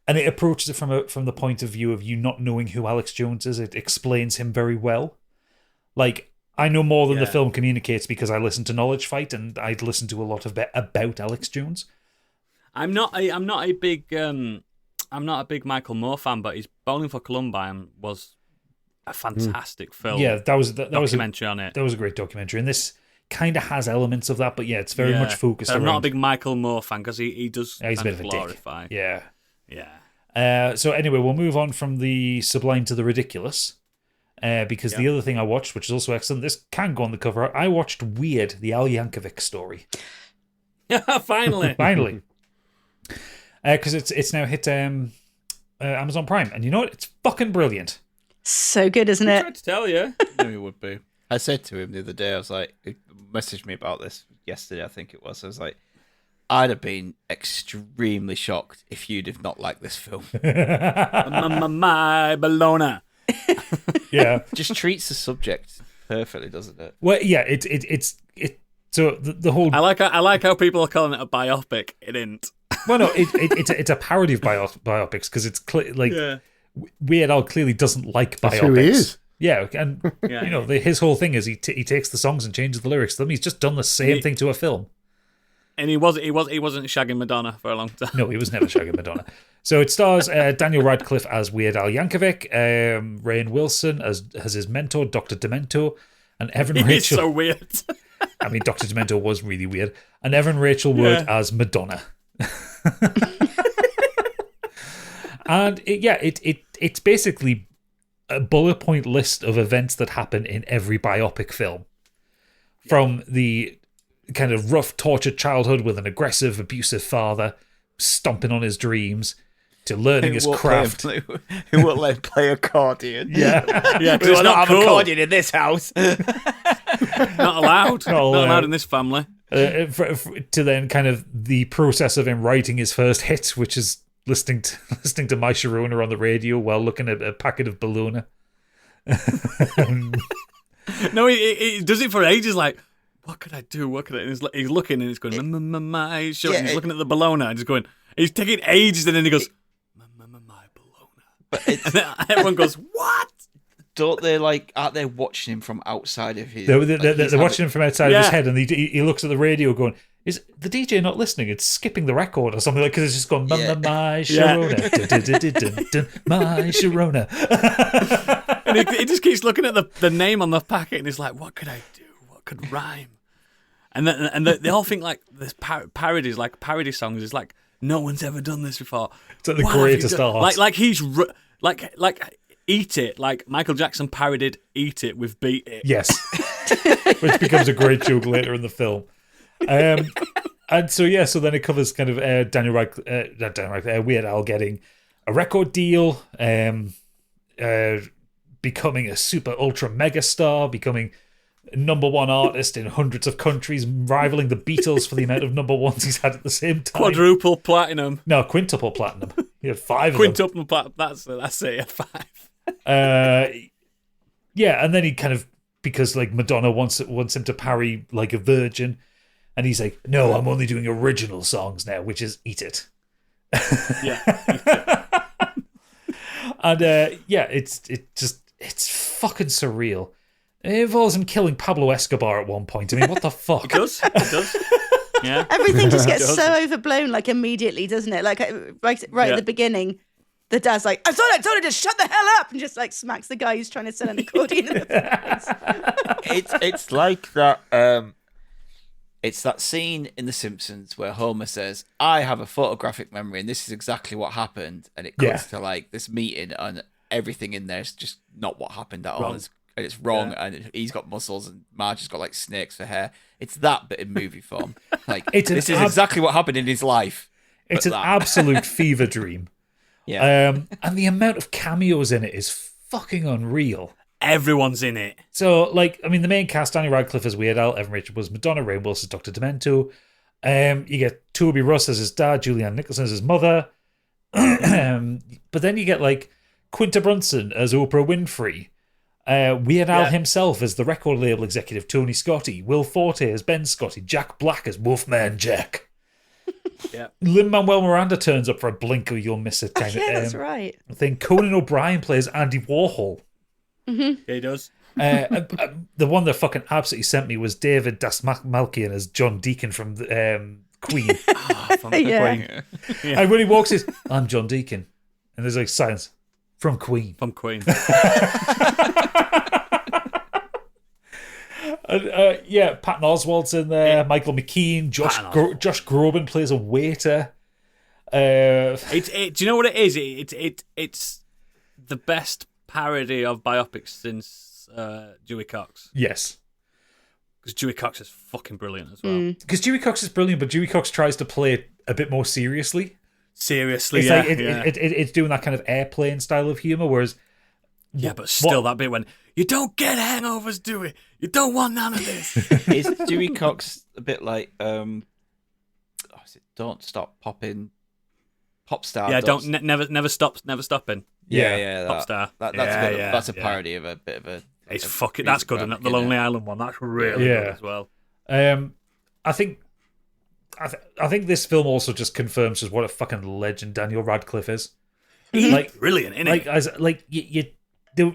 and it approaches it from the point of view of you not knowing who Alex Jones is. It explains him very well. Like, I know more than the film communicates because I listen to Knowledge Fight and I'd listen to a lot of about Alex Jones. I'm not a big Michael Moore fan, but his Bowling for Columbine was a fantastic film. Yeah, that was a documentary on it. That was a great documentary, and this kind of has elements of that, but yeah, it's very much focused. I'm around... not a big Michael Moore fan because he does. Yeah, he's a bit of a glorify. Dick. Yeah. So anyway, we'll move on from the sublime to the ridiculous. Because the other thing I watched, which is also excellent, this can go on the cover. I watched Weird, the Al Yankovic story. Finally. Because it's now hit Amazon Prime, and you know what? It's fucking brilliant. So good, isn't I it? tried to tell you. I knew it would be. I said to him the other day, I was like, he messaged me about this yesterday, I think it was. I was like, I'd have been extremely shocked if you'd have not liked this film. My Bologna. Yeah. Just treats the subject perfectly, doesn't it? Well, yeah, it's so the whole. I like how people are calling it a biopic. It isn't. Well, no, it's a parody of biopics because it's Weird Al clearly doesn't like biopics. That's who he is. Yeah, and his whole thing is he takes the songs and changes the lyrics to them. He's just done the same thing to a film. And he wasn't shagging Madonna for a long time. No, he was never shagging Madonna. So it stars Daniel Radcliffe as Weird Al Yankovic, Rainn Wilson as his mentor, Dr. Demento, and Evan Rachel. He's so weird. I mean, Dr. Demento was really weird. And Evan Rachel Wood as Madonna. And it's basically a bullet point list of events that happen in every biopic film. From the kind of rough, tortured childhood with an aggressive, abusive father stomping on his dreams, to learning his craft. Who won't let him play accordion? Yeah. Yeah, We will not have accordion in this house. Not allowed. Not allowed in this family. To then kind of the process of him writing his first hit, which is listening to My Sharona on the radio while looking at a packet of bologna. No, he does it for ages. Like, what could I do? What could I? And he's looking and he's going, my Sharona. And he's looking at the bologna and he's going. He's taking ages, and then he goes, my bologna. And then everyone goes, what? Don't they aren't they watching him from outside of his... They're watching him from outside of his head, and he looks at the radio going, is the DJ not listening? It's skipping the record or something, like, because it's just going, my Sharona, my Sharona. And he just keeps looking at the name on the packet, and he's like, what could I do? What could rhyme? And they all think like this parodies, like parody songs, is like, no one's ever done this before. It's like the greatest art. Like he's like Eat It, like Michael Jackson parodied Eat It with Beat It. Yes. Which becomes a great joke later in the film. And so then it covers kind of Weird Al getting a record deal, becoming a super ultra mega star, becoming number one artist in hundreds of countries, rivaling the Beatles for the amount of number ones he's had at the same time. Quadruple platinum. No, quintuple platinum. He had 5 of them. Quintuple platinum. That's it. 5. And then he kind of, because like Madonna wants him to parry like a virgin, and he's like, no, I'm only doing original songs now, which is Eat It. Yeah. And it's fucking surreal. It involves him killing Pablo Escobar at one point. I mean, what the fuck? It does. Yeah. Everything just gets so overblown, like, immediately, doesn't it? Like, right at the beginning, the dad's like, I told her to shut the hell up, and just like smacks the guy who's trying to sell an accordion in the face. It's like that. It's that scene in The Simpsons where Homer says, I have a photographic memory and this is exactly what happened. And it comes to like this meeting and everything in there is just not what happened at all. And it's wrong. Yeah. And he's got muscles and Marge has got like snakes for hair. It's that bit in movie form. Like, this is exactly what happened in his life. It's an that. absolute fever dream. Yeah. And the amount of cameos in it is fucking unreal. Everyone's in it. So, like, I mean, the main cast: Danny Radcliffe as Weird Al, Evan Rachel was Madonna, Rainn Wilson as Dr. Demento. You get Toby Russ as his dad, Julianne Nicholson as his mother. But then you get like Quinta Brunson as Oprah Winfrey. Weird Al himself as the record label executive Tony Scotti, Will Forte as Ben Scotti, Jack Black as Wolfman Jack. Yeah. Lin-Manuel Miranda turns up for a blink or you'll miss it kind of that's right. thing. Conan O'Brien plays Andy Warhol. Yeah, he does. The one that fucking absolutely sent me was David Dastmalchian as John Deacon from Queen. Yeah. And when he walks in, I'm John Deacon. And there's like silence. From Queen. From Queen. Patton Oswalt's in there. Michael McKean. Josh Groban plays a waiter. Do you know what it is? It's the best parody of biopics since Dewey Cox. Yes. Because Dewey Cox is fucking brilliant as well. Because Dewey Cox is brilliant, but Dewey Cox tries to play it a bit more seriously. Seriously, It's yeah. like it's doing that kind of airplane style of humour, whereas but still that bit when you don't get hangovers, Dewey. You don't want none of this. Is Dewey Cox a bit like is it Don't Stop Popping Pop Star? Yeah, never stopping. Yeah, Pop star. That's a parody of a bit of a. It's fucking. That's good enough. The Lonely Island one. That's really good as well. I think this film also just confirms just what a fucking legend Daniel Radcliffe is. Like Brilliant, isn't it? You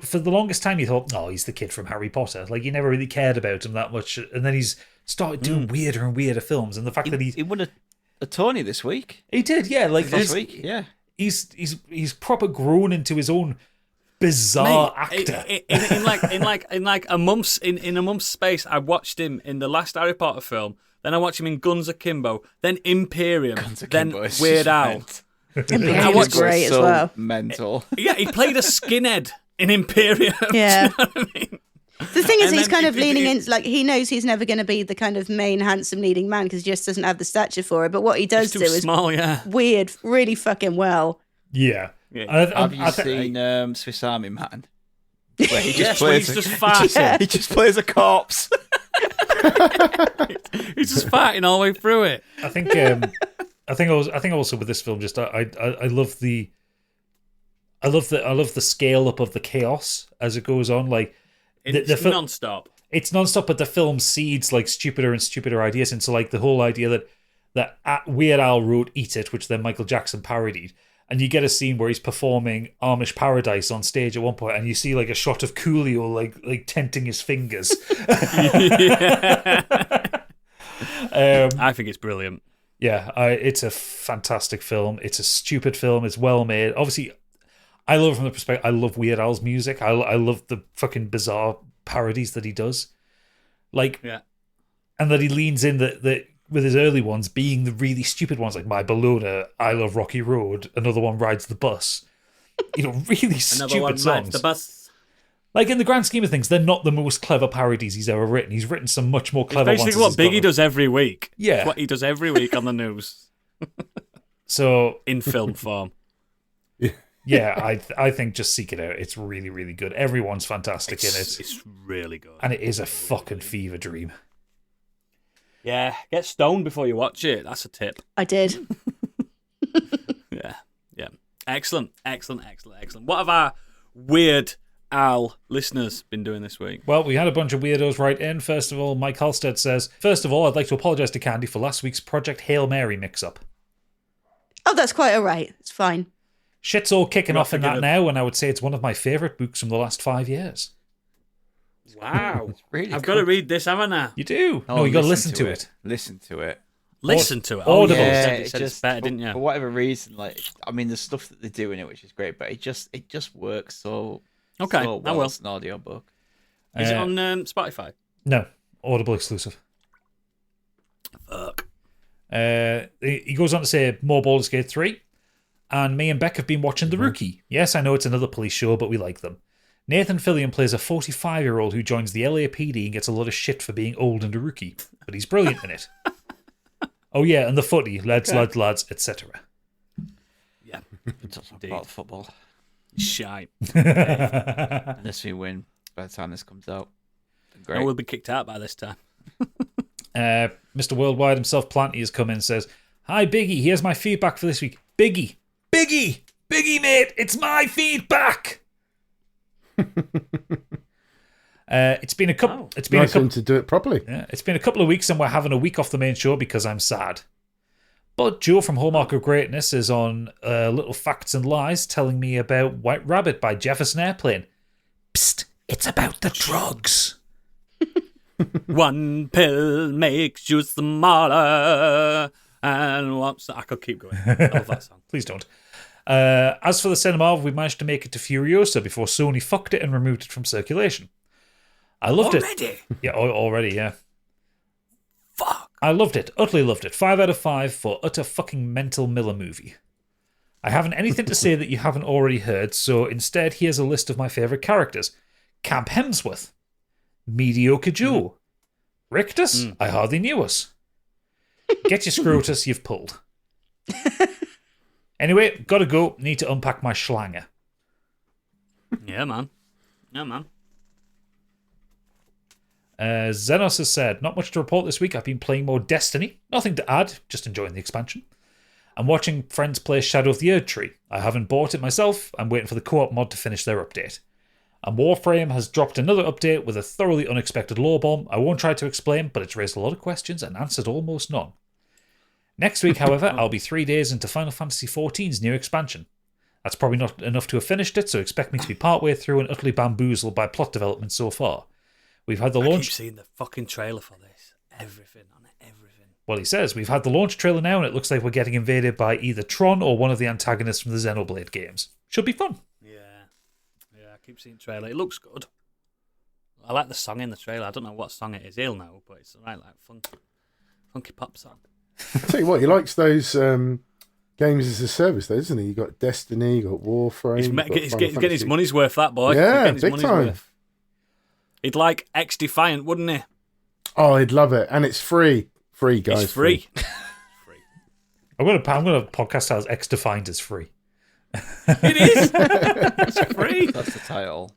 for the longest time you thought, oh, he's the kid from Harry Potter. Like you never really cared about him that much, and then he's started doing weirder and weirder films. And the fact that he won a Tony this week. he did, yeah, like Last week, yeah. he's proper grown into his own bizarre actor. In like a month's space, I watched him in the last Harry Potter film. Then I watched him in Guns Akimbo. Then Imperium. then Weird Al. Imperium was great as well. Mental. Yeah, he played a skinhead in Imperium. Yeah. Do you know what I mean? The thing is, And he's then kind of leaning in, like he knows he's never going to be the kind of main handsome leading man because he just doesn't have the stature for it. But what he does He's do too is small, yeah. weird, really fucking well. Yeah. Have you seen Swiss Army Man? Where he just When plays he's just farting. he just plays a corpse. He's just farting all the way through it. I think also with this film, just I love the scale up of the chaos as it goes on. Like It's non-stop. It's non-stop, but the film seeds like stupider and stupider ideas into like the whole idea that Weird Al wrote "Eat It," which then Michael Jackson parodied. And you get a scene where he's performing Amish Paradise on stage at one point, and you see like a shot of Coolio like tenting his fingers. I think it's brilliant. Yeah, it's a fantastic film. It's a stupid film. It's well made. Obviously, I love it from the perspective. I love Weird Al's music. I love the fucking bizarre parodies that he does. Like, Yeah. and that he leans in that with his early ones being the really stupid ones, like My Bologna, I Love Rocky Road, another one Rides the Bus. You know, really Another stupid one songs. rides the bus. Like, in the grand scheme of things, they're not the most clever parodies he's ever written. He's written some much more clever ones. Basically what Biggie does every week. Yeah. It's what he does every week on the news. So, In film form. yeah, I think just seek it out. It's really, really good. Everyone's fantastic in it. It's really good. And it is a fucking fever dream. Yeah, get stoned before you watch it. That's a tip. I did. Yeah. Excellent. What have our Weird Al listeners been doing this week? Well, we had a bunch of weirdos write in. First of all, Mike Halstead says, first of all, I'd like to apologise to Candy for last week's Project Hail Mary mix-up. Oh, that's quite all right. It's fine. Shit's all kicking You're off in that forgiven. now, and I would say it's one of my favourite books from the last 5 years. Wow. Really I've cool. got to read this, haven't I? You do? Oh, No, you got to listen to it. Listen to it. Listen to it. Audible. Oh, Yeah, you said it's better, didn't you? For whatever reason, like I mean, the stuff that they do in it, which is great, but it just works so Okay, so I well will. as an audiobook. Is it on Spotify? No, Audible exclusive. Fuck. He goes on to say, more Baldur's Gate 3. And me and Beck have been watching The Rookie. Yes, I know it's another police show, but we like them. Nathan Fillion plays a 45-year-old who joins the LAPD and gets a lot of shit for being old and a rookie. But he's brilliant in it. Oh yeah, and the footy, lads, etc. Yeah. Talk about football. Shite. Unless we win by the time this comes out. Great. No, we'll be kicked out by this time. Mr. Worldwide himself, Planty, has come in and says, "Hi, Biggie. Here's my feedback for this week. Biggie, mate. It's my feedback." It's been a couple. It's been Nice of him to do it properly. Yeah, it's been a couple of weeks, and we're having a week off the main show because I'm sad. But Joe from Hallmark of Greatness is on Little Facts and Lies, telling me about White Rabbit by Jefferson Airplane. Psst! It's about the drugs. One pill makes you smaller. And what's that? I could keep going. I love that song. Please don't. As for the cinema, we managed to make it to Furiosa before Sony fucked it and removed it from circulation. I loved it. Yeah, already, yeah. Fuck. I loved it. Utterly loved it. 5 out of 5 for utter fucking mental Miller movie. I haven't anything to say that you haven't already heard, so instead here's a list of my favourite characters. Camp Hemsworth. Mediocre Joe. Rictus. I hardly knew us. Get your scrotus, you've pulled. Anyway, gotta go. Need to unpack my schlanger. Yeah, man. Xenos has said, not much to report this week. I've been playing more Destiny. Nothing to add, just enjoying the expansion. I'm watching friends play Shadow of the Erdtree. I haven't bought it myself. I'm waiting for the co-op mod to finish their update. And Warframe has dropped another update with a thoroughly unexpected lore bomb. I won't try to explain, but it's raised a lot of questions and answered almost none. Next week, however, I'll be 3 days into Final Fantasy XIV's new expansion. That's probably not enough to have finished it, so expect me to be partway through and utterly bamboozled by plot development so far. We've had the launch. I keep seeing the fucking trailer for this. Everything on it, everything. Well, he says, we've had the launch trailer now, and it looks like we're getting invaded by either Tron or one of the antagonists from the Xenoblade games. Should be fun. Yeah, I keep seeing the trailer. It looks good. I like the song in the trailer. I don't know what song it is. He'll know, but it's right, like funky pop song. I'll tell you what, he likes those games as a service, though, isn't he? You got Destiny, you got Warframe. He's getting his money's worth, that boy. Yeah, big time. He'd like XDefiant, wouldn't he? Oh, he'd love it, and it's free. Free, guys. It's free. I'm gonna podcast as XDefiant is free. It is. It's free. That's the title.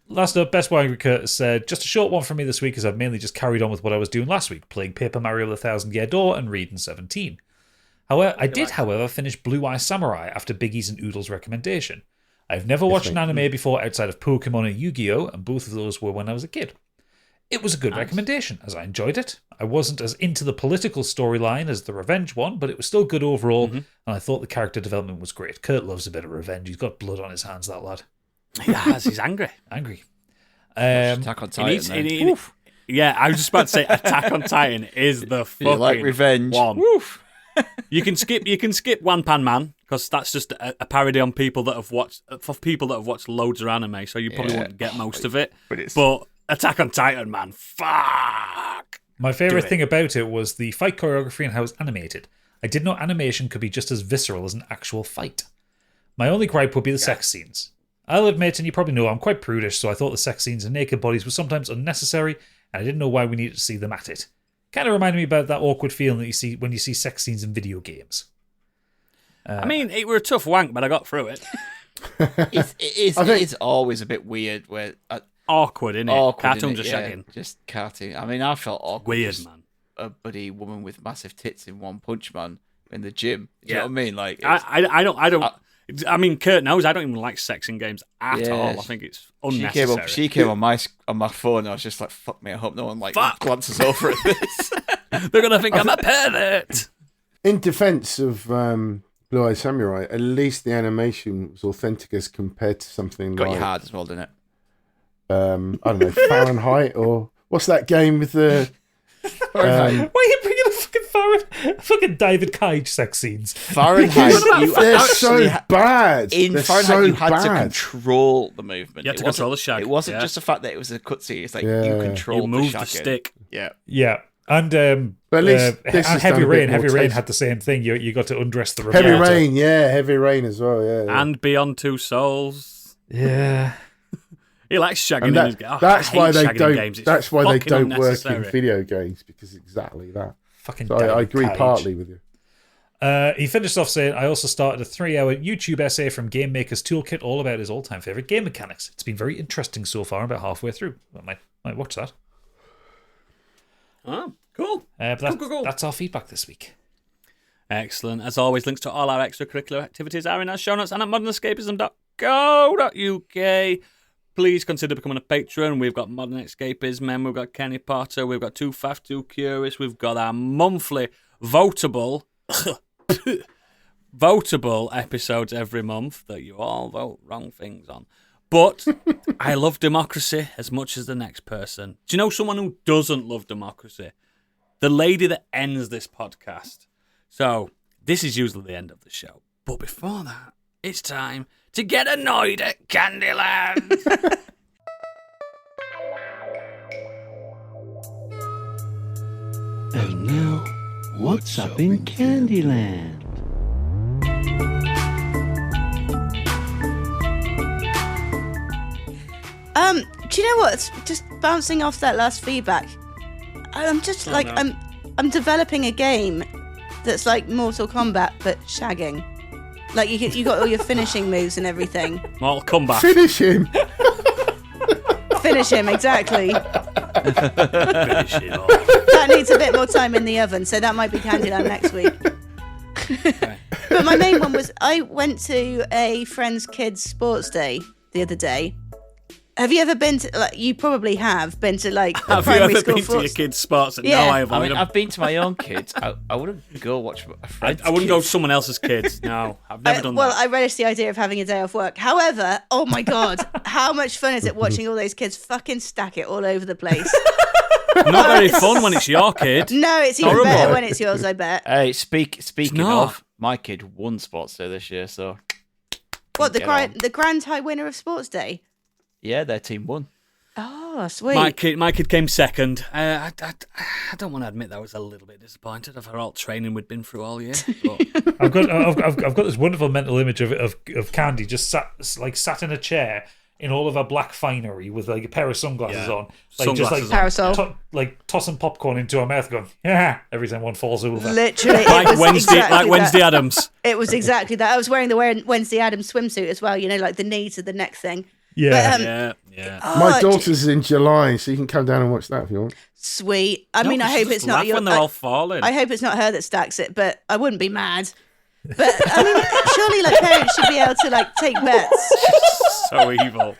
Last up, Best Boy Angry Curtis said, just a short one for me this week as I've mainly just carried on with what I was doing last week, playing Paper Mario the Thousand Year Door and reading 17. However, I did finish Blue Eye Samurai after Biggie's and Oodle's recommendation. I've never watched an anime before outside of Pokemon and Yu-Gi-Oh!, and both of those were when I was a kid. It was a good recommendation, as I enjoyed it. I wasn't as into the political storyline as the revenge one, but it was still good overall, and I thought the character development was great. Kurt loves a bit of revenge. He's got blood on his hands, that lad. He has. He's angry. Attack on Titan. Yeah, I was just about to say Attack on Titan is the fucking you like revenge. One. You can skip One Pan Man because that's just a parody on people that have watched loads of anime, so you probably won't get most of it. But Attack on Titan, man, fuck. My favourite thing about it was the fight choreography and how it was animated. I didn't know animation could be just as visceral as an actual fight. My only gripe would be the sex scenes. I'll admit, and you probably know, I'm quite prudish, so I thought the sex scenes and naked bodies were sometimes unnecessary, and I didn't know why we needed to see them at it. Kind of reminded me about that awkward feeling that you see when you see sex scenes in video games. I mean, it were a tough wank, but I got through it. It's always a bit weird where... awkward, innit? Awkward, Cartoons innit? are shagging. Just cartoon. I mean, I felt awkward. Weird, man. A buddy woman with massive tits in One Punch Man in the gym. Do you know what I mean? Like, I mean, Kurt knows I don't even like sex in games at all. I think it's unnecessary. She came on my phone and I was just like, fuck me, I hope no one glances over at this. They're going to think I'm a pervert. In defense of Blue Eye Samurai, at least the animation was authentic as compared to something Got like... you hard as well, didn't it? I don't know, Fahrenheit, or... What's that game with the... Why are you bringing a fucking David Cage sex scenes? Fahrenheit, they're so bad. In Fahrenheit, you had to control the movement. You had to control the shag. It wasn't just the fact that it was a cutscene. It's like you controlled the shag. You moved the stick. Yeah. And but at least Heavy Rain had the same thing. You got to undress the Heavy Rain, Heavy Rain as well, yeah. And Beyond Two Souls. Yeah. He likes shagging in his game. That's why they don't. Games. That's why they don't work in video games, because exactly that. Fucking So I agree Cage. partly with you. He finished off saying, I also started a 3-hour YouTube essay from Game Maker's Toolkit all about his all-time favourite game mechanics. It's been very interesting so far. I'm about halfway through. I might watch that. Oh, cool. But Cool. that's our feedback this week. Excellent. As always, links to all our extracurricular activities are in our show notes and at modernescapism.co.uk. Please consider becoming a patron. We've got Modern Escapism, we've got Kenny Potter, we've got Too Fast, Too Curious, we've got our monthly votable episodes every month that you all vote wrong things on. But I love democracy as much as the next person. Do you know someone who doesn't love democracy? The lady that ends this podcast. So, this is usually the end of the show. But before that, it's time to get annoyed at Candyland. And now, what's up in Candyland? Do you know what? Just bouncing off that last feedback, I'm just I'm developing a game that's like Mortal Kombat but shagging. Like you got all your finishing moves and everything. Mortal Kombat. Finish him. Finish him, exactly. Finish it off. That needs a bit more time in the oven, so that might be Candyland next week. But my main one was I went to a friend's kids' sports day the other day. Have you ever been to, like, you probably have been to, like, a Have you primary ever school been to your sports? kids' sports? Yeah. No, I I avoid mean, them. I've been to my own kids. I wouldn't go watch a friend's I wouldn't go to kids. someone else's kids. No, I've never done that. I relish the idea of having a day off work. However, oh my God, how much fun is it watching all those kids fucking stack it all over the place? Not very fun when it's your kid. No, it's even Horrible. better when it's yours, I bet. Hey, speaking not. of, my kid won Sports Day this year, so What, Get on. the grand high winner of sports day? yeah, their team won. Oh, sweet. My kid came second. I don't want to admit that I was a little bit disappointed of all training we'd been through all year. But I've got this wonderful mental image of Candy just sat in a chair in all of her black finery with like a pair of sunglasses Yeah. on, Sunglasses on. Parasol. tossing popcorn into her mouth, going yeah every time one falls over. Literally, it like was Wednesday, exactly like Wednesday that. Addams. It was exactly that. I was wearing the Wednesday Addams swimsuit as well, you know, like the knee to the neck thing. Yeah. But, Yeah. My oh, daughter's in July, so you can come down and watch that if you want. Sweet. I mean, No, I 'cause hope just it's not laugh your. when they're all falling. I hope it's not her that stacks it, but I wouldn't be mad. But I mean, surely like parents should be able to like take bets. So evil.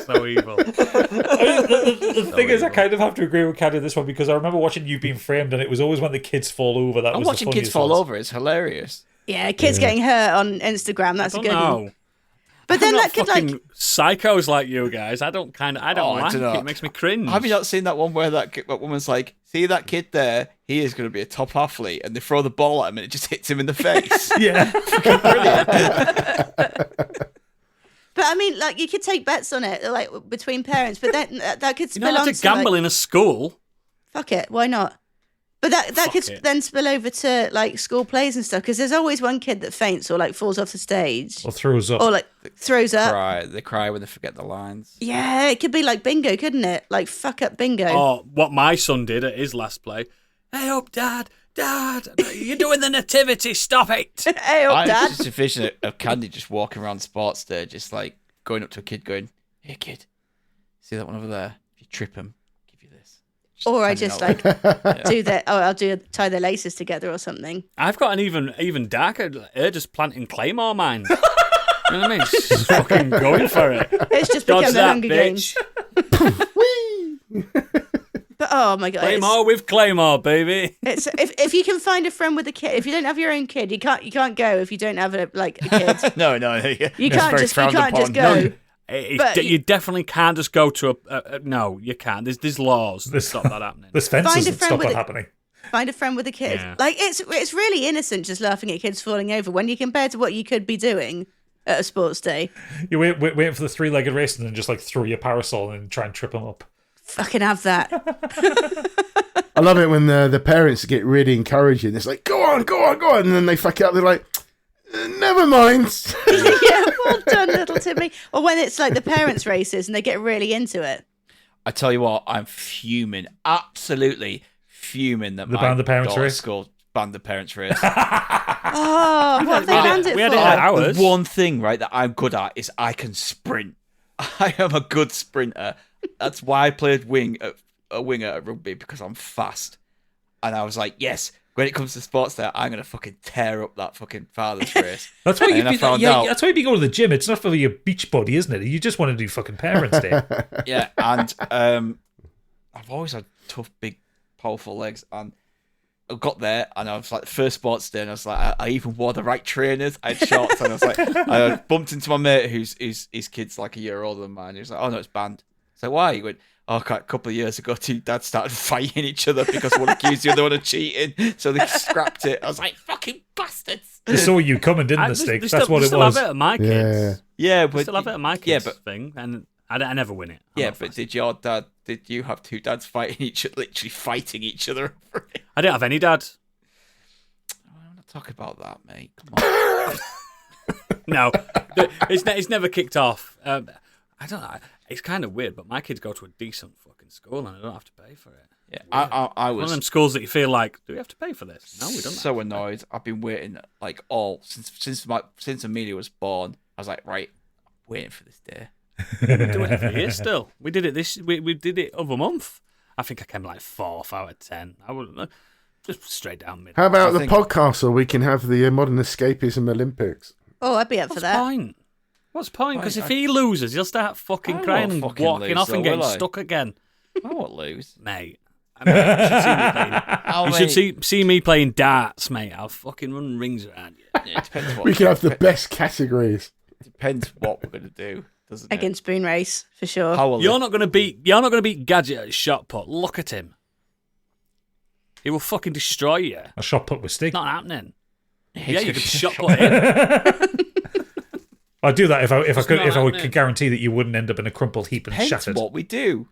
So evil. The thing is, I kind of have to agree with Candy on this one because I remember watching You Being Framed, and it was always when the kids fall over. That I'm was watching the kids funniest fall ones. over. It's hilarious. Yeah, kids getting hurt on Instagram. That's a I good don't one. know. But then I'm not that could fucking like. psychos like you guys. I don't Oh, I like dunno. it. It makes me cringe. Have you not seen that one where that woman's like, see that kid there? He is going to be a top athlete, and they throw the ball at him, and it just hits him in the face. Yeah. But I mean, like you could take bets on it, like between parents. But then that could You spill know how on to gamble in a school? Fuck it, why not? But that Fuck could it. then spill over to like school plays and stuff because there's always one kid that faints or like falls off the stage Or throws up. or like throws up. They cry when they forget the lines. Yeah, it could be like bingo, couldn't it? Like fuck up bingo. Or what my son did at his last play. Hey up, Dad, you're doing the nativity, stop it. Hey up, I Dad. just envision of Candy just walking around sports day, just like going up to a kid going, hey kid, see that one over there? If you trip him, I'll give you this. Or I handing just out- like do that. Oh, I'll tie their laces together or something. I've got an even darker. They're just planting claymore mines. You know what I mean? Just fucking going for it. It's just Dodge become the that, Hunger Games. bitch. But oh my god, Claymore with claymore, baby. it's if you can find a friend with a kid. If you don't have your own kid, you can't go. If you don't have a kid, No. you can't just go. But You definitely can't just go to a no, you can't. There's laws that stop that happening. There's fences Find a that friend stop with that it. happening. Find a friend with a kid. Yeah. Like it's really innocent just laughing at kids falling over when you compare to what you could be doing at a sports day. You waiting for the three-legged race and then just like throw your parasol and try and trip them up. Fucking have that. I love it when the parents get really encouraging. It's like, go on, and then they fuck it up. They're like, never mind. Yeah, well done, little Timmy. Or when it's like the parents' races and they get really into it. I tell you what, I'm fuming, absolutely fuming that The Band the Parents daughter race? scored Band the Parents race. Oh, what have they banned it we had for? it at ours. The one thing, right, that I'm good at is I can sprint. I am a good sprinter. That's why I played a winger at rugby, because I'm fast. And I was like, yes, when it comes to sports there, I'm going to fucking tear up that fucking father's race. That's why And then I found out- that's why you go to the gym. It's not for your beach body, isn't it? You just want to do fucking Parents' Day. Yeah, and I've always had tough, big, powerful legs, and I got there, and I was like, the first sports day, and I was like, I even wore the right trainers. I had shorts, and I was like, I bumped into my mate whose kid's like a year older than mine. He was like, oh no, it's banned. So why? He went, oh, a couple of years ago, two dads started fighting each other because one accused the other one of cheating, so they scrapped it. I was like, fucking bastards. They saw you coming, didn't they, Stig? That's what it was. Still have it at my kids. Yeah, We but still have it at my kids thing, and I never win it. I'm yeah, not but fussed. did you have two dads fighting each other, literally fighting each other over it? I didn't have any dad. I'm not talking about that, mate. Come on. No, it's never kicked off. I don't know. It's kind of weird, but my kids go to a decent fucking school, and I don't have to pay for it. Yeah, I One of was them schools that you feel like, do we have to pay for this? No, we don't. so annoyed. I've been waiting like since Amelia was born. I was like, right, I'm waiting for this day. We do it every year still. We did it we did it other month. I think I came like 4th out of 10. I would just straight down mid. How about I the think- podcast so we can have the modern escapism Olympics? Oh, I'd be up for What's that. point? What's point? Because if he loses, he'll start fucking I crying won't and fucking walking lose, off and though, getting will I? stuck again. I won't lose. Mate. I mean, you should see me playing darts, mate. I'll fucking run rings around you. Yeah, it depends what We can have the best categories. depends what we're gonna do, doesn't it? Against Spoon Race, for sure. You're not gonna beat Gadget at shot put. Look at him. He will fucking destroy you. A shot put with Stig. Not happening. Yeah, you could shot put him. I'd do that if I It's could not happening. guarantee that you wouldn't end up in a crumpled heap and Depends shattered. what we do.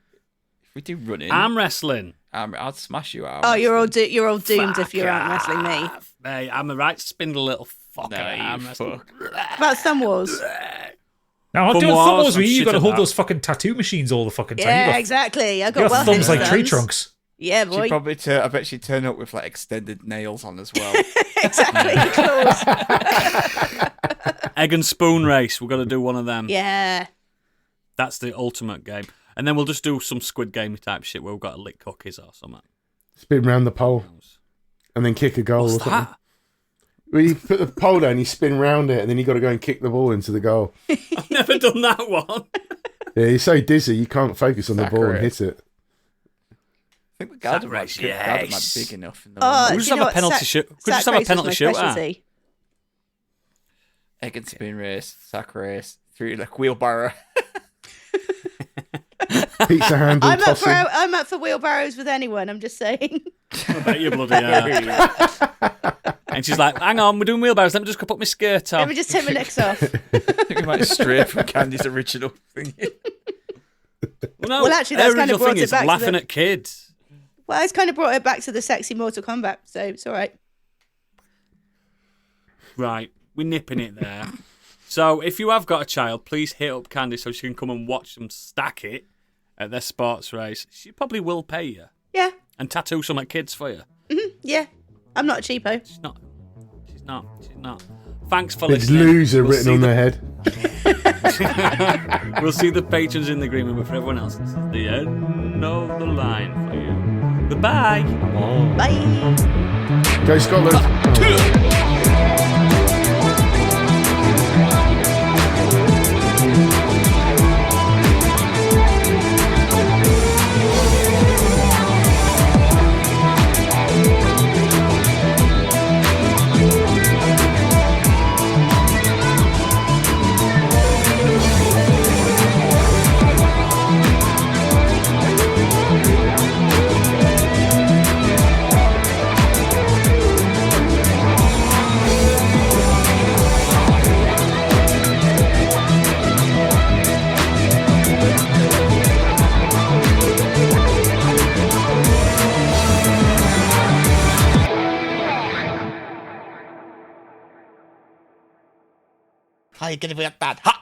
If we do running, Arm wrestling. I'd smash you out. Oh, you're all doomed if you're Fuck arm wrestling me. off, mate, I'm a right spindle little fucker. No, arm you wrestling. fuck. About Thumb Wars. Now, Thumb doing wars, thumb wars with I'm you, you shit got to at hold that. those fucking tattoo machines all the fucking time. Yeah, You got, exactly. I you got got well thumbs like tree thumbs. trunks. Yeah, She'd boy. probably I bet she'd turn up with like extended nails on as well. Exactly. Claws. Egg and spoon race. We're going to do one of them. Yeah. That's the ultimate game. And then we'll just do some Squid Game type shit where we've got to lick cookies or something. Spin round the pole and then kick a goal What's or something. that? Well, you put the pole down, you spin round it, and then you got to go and kick the ball into the goal. I've never done that one. Yeah, you're so dizzy you can't focus on the ball and Accurate. hit it. I think the garden race, might yes. be big enough. In the Oh, We'll do just you have know a what? penalty Sack- shoot. We'll sack just have a race was penalty my shootout. specialty. egg and spoon race, sack race, through like wheelbarrow. Pizza handle tossing. I'm up for wheelbarrows with anyone, I'm just saying. I bet you bloody are. And she's like, hang on, we're doing wheelbarrows. Let me just go put my skirt Let on. me just take my necks off. I think we might stray from Candy's original thing. No, Well, actually, that's her kind of original brought thing it is back to laughing the- at kids. Well, it's kind of brought it back to the sexy Mortal Kombat, so it's all right. Right, we're nipping it there. So if you have got a child, please hit up Candy so she can come and watch them stack it at their sports race. She probably will pay you Yeah, and tattoo some at kids for you. yeah. I'm not a cheapo. She's not. Thanks for Big listening. loser We'll written see on the- their head. We'll see the patrons in the agreement, but for everyone else, this is the end of the line for you. Goodbye. Bye. Go Scotland. How are you going to be like that? Ha!